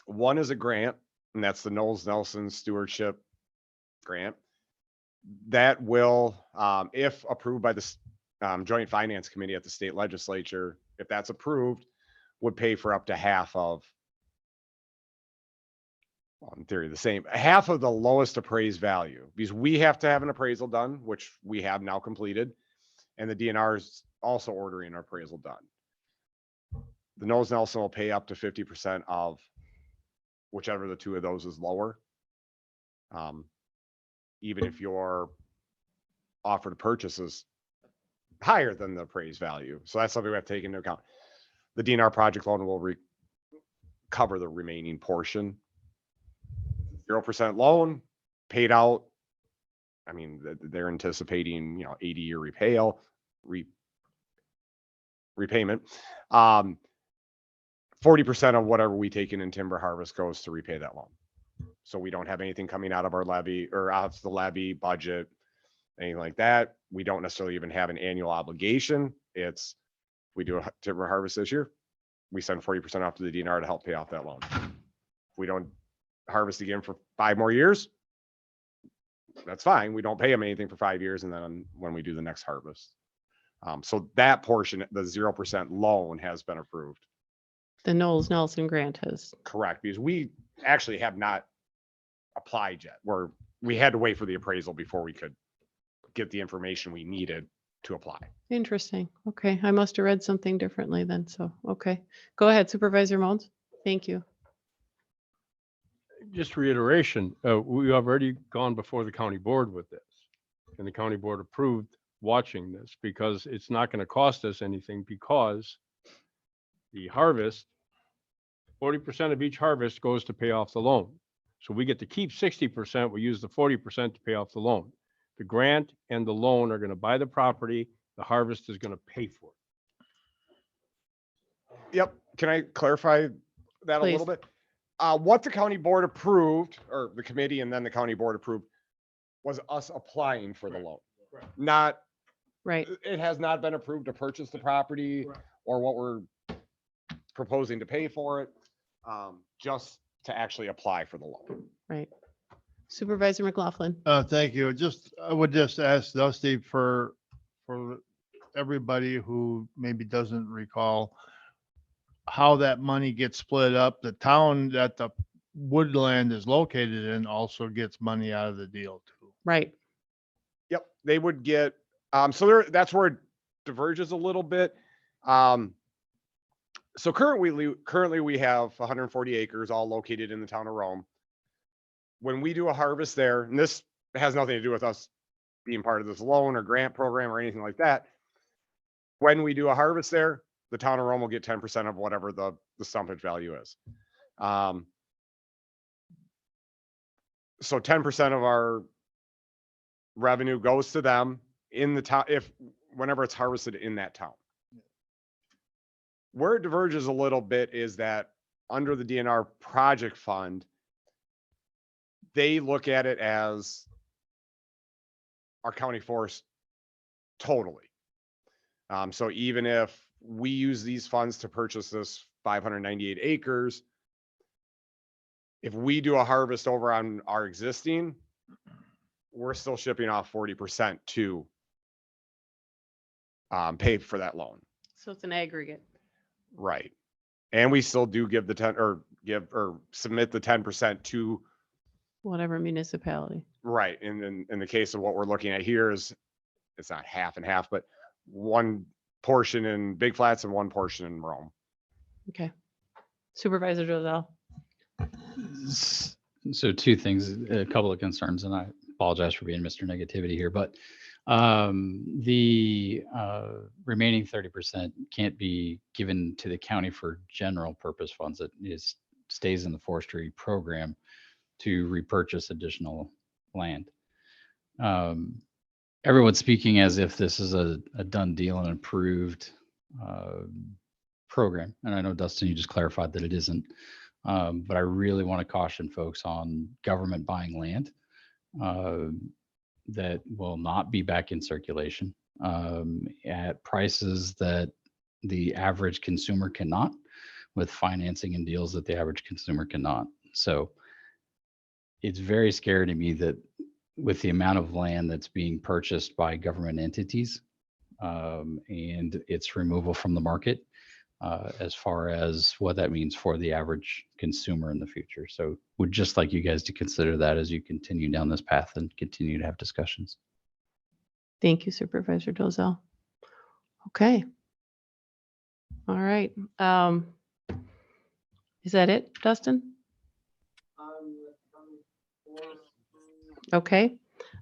One is a grant, and that's the Knowles Nelson Stewardship Grant. That will, if approved by the Joint Finance Committee at the state legislature, if that's approved, would pay for up to half of, well, in theory, the same, half of the lowest appraised value, because we have to have an appraisal done, which we have now completed. And the DNR is also ordering an appraisal done. The Knowles Nelson will pay up to 50% of whichever the two of those is lower. Even if your offer to purchase is higher than the appraised value. So that's something we have to take into account. The DNR project loan will cover the remaining portion. 0% loan paid out. I mean, they're anticipating, 80-year repayment. 40% of whatever we take in timber harvest goes to repay that loan. So we don't have anything coming out of our levy or out of the levy budget, anything like that. We don't necessarily even have an annual obligation. It's, we do a timber harvest this year, we send 40% off to the DNR to help pay off that loan. If we don't harvest again for 5 more years, that's fine. We don't pay them anything for 5 years. And then when we do the next harvest. So that portion, the 0% loan has been approved. The Knowles Nelson grant has. Correct, because we actually have not applied yet. We had to wait for the appraisal before we could get the information we needed to apply. Interesting. Okay, I must have read something differently then. So, okay. Go ahead, Supervisor Moans. Thank you. Just reiteration, we have already gone before the county board with this. And the county board approved watching this because it's not going to cost us anything, because the harvest, 40% of each harvest goes to pay off the loan. So we get to keep 60%. We use the 40% to pay off the loan. The grant and the loan are going to buy the property. The harvest is going to pay for it. Yep. Can I clarify that a little Please. bit? What the county board approved, or the committee and then the county board approved, was us applying for the loan. Not, Right. it has not been approved to purchase the property or what we're proposing to pay for it. Just to actually apply for the loan. Right. Supervisor McLaughlin. Thank you. I would just ask Dusty for everybody who maybe doesn't recall how that money gets split up. The town that the woodland is located in also gets money out of the deal too. Right. Yep, they would get, so that's where diverges a little bit. So currently we have 140 acres all located in the town of Rome. When we do a harvest there, and this has nothing to do with us being part of this loan or grant program or anything like that. When we do a harvest there, the town of Rome will get 10% of whatever the stumpage value is. So 10% of our revenue goes to them in the town, whenever it's harvested in that town. Where it diverges a little bit is that under the DNR project fund, they look at it as our county forest totally. So even if we use these funds to purchase this 598 acres, if we do a harvest over on our existing, we're still shipping off 40% to pay for that loan. So it's an aggregate. Right. And we still do give the 10 or submit the 10% to Whatever municipality. right. And in the case of what we're looking at here is it's not half and half, but one portion in Big Flats and one portion in Rome. Okay. Supervisor Josel. So two things, a couple of concerns, and I apologize for being Mr. Negativity here, but the remaining 30% can't be given to the county for general purpose funds. It stays in the forestry program to repurchase additional land. Everyone's speaking as if this is a done deal and approved program. And I know, Dustin, you just clarified that it isn't. But I really want to caution folks on government buying land that will not be back in circulation at prices that the average consumer cannot, with financing and deals that the average consumer cannot. So it's very scary to me that with the amount of land that's being purchased by government entities and its removal from the market, as far as what that means for the average consumer in the future. So would just like you guys to consider that as you continue down this path and continue to have discussions. Thank you, Supervisor Dozell. Okay. All right. Is that it, Dustin? Okay.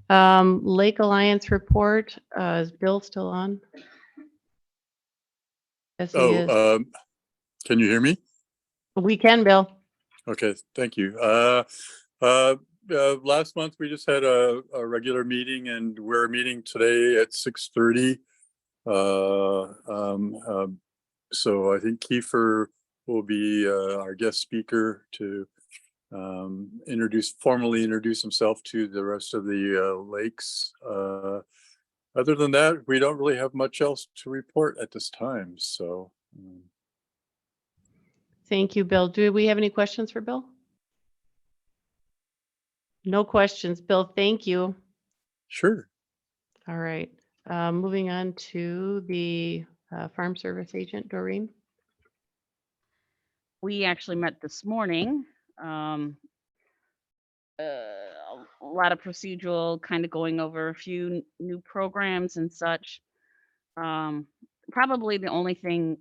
Lake Alliance report. Is Bill still on? Yes, he is. Can you hear me? We can, Bill. Okay, thank you. Last month we just had a regular meeting, and we're meeting today at 6:30. So I think Kiefer will be our guest speaker to formally introduce himself to the rest of the lakes. Other than that, we don't really have much else to report at this time. So. Thank you, Bill. Do we have any questions for Bill? No questions. Bill, thank you. Sure. All right. Moving on to the farm service agent, Doreen. We actually met this morning. A lot of procedural, kind of going over a few new programs and such. Probably the only thing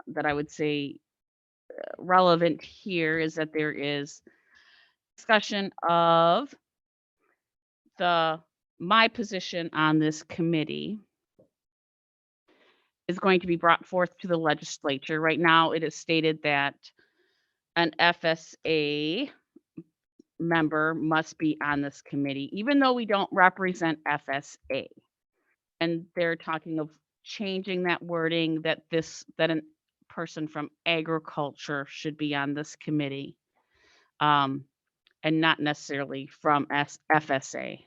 that I would say relevant here is that there is discussion of my position on this committee is going to be brought forth to the legislature. Right now, it is stated that an FSA member must be on this committee, even though we don't represent FSA. And they're talking of changing that wording that a person from agriculture should be on this committee, and not necessarily from FSA.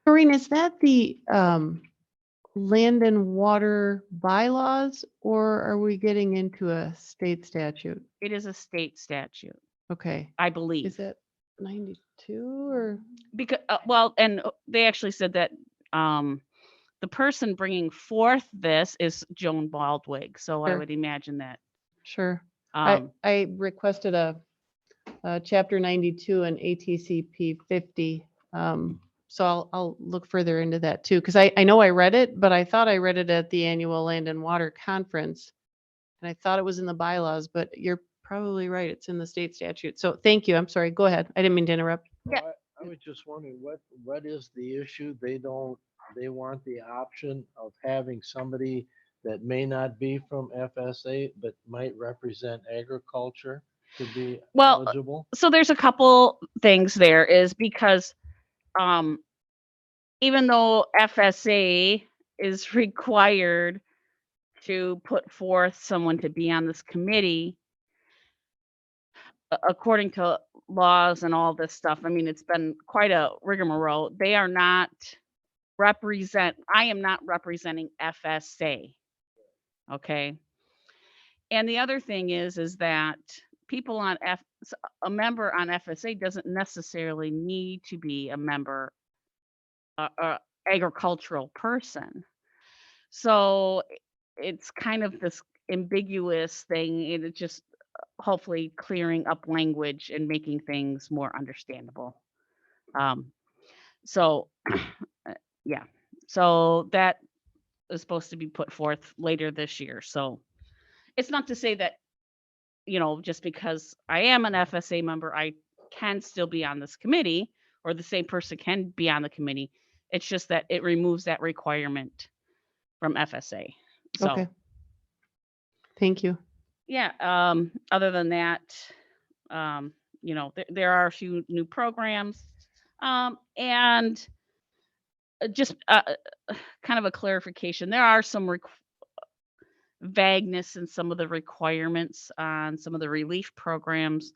Doreen, is that the land and water bylaws, or are we getting into a state statute? It is a state statute, Okay. I believe. Is it 92 or? Because and they actually said that the person bringing forth this is Joan Baldwig, so I Sure. would imagine that. Sure. I requested a chapter 92 and ATCP 50 So I'll look further into that too, because I know I read it, but I thought I read it at the annual Land and Water Conference. And I thought it was in the bylaws, but you're probably right. It's in the state statute. So thank you. I'm sorry. Go ahead. I didn't mean to interrupt. Yeah. I was just wondering, what is the issue? They want the option of having somebody that may not be from FSA, but might represent agriculture to be Well, eligible? so there's a couple things there is because even though FSA is required to put forth someone to be on this committee, according to laws and all this stuff, I mean, it's been quite a rigmarole. They are not I am not representing FSA. Okay. And the other thing is that people on a member on FSA doesn't necessarily need to be a member, agricultural person. So it's kind of this ambiguous thing, and it's just hopefully clearing up language and making things more understandable. So yeah, so that is supposed to be put forth later this year. So it's not to say that, just because I am an FSA member, I can still be on this committee, or the same person can be on the committee. It's just that it removes that requirement from FSA. So Okay. Thank you. yeah, other than that, there are a few new programs, and just kind of a clarification. There are some vagueness in some of the requirements on some of the relief programs,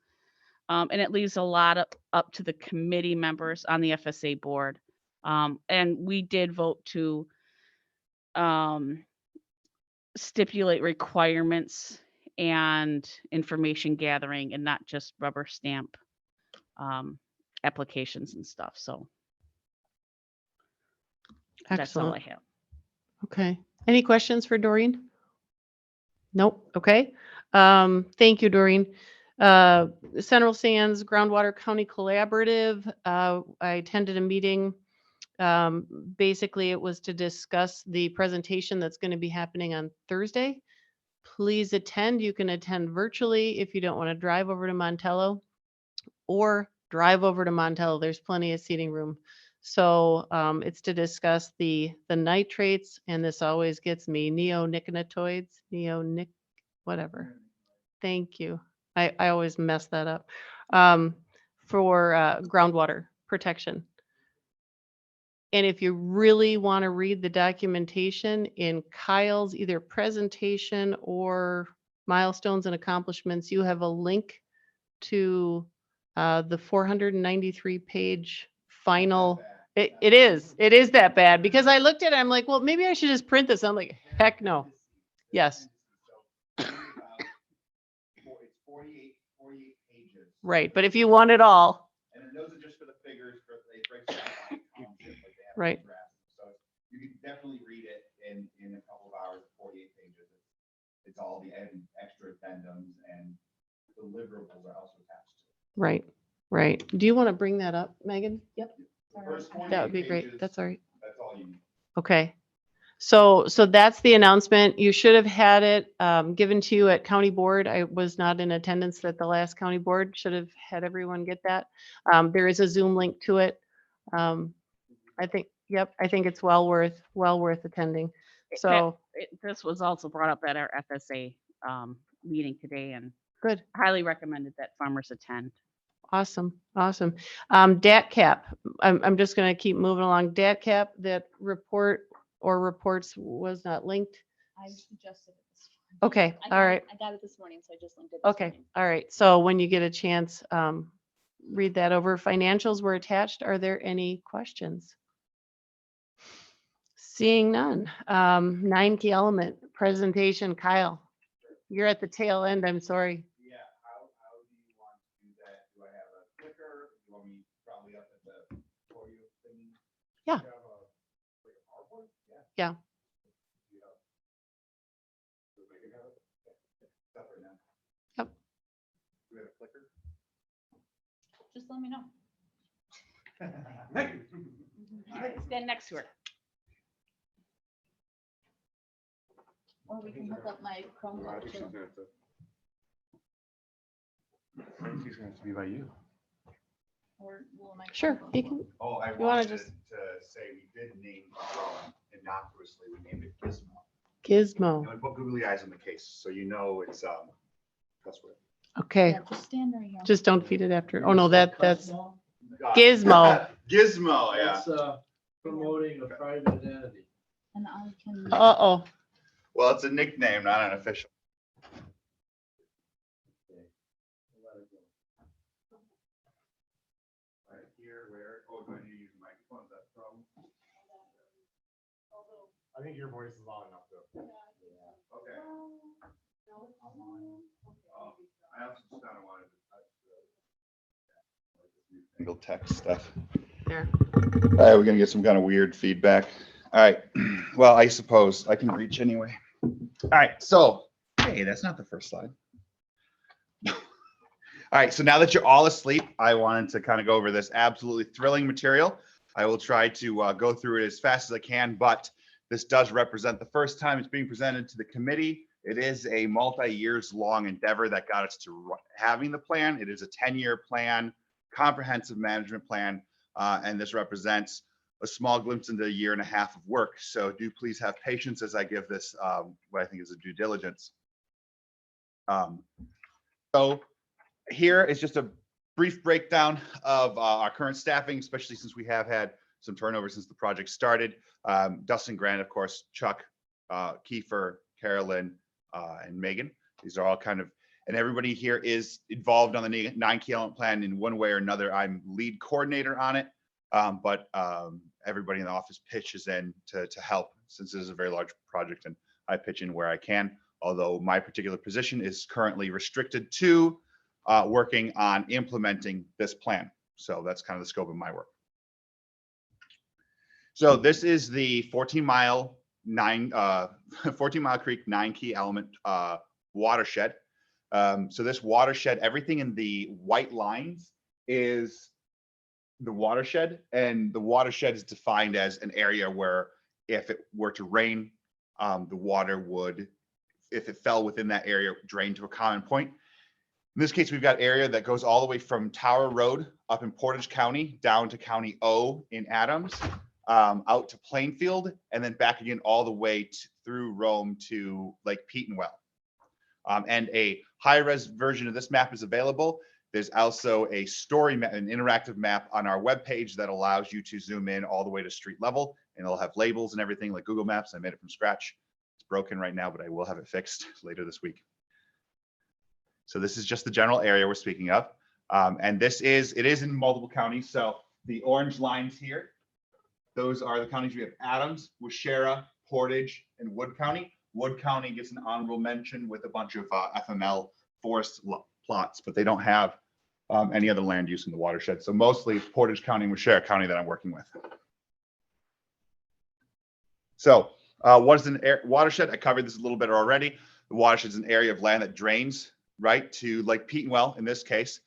and it leaves a lot up to the committee members on the FSA board. And we did vote to stipulate requirements and information gathering, and not just rubber stamp applications and stuff. So that's all I Excellent. have. Okay. Any questions for Doreen? Nope. Okay. Thank you, Doreen. Central Sands Groundwater County Collaborative. I attended a meeting. Basically, it was to discuss the presentation that's going to be happening on Thursday. Please attend. You can attend virtually if you don't want to drive over to Montello, or drive over to Montello. There's plenty of seating room. So it's to discuss the nitrates, and this always gets me, neonicotinoids, whatever. Thank you. I always mess that up. For groundwater protection. And if you really want to read the documentation in Kyle's either presentation or milestones and accomplishments, you have a link to the 493 page final. It is that bad, because I looked at it, I'm like, well, maybe I should just print this. I'm like, heck no. Yes. It's 48 pages. Right. But if you want it all. And then those are just for the figures, it breaks it down by township, like they have in Right. the draft. So you can definitely read it in a couple of hours, 48 pages. It's all the extra addendums, and the deliverables are also attached to it. Right. Right. Do you want to bring that up, Megan? Yep. The first That would 48 be great. pages, That's all right. That's all you need. Okay. So that's the announcement. You should have had it given to you at county board. I was not in attendance at the last county board. Should have had everyone get that. There is a Zoom link to it. I think it's well worth attending. So This was also brought up at our FSA meeting today, and good. highly recommended that farmers attend. Awesome. DATCAP. I'm just going to keep moving along. DATCAP, that report or reports was not linked. I suggested it this morning. Okay. All right. I got it this morning, so I just linked it. This Okay. morning. All right. So when you get a chance, read that over. Financials were attached. Are there any questions? Seeing none. 9 key element presentation. Kyle, you're at the tail end. I'm sorry. Yeah, how do you want to do that? Do I have a clicker? Do you want me probably up at the for you thing? Yeah. Do you have like a PowerPoint? Yeah. Do Megan have it? Okay. Stop right now. Yep. Do we have a clicker? Just let me know. Stand next to her. Or we can hook up my Chromebook too. He's going to be by you. Or will my Sure, Chromebook- you can. Oh, I You wanna wanted just- to say we did name innocuously, we named it Gizmo. Gizmo. And we put googly eyes on the case, so you know it's trustworthy. Okay, Yeah, just stand right here. just don't feed it after. Oh, no, that's Uh, Gizmo. Gizmo, yeah. It's promoting a private entity. And I can. Uh-oh. Well, it's a nickname, not an official. Right here, where, oh, do I need to use the microphone? Is that the problem? I think your voice is loud enough though. Okay. I also just kind of wanted to touch the single text stuff. There. All right, we're gonna get some kind of weird feedback. All right, well, I suppose I can reach anyway. All right, so, hey, that's not the first slide. All right, so now that you're all asleep, I wanted to kind of go over this absolutely thrilling material. I will try to go through it as fast as I can, but this does represent the first time it's being presented to the committee. It is a multi-years long endeavor that got us to having the plan. It is a 10-year plan, comprehensive management plan, and this represents a small glimpse into a year and a half of work. So do please have patience as I give this what I think is a due diligence. So here is just a brief breakdown of our current staffing, especially since we have had some turnover since the project started. Dustin Grant, of course, Chuck, Kiefer, Carolyn, and Megan. These are all kind of, and everybody here is involved on the 9 key element plan in one way or another. I'm lead coordinator on it, but everybody in the office pitches in to help, since this is a very large project, and I pitch in where I can, although my particular position is currently restricted to working on implementing this plan. So that's kind of the scope of my work. So this is the 14 Mile Creek 9 key element watershed. So this watershed, everything in the white lines is the watershed, and the watershed is defined as an area where if it were to rain, the water would, if it fell within that area, drain to a common point. In this case, we've got area that goes all the way from Tower Road up in Portage County down to County O in Adams, out to Plainfield, and then back again all the way through Rome to Lake Petenwell. And a high-res version of this map is available. There's also a story map, an interactive map on our webpage that allows you to zoom in all the way to street level, and it'll have labels and everything like Google Maps. I made it from scratch. It's broken right now, but I will have it fixed later this week. So this is just the general area we're speaking of. And it is in multiple counties. So the orange lines here, those are the counties. We have Adams, Waushara, Portage, and Wood County. Wood County gets an honorable mention with a bunch of FML forest plots, but they don't have any other land use in the watershed. So mostly it's Portage County and Waushara County that I'm working with. So what is an watershed? I covered this a little bit already. The watershed is an area of land that drains right to Lake Petenwell in this case.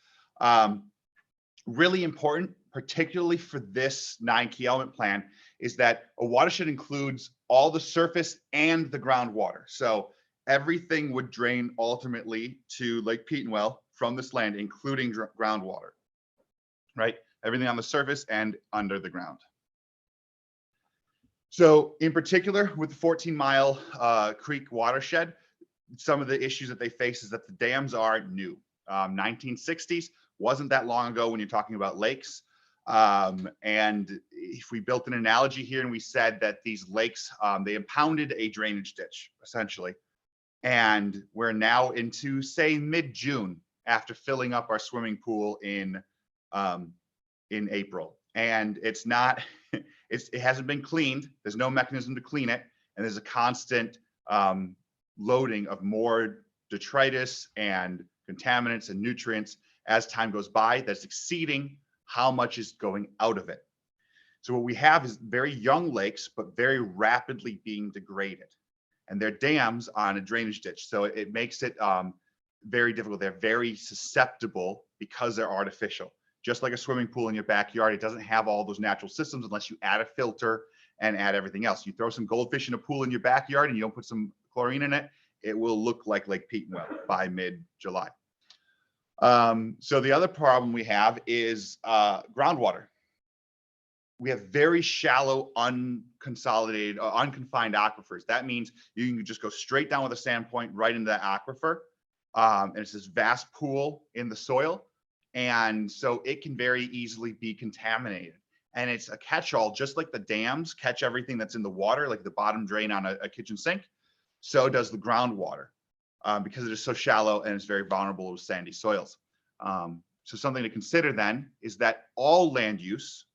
Really important, particularly for this 9 key element plan, is that a watershed includes all the surface and the groundwater. So everything would drain ultimately to Lake Petenwell from this land, including groundwater, right? Everything on the surface and under the ground. So in particular with the 14 Mile Creek watershed, some of the issues that they face is that the dams are new. 1960s, wasn't that long ago when you're talking about lakes. And if we built an analogy here and we said that these lakes, they impounded a drainage ditch essentially. And we're now into, say, mid-June after filling up our swimming pool in April. And it's not, it hasn't been cleaned. There's no mechanism to clean it. And there's a constant loading of more detritus and contaminants and nutrients as time goes by that's exceeding how much is going out of it. So what we have is very young lakes, but very rapidly being degraded. And they're dams on a drainage ditch. So it makes it very difficult. They're very susceptible because they're artificial. just like a swimming pool in your backyard. It doesn't have all those natural systems unless you add a filter and add everything else. You throw some goldfish in a pool in your backyard and you don't put some chlorine in it, it will look like Lake Petenwell by mid-July. So the other problem we have is groundwater. We have very shallow, unconsolidated, unconfined aquifers. That means you can just go straight down with a sand point right into that aquifer. And it's this vast pool in the soil. And so it can very easily be contaminated. And it's a catch-all, just like the dams catch everything that's in the water, like the bottom drain on a kitchen sink. So does the groundwater, because it is so shallow and it's very vulnerable with sandy soils. So something to consider then is that all land use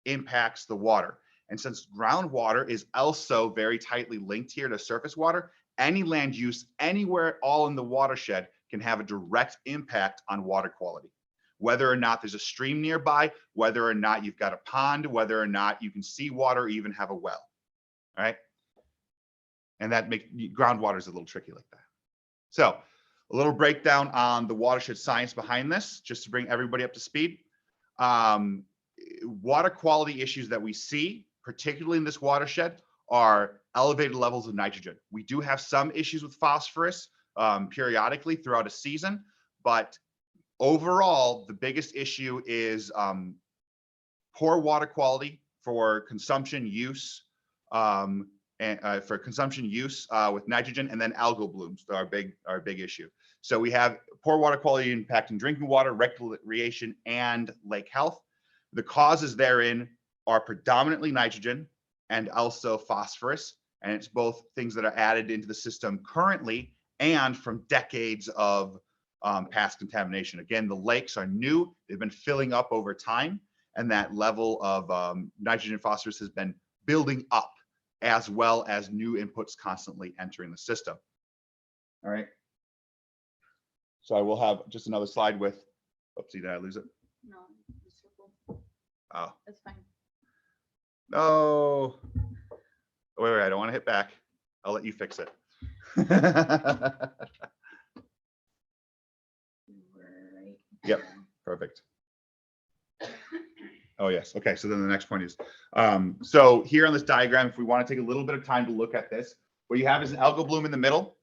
impacts the water. And since groundwater is also very tightly linked here to surface water, any land use anywhere all in the watershed can have a direct impact on water quality. Whether or not there's a stream nearby, whether or not you've got a pond, whether or not you can see water, or even have a well, all right? And that makes groundwater is a little tricky like that. So a little breakdown on the watershed science behind this, just to bring everybody up to speed. Water quality issues that we see, particularly in this watershed, are elevated levels of nitrogen. We do have some issues with phosphorus periodically throughout a season, but overall, the biggest issue is poor water quality for consumption use, with nitrogen, and then algal blooms are our big issue. So we have poor water quality impacting drinking water, recreation, and lake health. The causes therein are predominantly nitrogen and also phosphorus, and it's both things that are added into the system currently and from decades of past contamination. Again, the lakes are new, they've been filling up over time, and that level of nitrogen and phosphorus has been building up, as well as new inputs constantly entering the system. All right. So I will have just another slide with, oopsie, did I lose it? No, the circle. Oh, That's fine. no. Wait, I don't want to hit back. I'll let you fix it. Right. Yep, perfect. Oh, yes. Okay, so then the next point is, so here on this diagram, if we want to take a little bit of time to look at this, what you have is an algal bloom in the middle.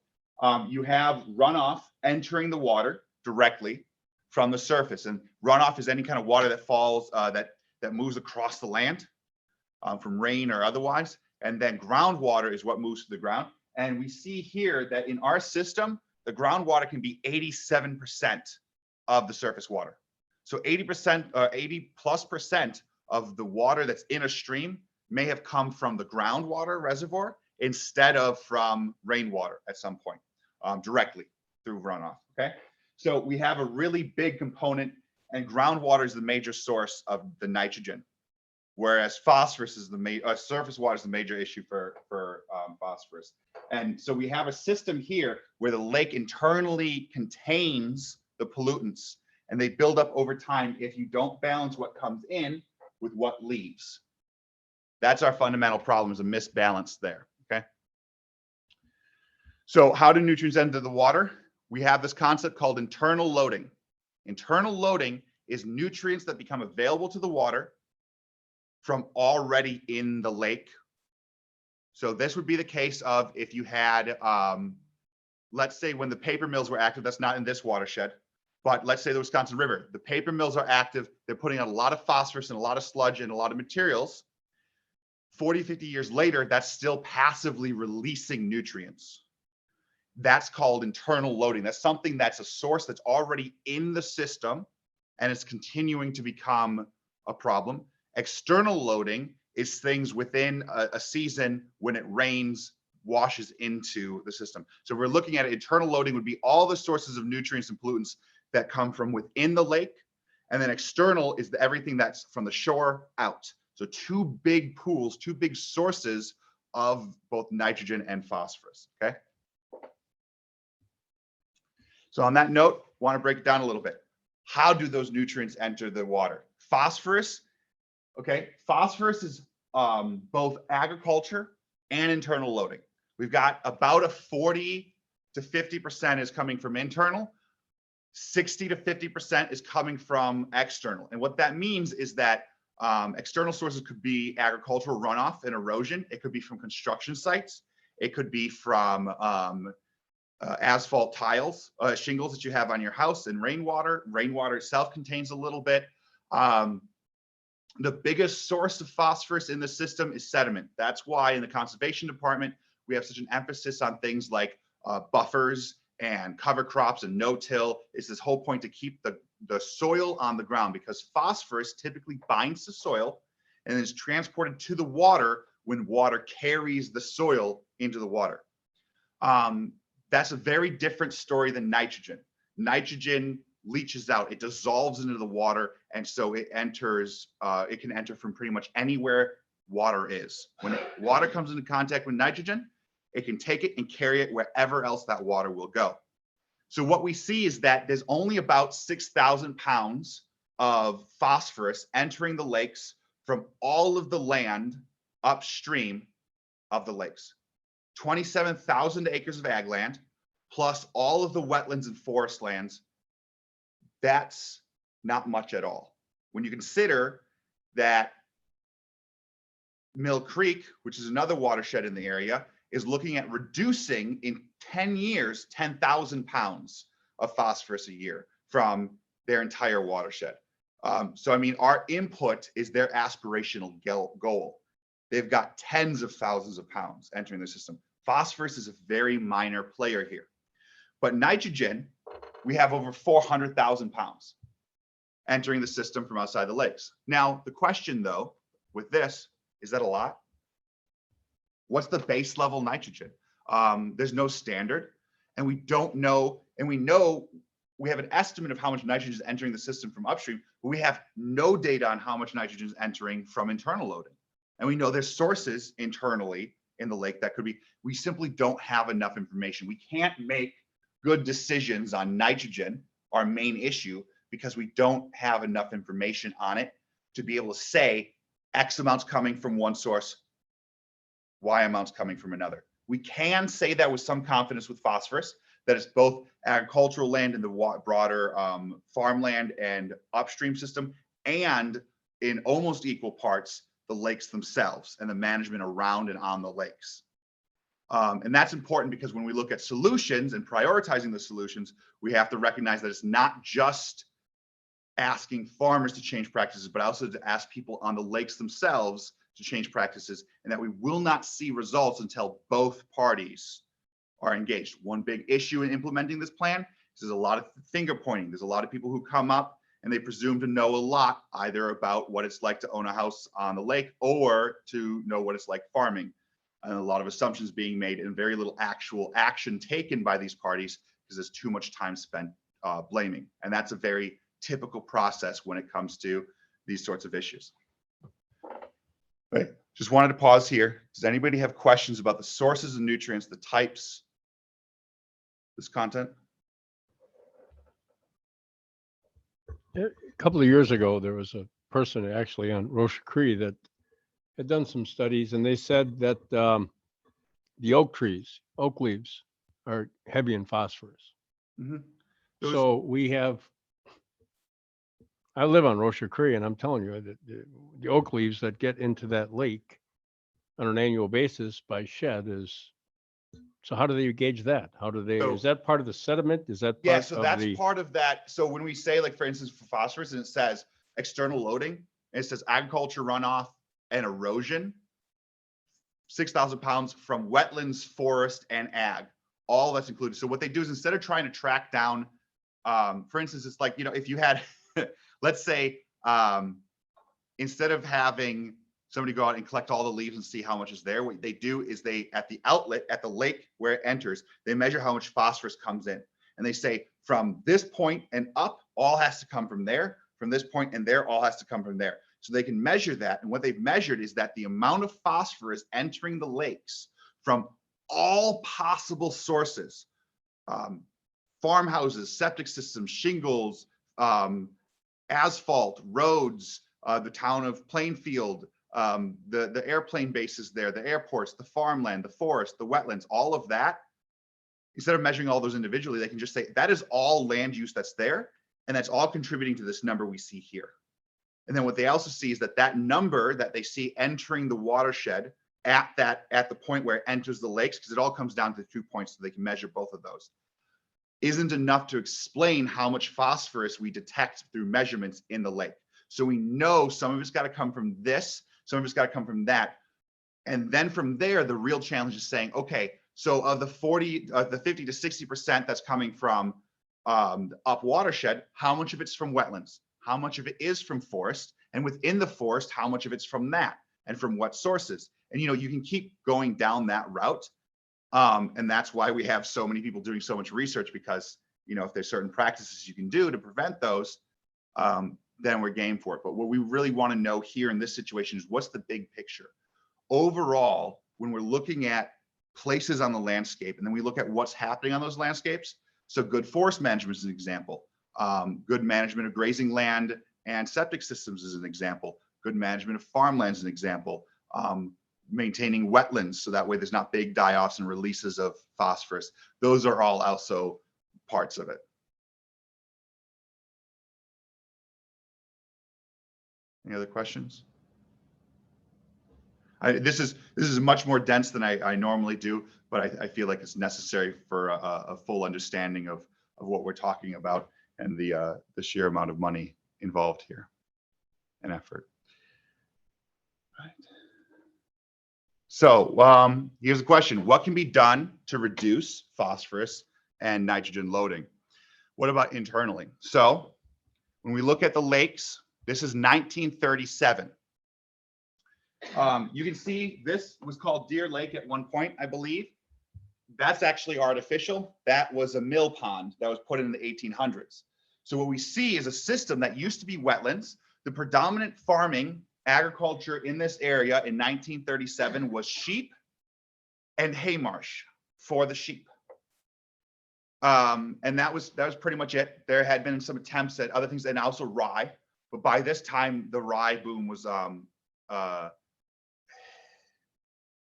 You have runoff entering the water directly from the surface, and runoff is any kind of water that falls, that moves across the land from rain or otherwise. And then groundwater is what moves to the ground. And we see here that in our system, the groundwater can be 87% of the surface water. So 80% or 80+% of the water that's in a stream may have come from the groundwater reservoir instead of from rainwater at some point, directly through runoff. Okay, so we have a really big component, and groundwater is the major source of the nitrogen, whereas phosphorus is the surface water is the major issue for phosphorus. And so we have a system here where the lake internally contains the pollutants, and they build up over time if you don't balance what comes in with what leaves. That's our fundamental problem, is a misbalance there. Okay. So how do nutrients enter the water? We have this concept called internal loading. Internal loading is nutrients that become available to the water from already in the lake. So this would be the case of if you had, let's say when the paper mills were active, that's not in this watershed, but let's say the Wisconsin River, the paper mills are active, they're putting out a lot of phosphorus and a lot of sludge and a lot of materials. 40, 50 years later, that's still passively releasing nutrients. That's called internal loading. That's something that's a source that's already in the system and it's continuing to become a problem. External loading is things within a season when it rains, washes into the system. So we're looking at it, internal loading would be all the sources of nutrients and pollutants that come from within the lake. And then external is everything that's from the shore out. So two big pools, two big sources of both nitrogen and phosphorus, okay? So on that note, want to break it down a little bit. How do those nutrients enter the water? Phosphorus, okay? Phosphorus is both agriculture and internal loading. We've got about a 40 to 50% is coming from internal. 60 to 50% is coming from external. And what that means is that external sources could be agricultural runoff and erosion. It could be from construction sites. It could be from asphalt tiles, shingles that you have on your house, and rainwater. Rainwater itself contains a little bit. The biggest source of phosphorus in the system is sediment. That's why in the conservation department, we have such an emphasis on things like buffers and cover crops and no-till. It's this whole point to keep the soil on the ground, because phosphorus typically binds to soil and is transported to the water when water carries the soil into the water. That's a very different story than nitrogen. Nitrogen leaches out, it dissolves into the water, and so it enters, it can enter from pretty much anywhere water is. When water comes into contact with nitrogen, it can take it and carry it wherever else that water will go. So what we see is that there's only about 6,000 pounds of phosphorus entering the lakes from all of the land upstream of the lakes. 27,000 acres of ag land, plus all of the wetlands and forest lands. That's not much at all. When you consider that Mill Creek, which is another watershed in the area, is looking at reducing in 10 years, 10,000 pounds of phosphorus a year from their entire watershed. So, I mean, our input is their aspirational goal. They've got tens of thousands of pounds entering the system. Phosphorus is a very minor player here. But nitrogen, we have over 400,000 pounds entering the system from outside the lakes. Now, the question though, with this, is that a lot? What's the base level nitrogen? There's no standard, and we don't know, and we know we have an estimate of how much nitrogen is entering the system from upstream, but we have no data on how much nitrogen is entering from internal loading. And we know there's sources internally in the lake that could be, we simply don't have enough information. We can't make good decisions on nitrogen, our main issue, because we don't have enough information on it to be able to say X amounts coming from one source, Y amounts coming from another. We can say that with some confidence with phosphorus, that it's both agricultural land in the broader farmland and upstream system, and in almost equal parts, the lakes themselves and the management around and on the lakes. And that's important because when we look at solutions and prioritizing the solutions, we have to recognize that it's not just asking farmers to change practices, but also to ask people on the lakes themselves to change practices, and that we will not see results until both parties are engaged. One big issue in implementing this plan is there's a lot of finger pointing. There's a lot of people who come up and they presume to know a lot, either about what it's like to own a house on the lake or to know what it's like farming. And a lot of assumptions being made and very little actual action taken by these parties because there's too much time spent blaming. And that's a very typical process when it comes to these sorts of issues. Right. Just wanted to pause here. Does anybody have questions about the sources of nutrients, the types, this content? A couple of years ago, there was a person actually on Roche Cree that had done some studies, and they said that the oak leaves are heavy in phosphorus. Mm-hmm. So we have, I live on Roche Cree, and I'm telling you that the oak leaves that get into that lake on an annual basis by shed is, so how do they gauge that? How do they, is that part of the sediment? Is that part so that's part of that. So when we say, like, for instance, for phosphorus, and it says external loading, and it says agriculture runoff and erosion, 6,000 pounds from wetlands, forest, and ag, all that's included. So what they do is, instead of trying to track down, for instance, it's like, you know, if you had, let's say, instead of having somebody go out and collect all the leaves and see how much is there, what they do is they, at the outlet, at the lake where it enters, they measure how much phosphorus comes in. And they say, from this point and up, all has to come from there. From this point and there, all has to come from there. So they can measure that. And what they've measured is that the amount of phosphorus entering the lakes from all possible sources, farmhouses, septic systems, shingles, asphalt, roads, the town of Plainfield, the airplane bases there, the airports, the farmland, the forest, the wetlands, all of that instead of measuring all those individually, they can just say that is all land use that's there, and that's all contributing to this number we see here. And then what they also see is that that number that they see entering the watershed at the point where it enters the lakes, because it all comes down to 2 points, so they can measure both of those, isn't enough to explain how much phosphorus we detect through measurements in the lake. So we know some of it's got to come from this, some of it's got to come from that. And then from there, the real challenge is saying, okay, so of the 50 to 60% that's coming from up watershed, how much of it's from wetlands? How much of it is from forest? And within the forest, how much of it's from that? And from what sources? And, you know, you can keep going down that route. And that's why we have so many people doing so much research, because, you know, if there's certain practices you can do to prevent those, then we're game for it. But what we really want to know here in this situation is, what's the big picture? Overall, when we're looking at places on the landscape, and then we look at what's happening on those landscapes. So good forest management is an example. Good management of grazing land and septic systems is an example. Good management of farmlands is an example. Maintaining wetlands, so that way there's not big die-offs and releases of phosphorus. Those are all also parts of it. Any other questions? This is much more dense than I normally do, but I feel like it's necessary for a full understanding of what we're talking about and the sheer amount of money involved here and effort. Right. So here's a question: what can be done to reduce phosphorus and nitrogen loading? What about internally? So when we look at the lakes, this is 1937. You can see this was called Deer Lake at one point, I believe. That's actually artificial. That was a mill pond that was put in the 1800s. So what we see is a system that used to be wetlands. The predominant farming agriculture in this area in 1937 was sheep and hay marsh for the sheep. And that was pretty much it. There had been some attempts at other things, and also rye. But by this time, the rye boom was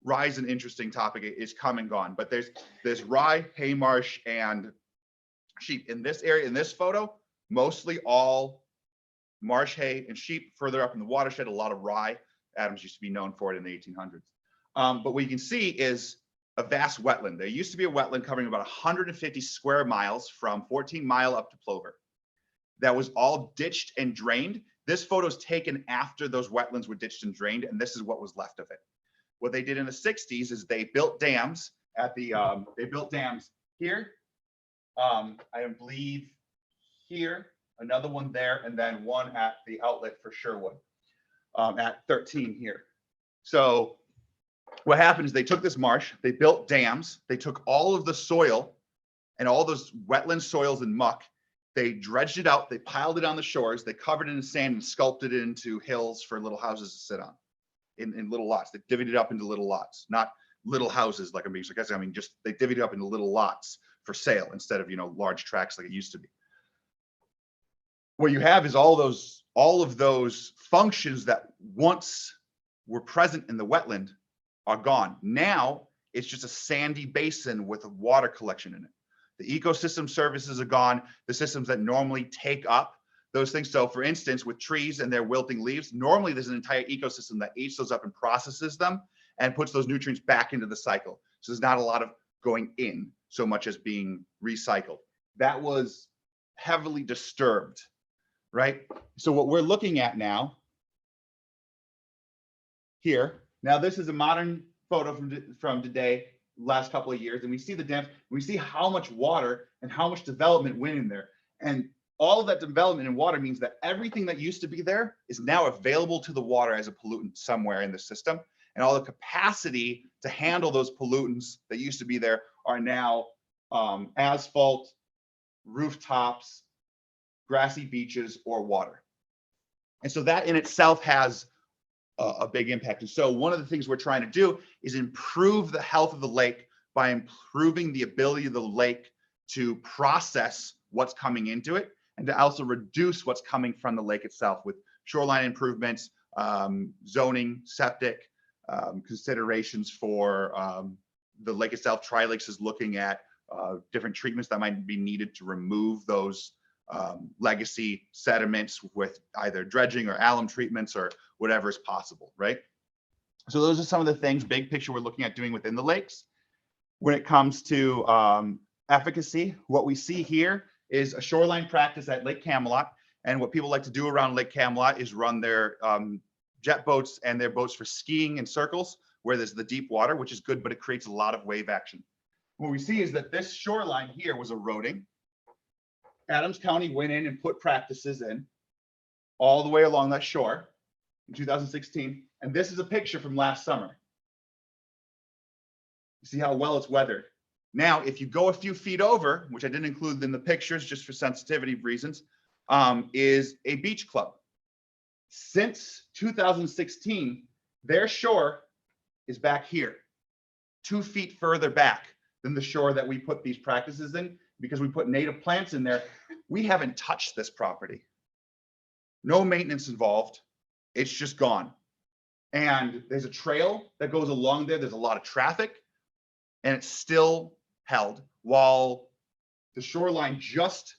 rye is an interesting topic. It's come and gone, but there's rye, hay marsh, and sheep in this area. In this photo, mostly all marsh hay and sheep. Further up in the watershed, a lot of rye. Adams used to be known for it in the 1800s. But what you can see is a vast wetland. There used to be a wetland covering about 150 square miles from 14 Mile up to Plover. That was all ditched and drained. This photo is taken after those wetlands were ditched and drained, and this is what was left of it. What they did in the 60s is they built dams at the, they built dams here, I believe here, another one there, and then one at the outlet for Sherwood at 13 here. So what happened is they took this marsh, they built dams, they took all of the soil and all those wetland soils and muck, they dredged it out, they piled it on the shores, they covered it in sand and sculpted it into hills for little houses to sit on in little lots. They divvied it up into little lots, not little houses like I'm being sarcastic. I mean, just they divvied it up into little lots for sale instead of, you know, large tracts like it used to be. What you have is all of those functions that once were present in the wetland are gone. Now it's just a sandy basin with a water collection in it. The ecosystem services are gone. The systems that normally take up those things. So for instance, with trees and their wilting leaves, normally there's an entire ecosystem that eats those up and processes them and puts those nutrients back into the cycle. So there's not a lot of going in so much as being recycled. That was heavily disturbed, right? So what we're looking at now here, now this is a modern photo from today, last couple of years, and we see the dams, we see how much water and how much development went in there. And all of that development in water means that everything that used to be there is now available to the water as a pollutant somewhere in the system. And all the capacity to handle those pollutants that used to be there are now asphalt, rooftops, grassy beaches, or water. And so that in itself has a big impact. And so one of the things we're trying to do is improve the health of the lake by improving the ability of the lake to process what's coming into it, and to also reduce what's coming from the lake itself with shoreline improvements, zoning, septic, considerations for the lake itself. Tri-Lakes is looking at different treatments that might be needed to remove those legacy sediments with either dredging or alum treatments or whatever is possible, right? So those are some of the things, big picture, we're looking at doing within the lakes. When it comes to efficacy, what we see here is a shoreline practice at Lake Camelot. And what people like to do around Lake Camelot is run their jet boats and their boats for skiing in circles where there's the deep water, which is good, but it creates a lot of wave action. What we see is that this shoreline here was eroding. Adams County went in and put practices in all the way along that shore in 2016. And this is a picture from last summer. You see how well it's weathered. Now, if you go a few feet over, which I didn't include in the pictures just for sensitivity reasons, is a beach club. Since 2016, their shore is back here, 2 feet further back than the shore that we put these practices in, because we put native plants in there. We haven't touched this property. No maintenance involved. It's just gone. And there's a trail that goes along there. There's a lot of traffic, and it's still held, while the shoreline just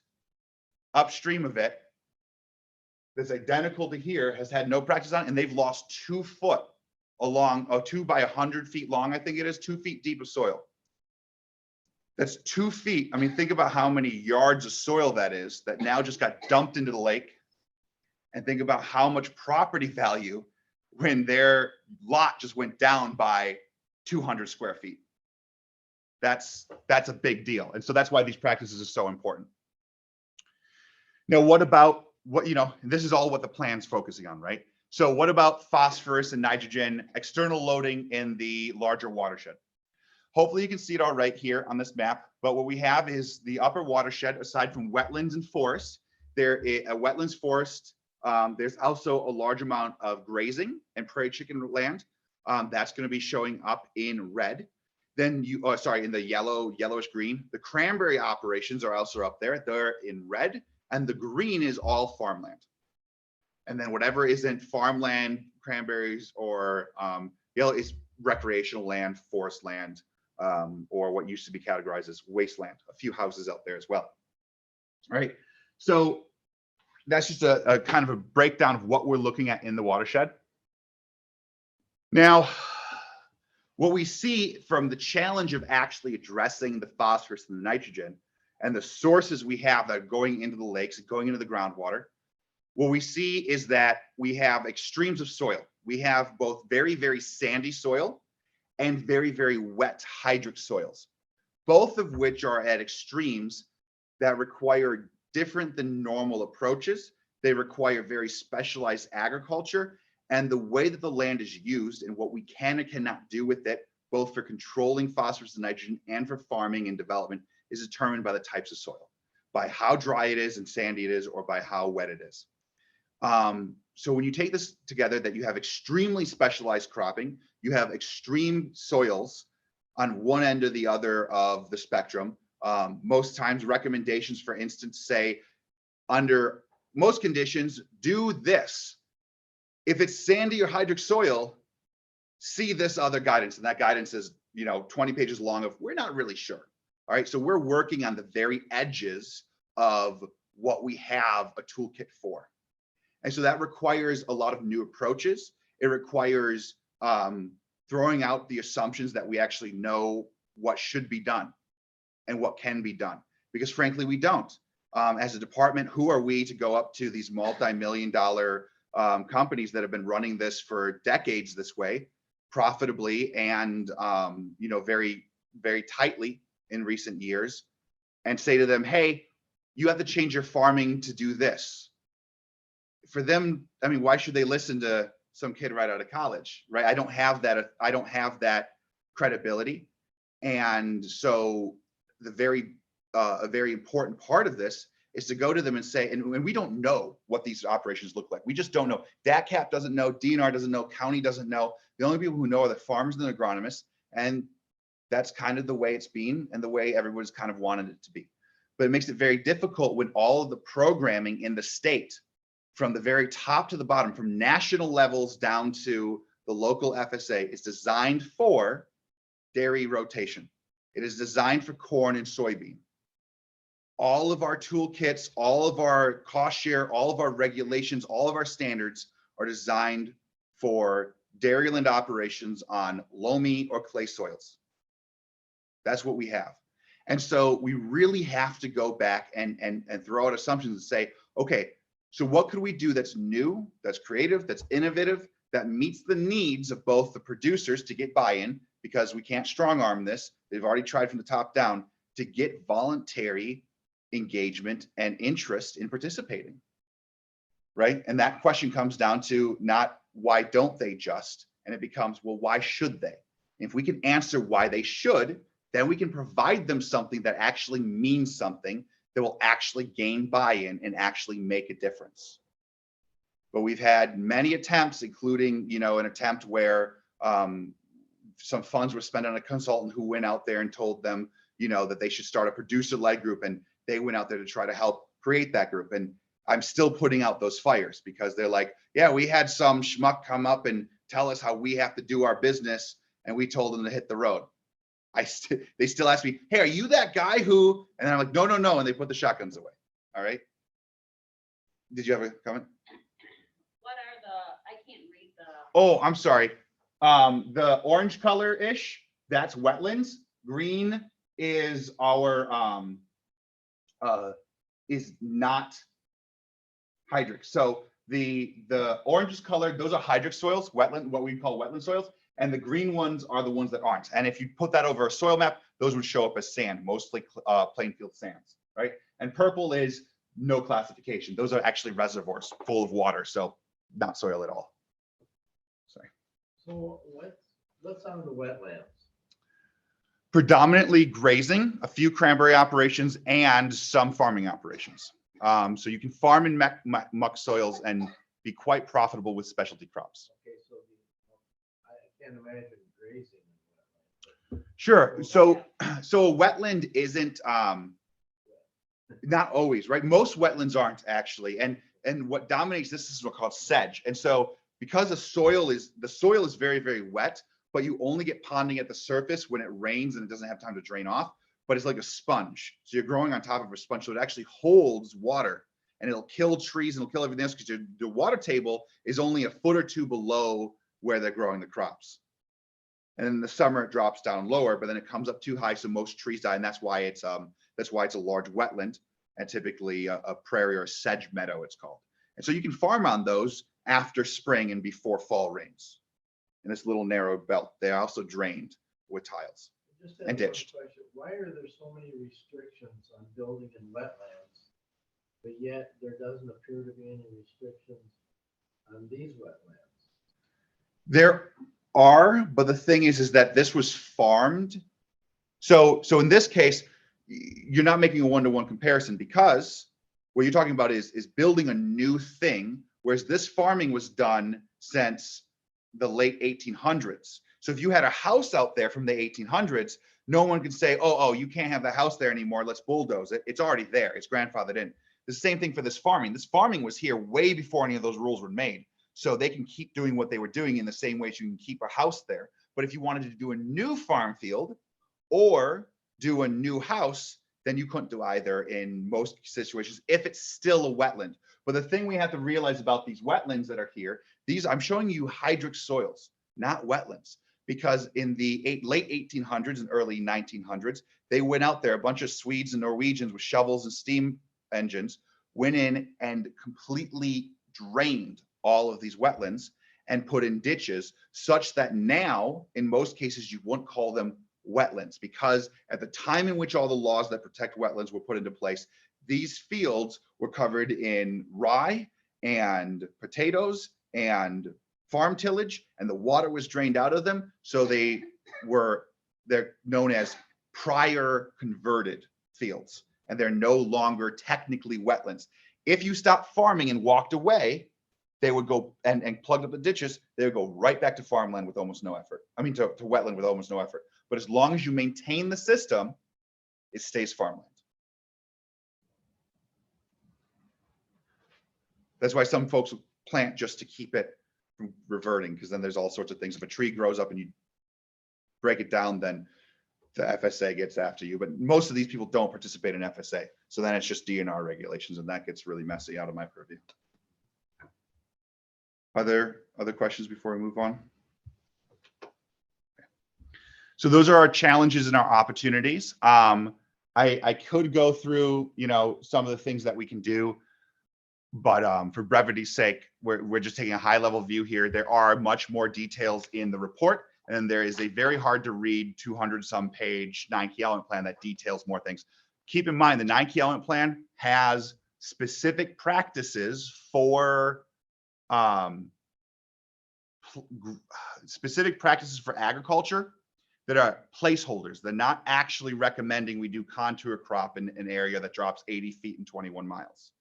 upstream of it, that's identical to here, has had no practice on, and they've lost 2 foot along, 2 by 100 feet long, I think it is, 2 feet deep of soil. That's 2 feet. I mean, think about how many yards of soil that is that now just got dumped into the lake. And think about how much property value when their lot just went down by 200 square feet. That's a big deal. And so that's why these practices are so important. Now, what about this is all what the plan's focusing on, right? So what about phosphorus and nitrogen external loading in the larger watershed? Hopefully you can see it all right here on this map, but what we have is the upper watershed, aside from wetlands and forests, there is a wetlands forest. There's also a large amount of grazing and prairie chicken land. That's going to be showing up in red. Then in the yellowish green. The cranberry operations are also up there. They're in red, and the green is all farmland. And then whatever isn't farmland, cranberries, or yellow is recreational land, forest land, or what used to be categorized as wasteland. A few houses out there as well. All right. So that's just a kind of a breakdown of what we're looking at in the watershed. Now, what we see from the challenge of actually addressing the phosphorus and the nitrogen and the sources we have that are going into the lakes and going into the groundwater, what we see is that we have extremes of soil. We have both very, very sandy soil and very, very wet hydric soils, both of which are at extremes that require different than normal approaches. They require very specialized agriculture, and the way that the land is used and what we can and cannot do with it, both for controlling phosphorus and nitrogen and for farming and development, is determined by the types of soil, by how dry it is and sandy it is, or by how wet it is. So when you take this together, that you have extremely specialized cropping, you have extreme soils on one end or the other of the spectrum. Most times recommendations, for instance, say under most conditions, do this. If it's sandy or hydric soil, see this other guidance. And that guidance is, 20 pages long of, we're not really sure. All right. So we're working on the very edges of what we have a toolkit for. And so that requires a lot of new approaches. It requires throwing out the assumptions that we actually know what should be done and what can be done, because frankly, we don't. As a department, who are we to go up to these multi-million-dollar companies that have been running this for decades this way, profitably and very, very tightly in recent years, and say to them, hey, you have to change your farming to do this? For them, I mean, why should they listen to some kid right out of college, right? I don't have that credibility. And so a very important part of this is to go to them and say, and we don't know what these operations look like. We just don't know. DATCP doesn't know, DNR doesn't know, county doesn't know. The only people who know are the farmers and the agronomists. And that's kind of the way it's been and the way everyone's kind of wanted it to be. But it makes it very difficult when all of the programming in the state, from the very top to the bottom, from national levels down to the local FSA, is designed for dairy rotation. It is designed for corn and soybean. All of our toolkits, all of our cost share, all of our regulations, all of our standards are designed for dairyland operations on loamy or clay soils. That's what we have. And so we really have to go back and throw out assumptions and say, okay, so what could we do that's new, that's creative, that's innovative, that meets the needs of both the producers to get buy-in, because we can't strong arm this. They've already tried from the top down to get voluntary engagement and interest in participating, right? And that question comes down to not why don't they just, and it becomes, well, why should they? If we can answer why they should, then we can provide them something that actually means something, that will actually gain buy-in and actually make a difference. But we've had many attempts, including, you know, an attempt where some funds were spent on a consultant who went out there and told them, you know, that they should start a producer-led group, and they went out there to try to help create that group. And I'm still putting out those fires because they're like, yeah, we had some schmuck come up and tell us how we have to do our business, and we told them to hit the road. They still ask me, hey, are you that guy who? And I'm like, no, no, no. And they put the shotguns away. All right. Did you have a comment? What are the, I can't read the. Oh, I'm sorry. The orange color-ish, that's wetlands. Green is our, is not hydric. So the orange is colored, those are hydric soils, wetland, what we call wetland soils. And the green ones are the ones that aren't. And if you put that over a soil map, those would show up as sand, mostly plain field sands, right? And purple is no classification. Those are actually reservoirs full of water, so not soil at all. Sorry. So what's on the wetlands? Predominantly grazing, a few cranberry operations, and some farming operations. So you can farm in muck soils and be quite profitable with specialty crops. Okay, so I can't imagine grazing. Sure. So a wetland isn't not always, right? Most wetlands aren't actually. And what dominates this is what's called sedge. And so because the soil is very, very wet, but you only get ponding at the surface when it rains and it doesn't have time to drain off, but it's like a sponge. So you're growing on top of a sponge. So it actually holds water, and it'll kill trees and it'll kill everything else because the water table is only a foot or two below where they're growing the crops. And in the summer it drops down lower, but then it comes up too high, so most trees die, and that's why it's a large wetland, and typically a prairie or a sedge meadow it's called. And so you can farm on those after spring and before fall rains. In this little narrow belt, they're also drained with tiles and ditched. Why are there so many restrictions on building in wetlands, but yet there doesn't appear to be any restrictions on these wetlands? There are, but the thing is that this was farmed. So in this case, you're not making a one-to-one comparison, because what you're talking about is building a new thing, whereas this farming was done since the late 1800s. So if you had a house out there from the 1800s, no one can say, oh, you can't have the house there anymore, let's bulldoze it. It's already there, it's grandfathered in. The same thing for this farming. This farming was here way before any of those rules were made. So they can keep doing what they were doing in the same way as you can keep a house there. But if you wanted to do a new farm field or do a new house, then you couldn't do either in most situations if it's still a wetland. But the thing we have to realize about these wetlands that are here, I'm showing you hydric soils, not wetlands, because in the late 1800s and early 1900s, they went out there, a bunch of Swedes and Norwegians with shovels and steam engines went in and completely drained all of these wetlands and put in ditches, such that now, in most cases, you wouldn't call them wetlands, because at the time in which all the laws that protect wetlands were put into place, these fields were covered in rye and potatoes and farm tillage, and the water was drained out of them. So they're known as prior converted fields, and they're no longer technically wetlands. If you stopped farming and walked away, they would go and plugged up the ditches, they would go right back to farmland with almost no effort. I mean, to wetland with almost no effort. But as long as you maintain the system, it stays farmland. That's why some folks plant just to keep it from reverting, because then there's all sorts of things. If a tree grows up and you break it down, then the FSA gets after you, but most of these people don't participate in FSA. So then it's just DNR regulations, and that gets really messy out of my purview. Are there other questions before we move on? So those are our challenges and our opportunities. I could go through, you know, some of the things that we can do, but for brevity's sake, we're just taking a high level view here. There are much more details in the report, and there is a very hard to read 200 some page 9 key element plan that details more things. Keep in mind the 9 key element plan has specific practices for agriculture that are placeholders. They're not actually recommending we do contour crop in an area that drops 80 feet and 21 miles.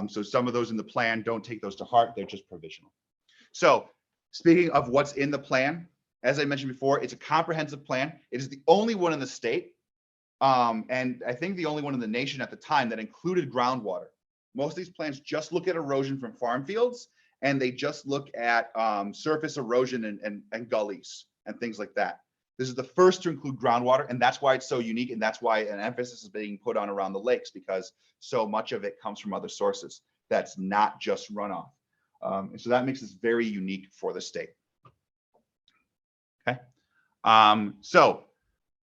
So some of those in the plan, don't take those to heart. They're just provisional. So speaking of what's in the plan, as I mentioned before, it's a comprehensive plan. It is the only one in the state, and I think the only one in the nation at the time that included groundwater. Most of these plans just look at erosion from farm fields, and they just look at surface erosion and gullies and things like that. This is the first to include groundwater, and that's why it's so unique, and that's why an emphasis is being put on around the lakes, because so much of it comes from other sources. That's not just runoff. And so that makes this very unique for the state. Okay. So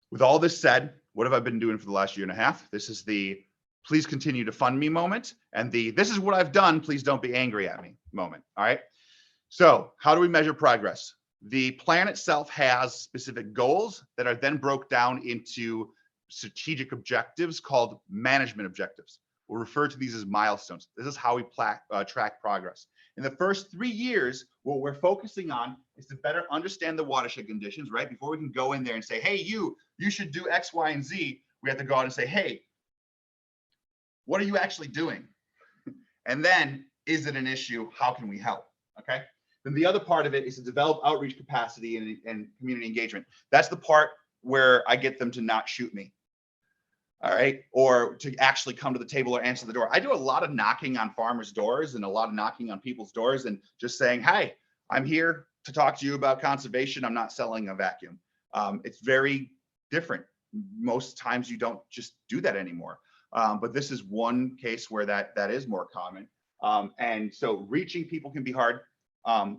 with all this said, what have I been doing for the last year and a half? This is the please continue to fund me moment, and the this is what I've done, please don't be angry at me moment. All right. So how do we measure progress? The plan itself has specific goals that are then broke down into strategic objectives called management objectives. We'll refer to these as milestones. This is how we track progress. In the first 3 years, what we're focusing on is to better understand the watershed conditions, right? Before we can go in there and say, hey, you should do X, Y, and Z, we have to go out and say, hey, what are you actually doing? And then, is it an issue? How can we help? Okay. Then the other part of it is to develop outreach capacity and community engagement. That's the part where I get them to not shoot me. All right. Or to actually come to the table or answer the door. I do a lot of knocking on farmers' doors and a lot of knocking on people's doors and just saying, hey, I'm here to talk to you about conservation. I'm not selling a vacuum. It's very different. Most times you don't just do that anymore. But this is one case where that is more common. And so reaching people can be hard.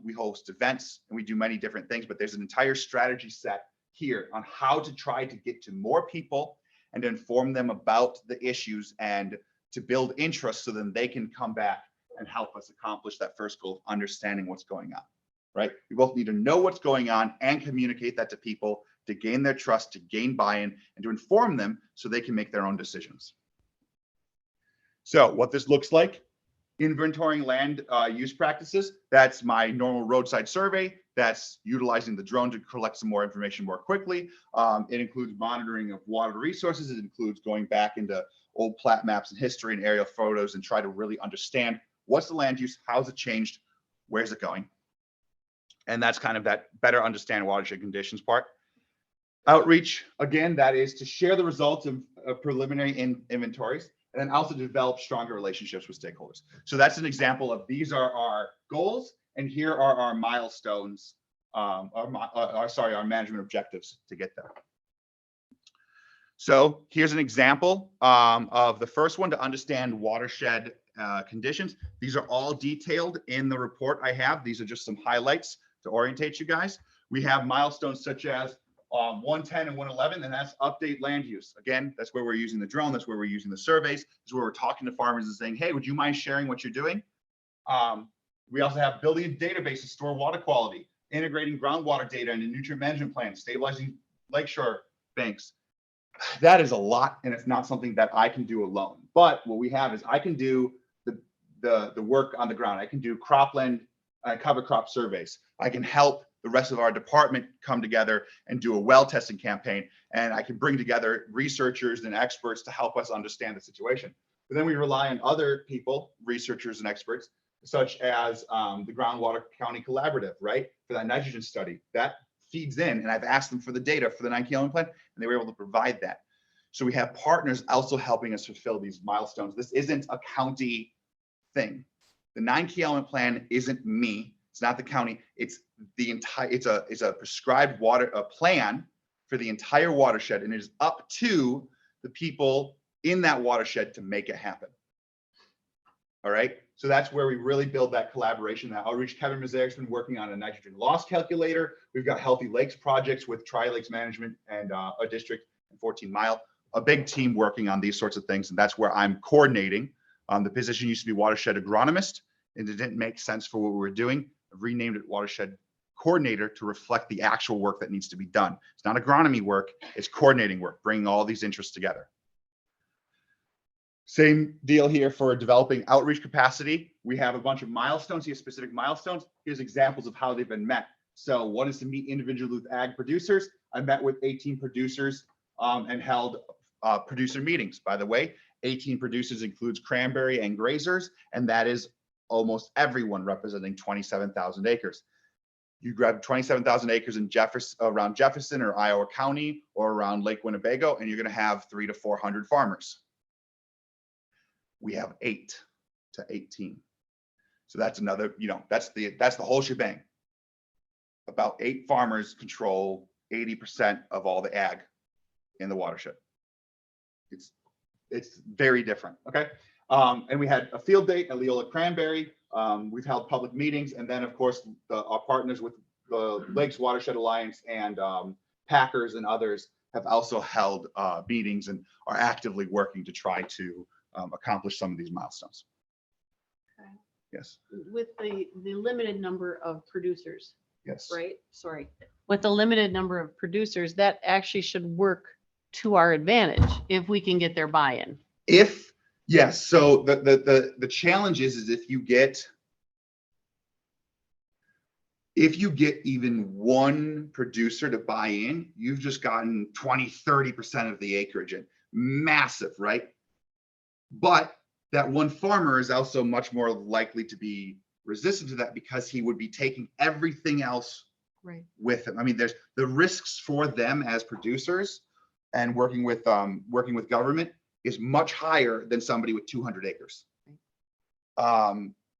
We host events and we do many different things, but there's an entire strategy set here on how to try to get to more people and to inform them about the issues and to build interest so then they can come back and help us accomplish that first goal of understanding what's going on, right? We both need to know what's going on and communicate that to people to gain their trust, to gain buy-in, and to inform them so they can make their own decisions. So what this looks like, inventorying land use practices. That's my normal roadside survey. That's utilizing the drone to collect some more information more quickly. It includes monitoring of water resources. It includes going back into old plat maps and history and aerial photos and try to really understand what's the land use, how's it changed, where's it going? And that's kind of that better understand watershed conditions part. Outreach, again, that is to share the results of preliminary inventories, and then also develop stronger relationships with stakeholders. So that's an example of these are our goals, and here are our milestones, our management objectives to get there. So here's an example of the first one, to understand watershed conditions. These are all detailed in the report I have. These are just some highlights to orientate you guys. We have milestones such as 110 and 111, and that's update land use. Again, that's where we're using the drone. That's where we're using the surveys. This is where we're talking to farmers and saying, hey, would you mind sharing what you're doing? We also have building a database to store water quality, integrating groundwater data into nutrient management plans, stabilizing lakeshore banks. That is a lot, and it's not something that I can do alone. But what we have is I can do the work on the ground. I can do cropland cover crop surveys. I can help the rest of our department come together and do a well testing campaign. And I can bring together researchers and experts to help us understand the situation. But then we rely on other people, researchers and experts, such as the Groundwater County Collaborative, right? For that nitrogen study that feeds in, and I've asked them for the data for the 9 key element plan, and they were able to provide that. So we have partners also helping us fulfill these milestones. This isn't a county thing. The 9 key element plan isn't me. It's not the county. It's the entire. It's a prescribed water plan for the entire watershed, and it is up to the people in that watershed to make it happen. All right, so that's where we really build that collaboration, that outreach. Kevin Mazarik's been working on a nitrogen loss calculator. We've got Healthy Lakes projects with Tri-Lakes Management and a district and 14 Mile, a big team working on these sorts of things. And that's where I'm coordinating. The position used to be watershed agronomist, and it didn't make sense for what we were doing. I've renamed it watershed coordinator to reflect the actual work that needs to be done. It's not agronomy work, it's coordinating work, bringing all these interests together. Same deal here for developing outreach capacity. We have a bunch of milestones here, specific milestones. Here's examples of how they've been met. So one is to meet individually with ag producers. I met with 18 producers and held producer meetings. By the way, 18 producers includes cranberry and grazers, and that is almost everyone representing 27,000 acres. You grab 27,000 acres in around Jefferson or Iowa County or around Lake Winnebago, and you're going to have 300 to 400 farmers. We have 8 to 18. So that's another, that's the whole shebang. About 8 farmers control 80% of all the ag in the watershed. It's very different. Okay. And we had a field day at Leola Cranberry. We've held public meetings, and then of course our partners with the Lakes Watershed Alliance and Packers and others have also held meetings and are actively working to try to accomplish some of these milestones. Okay. Yes. With the limited number of producers, Yes. right? Sorry. With the limited number of producers, that actually should work to our advantage if we can get their buy-in. Yes. So the challenge is if you get even one producer to buy in, you've just gotten 20-30% of the acreage in. Massive, right? But that one farmer is also much more likely to be resistant to that because he would be taking everything else with him. I mean, there's the risks for them as producers and working with government is much higher than somebody with 200 acres.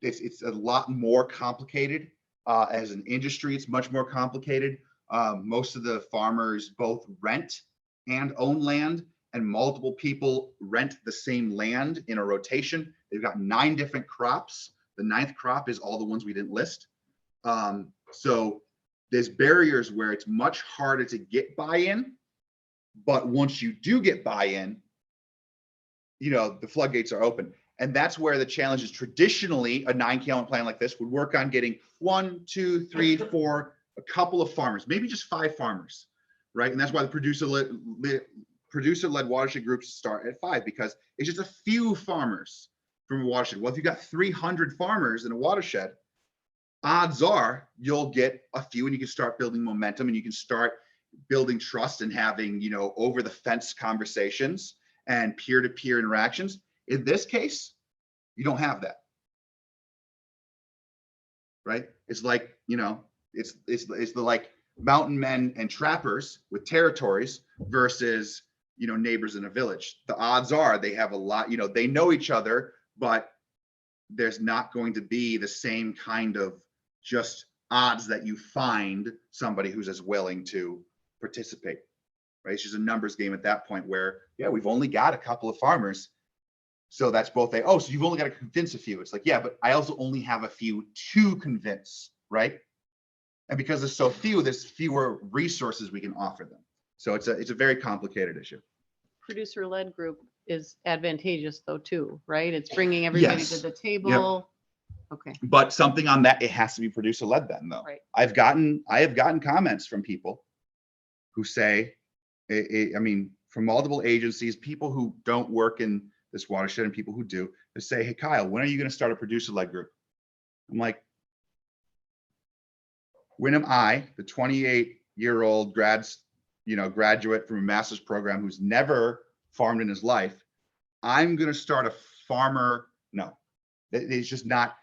It's a lot more complicated as an industry. It's much more complicated. Most of the farmers both rent and own land, and multiple people rent the same land in a rotation. They've got 9 different crops. The 9th crop is all the ones we didn't list. So there's barriers where it's much harder to get buy-in, but once you do get buy-in, the floodgates are open. And that's where the challenge is. Traditionally, a 9-gallon plan like this would work on getting 1, 2, 3, 4, a couple of farmers, maybe just 5 farmers, right? And that's why the producer-led watershed groups start at 5, because it's just a few farmers from a watershed. Well, if you've got 300 farmers in a watershed, odds are you'll get a few, and you can start building momentum, and you can start building trust and having, over the fence conversations and peer-to-peer interactions. In this case, you don't have that, right? It's like, it's the like mountain men and trappers with territories versus, neighbors in a village. The odds are they have a lot, they know each other, but there's not going to be the same kind of just odds that you find somebody who's as willing to participate, right? It's just a numbers game at that point where, yeah, we've only got a couple of farmers. So that's both so you've only got to convince a few. It's like, yeah, but I also only have a few to convince, right? And because there's so few, there's fewer resources we can offer them. So it's a very complicated issue. Producer-led group is advantageous though too, right? It's bringing everybody Yes. to the table. Yep. Okay. But something on that, it has to be producer-led then, though. Right. I have gotten comments from people who say, I mean, from multiple agencies, people who don't work in this watershed and people who do, they say, hey, Kyle, when are you going to start a producer-led group? I'm like, when am I, the 28-year-old graduate from a master's program who's never farmed in his life, I'm going to start a farmer? No, it's just not.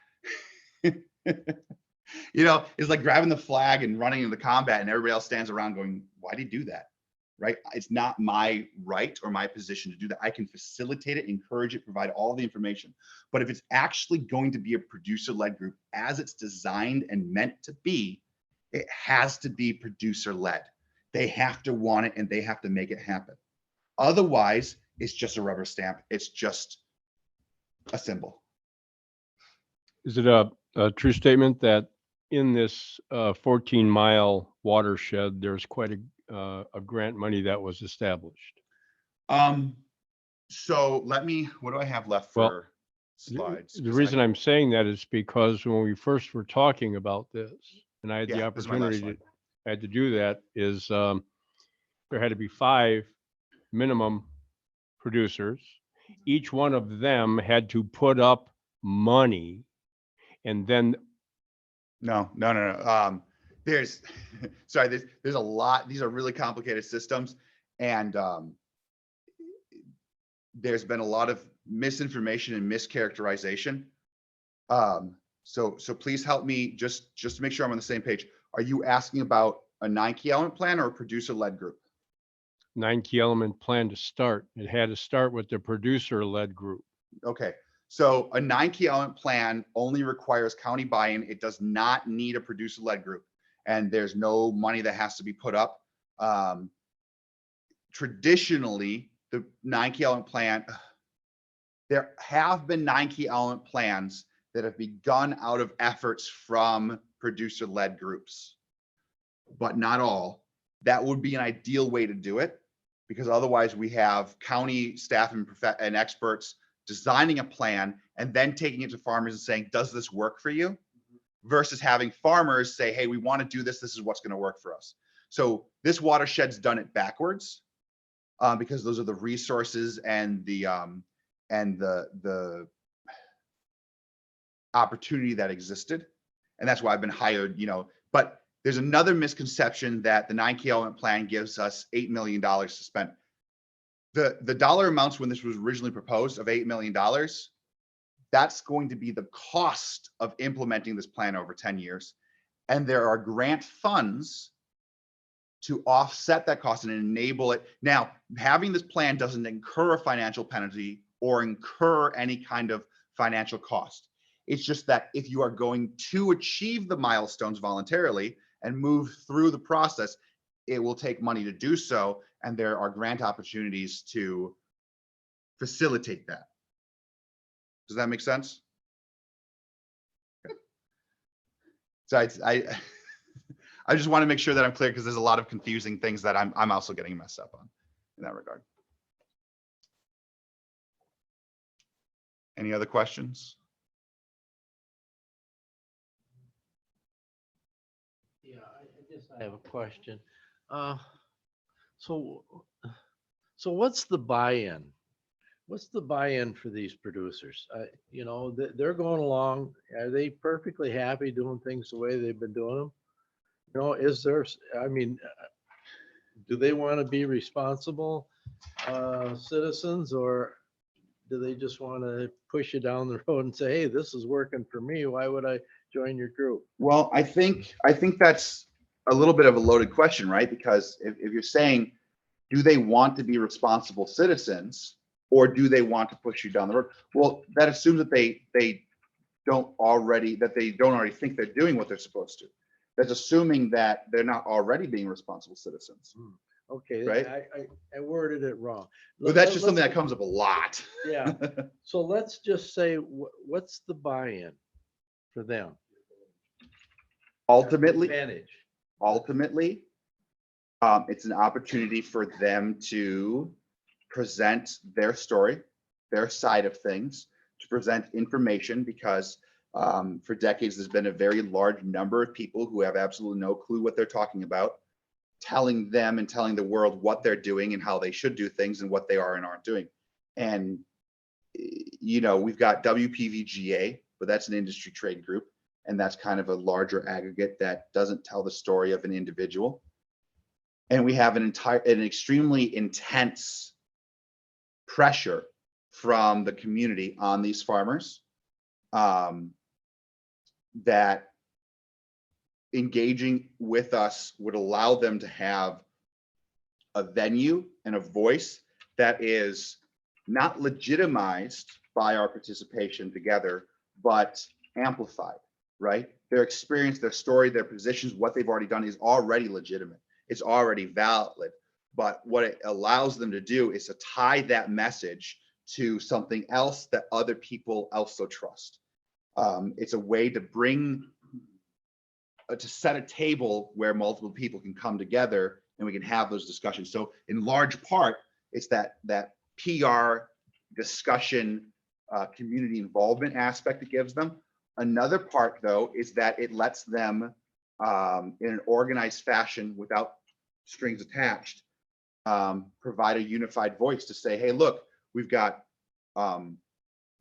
It's like grabbing the flag and running into the combat and everybody else stands around going, why did you do that? Right? It's not my right or my position to do that. I can facilitate it, encourage it, provide all the information. But if it's actually going to be a producer-led group as it's designed and meant to be, it has to be producer-led. They have to want it and they have to make it happen. Otherwise, it's just a rubber stamp. It's just a symbol. Is it a true statement that in this 14-mile watershed, there's quite a grant money that was established? So what do I have left Well, for slides? The reason I'm saying that is because when we first were talking about this, and I had the Yeah, this is my last opportunity to do that, is there had to be 5 minimum producers. Each one of them had to put up money, and then No. There's, sorry, there's a lot. These are really complicated systems, and there's been a lot of misinformation and mischaracterization. So please help me just to make sure I'm on the same page. Are you asking about a 9 key element plan or a producer-led group? 9 key element plan to start. It had to start with the producer-led group. Okay, so a 9 key element plan only requires county buy-in. It does not need a producer-led group, and there's no money that has to be put up. Traditionally, the 9 key element plan, there have been 9 key element plans that have begun out of efforts from producer-led groups, but not all. That would be an ideal way to do it, because otherwise we have county staff and experts designing a plan and then taking it to farmers and saying, does this work for you? Versus having farmers say, hey, we want to do this. This is what's going to work for us. So this watershed's done it backwards, because those are the resources and the opportunity that existed. And that's why I've been hired, but there's another misconception that the 9 key element plan gives us $8 million to spend. The dollar amounts when this was originally proposed of $8 million, that's going to be the cost of implementing this plan over 10 years. And there are grant funds to offset that cost and enable it. Now, having this plan doesn't incur a financial penalty or incur any kind of financial cost. It's just that if you are going to achieve the milestones voluntarily and move through the process, it will take money to do so. And there are grant opportunities to facilitate that. Does that make sense? Okay. So I just want to make sure that I'm clear, because there's a lot of confusing things that I'm also getting messed up on in that regard. Any other questions? Yeah, I guess I have a question. So what's the buy-in? What's the buy-in for these producers? They're going along. Are they perfectly happy doing things the way they've been doing them? Is there, do they want to be responsible citizens, or do they just want to push you down the road and say, hey, this is working for me, why would I join your group? Well, I think that's a little bit of a loaded question, right? Because if you're saying, do they want to be responsible citizens, or do they want to push you down the road? Well, that assumes that they don't already think they're doing what they're supposed to. That's assuming that they're not already being responsible citizens. Okay, right? I worded it wrong. But that's just something that comes up a lot. Yeah. So let's just say, what's the buy-in for them? Ultimately, Advantage. It's an opportunity for them to present their story, their side of things, to present information, because for decades, there's been a very large number of people who have absolutely no clue what they're talking about, telling them and telling the world what they're doing and how they should do things and what they are and aren't doing. And, we've got WPVGA, but that's an industry trade group. And that's kind of a larger aggregate that doesn't tell the story of an individual. And we have an extremely intense pressure from the community on these farmers, that engaging with us would allow them to have a venue and a voice that is not legitimized by our participation together, but amplified, right? Their experience, their story, their positions, what they've already done is already legitimate. it's already valid. But what it allows them to do is to tie that message to something else that other people also trust. It's a way to bring, to set a table where multiple people can come together and we can have those discussions. So in large part, it's that PR discussion, community involvement aspect it gives them. Another part, though, is that it lets them, in an organized fashion without strings attached, provide a unified voice to say, hey, look, we've got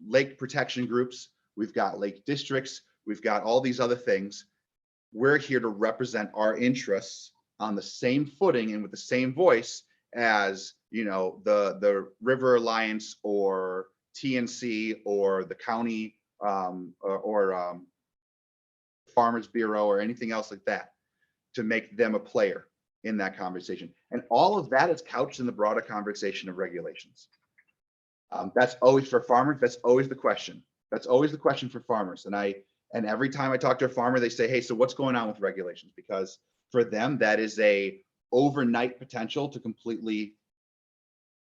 lake protection groups, we've got lake districts, we've got all these other things. We're here to represent our interests on the same footing and with the same voice as, you know, the River Alliance or TNC or the county or Farmers Bureau or anything else like that, to make them a player in that conversation. And all of that is couched in the broader conversation of regulations. That's always for farmers. That's always the question. That's always the question for farmers. And every time I talk to a farmer, they say, hey, so what's going on with regulations? Because for them, that is a overnight potential to completely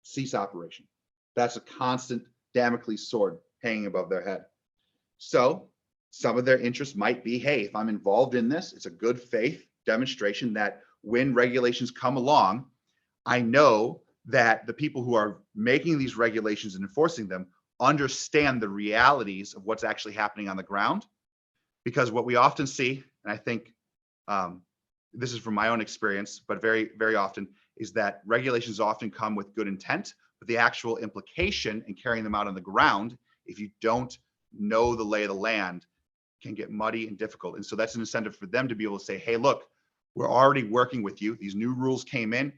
cease operation. That's a constant Damocles sword hanging above their head. So some of their interests might be, hey, if I'm involved in this, it's a good faith demonstration that when regulations come along, I know that the people who are making these regulations and enforcing them understand the realities of what's actually happening on the ground. Because what we often see, and I think this is from my own experience, but very, very often, is that regulations often come with good intent, but the actual implication in carrying them out on the ground, if you don't know the lay of the land, can get muddy and difficult. And so that's an incentive for them to be able to say, hey, look, we're already working with you. These new rules came in.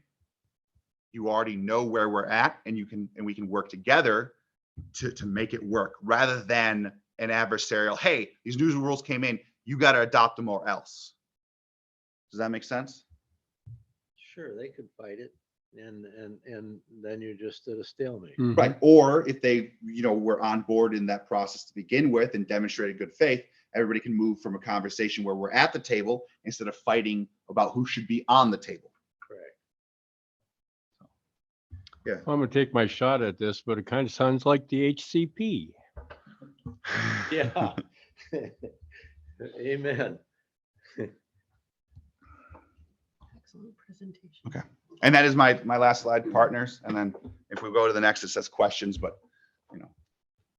You already know where we're at, and we can work together to make it work, rather than an adversarial, hey, these new rules came in, you got to adopt them or else. Does that make sense? Sure, they could fight it, and then you're just at a stalemate. Right. Or if they, you know, were on board in that process to begin with and demonstrated good faith, everybody can move from a conversation where we're at the table instead of fighting about who should be on the table. Correct. Yeah. I'm gonna take my shot at this, but it kind of sounds like the HCP. Yeah. Amen. Excellent presentation. Okay. And that is my last slide, partners. And then if we go to the next, it says questions, but you know,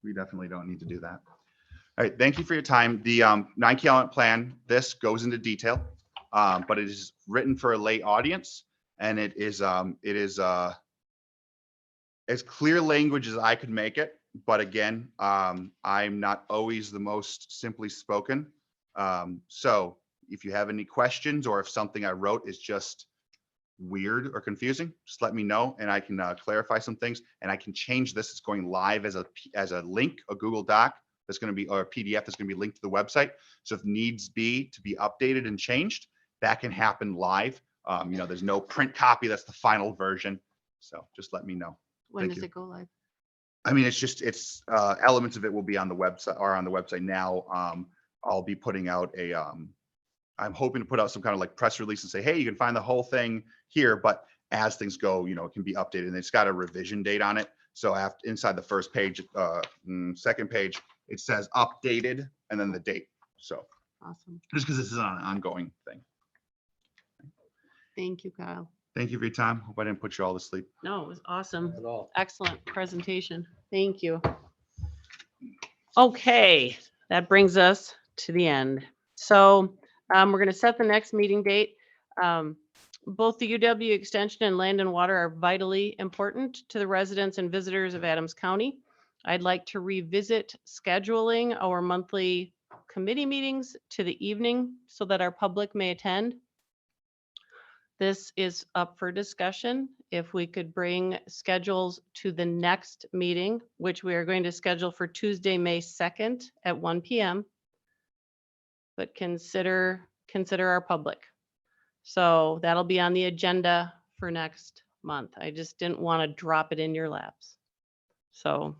we definitely don't need to do that. All right. Thank you for your time. The 9 key element plan, this goes into detail, but it is written for a lay audience, and it is as clear language as I could make it. But again, I'm not always the most simply spoken. So if you have any questions, or if something I wrote is just weird or confusing, just let me know, and I can clarify some things, and I can change this. It's going live as a link, a Google Doc that's going to be, or a PDF that's going to be linked to the website. So if needs be to be updated and changed, that can happen live. You know, there's no print copy. That's the final version. So just let me know. When Thank does you. it go live? I mean, it's elements of it will be on the website, or on the website now. I'll be putting out a, I'm hoping to put out some kind of like press release and say, hey, you can find the whole thing here, but as things go, you know, it can be updated, and it's got a revision date on it. So after, inside the first page, second page, it says updated and then the date. So Awesome. just because this is an ongoing thing. Thank you, Kyle. Thank you for your time. Hope I didn't put you all to sleep. No, it was awesome. At all. Excellent presentation. Thank you. Okay, that brings us to the end. So we're going to set the next meeting date. Both the UW Extension and Land and Water are vitally important to the residents and visitors of Adams County. I'd like to revisit scheduling our monthly committee meetings to the evening so that our public may attend. This is up for discussion. If we could bring schedules to the next meeting, which we are going to schedule for Tuesday, May 2nd at 1 p.m. But consider our public. So that'll be on the agenda for next month. I just didn't want to drop it in your laps. So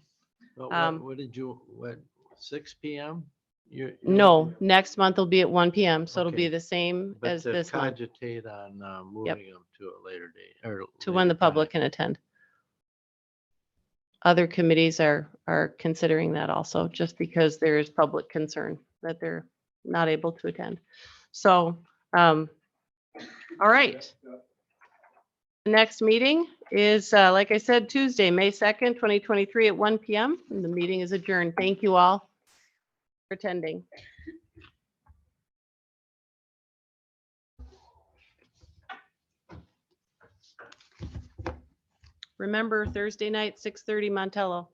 But Um, what did you, 6 p.m.? You No, next month will be at 1 PM, so it'll be Okay. the same But as to this month, cogitate on moving them to a later date or to when the later time. public can attend. Other committees are considering that also, just because there is public concern that they're not able to attend. So, all right. The next meeting is, like I said, Tuesday, May 2nd, 2023 at 1 PM. And the meeting is adjourned. Thank you all for attending. Remember, Thursday night, 6:30 Montello.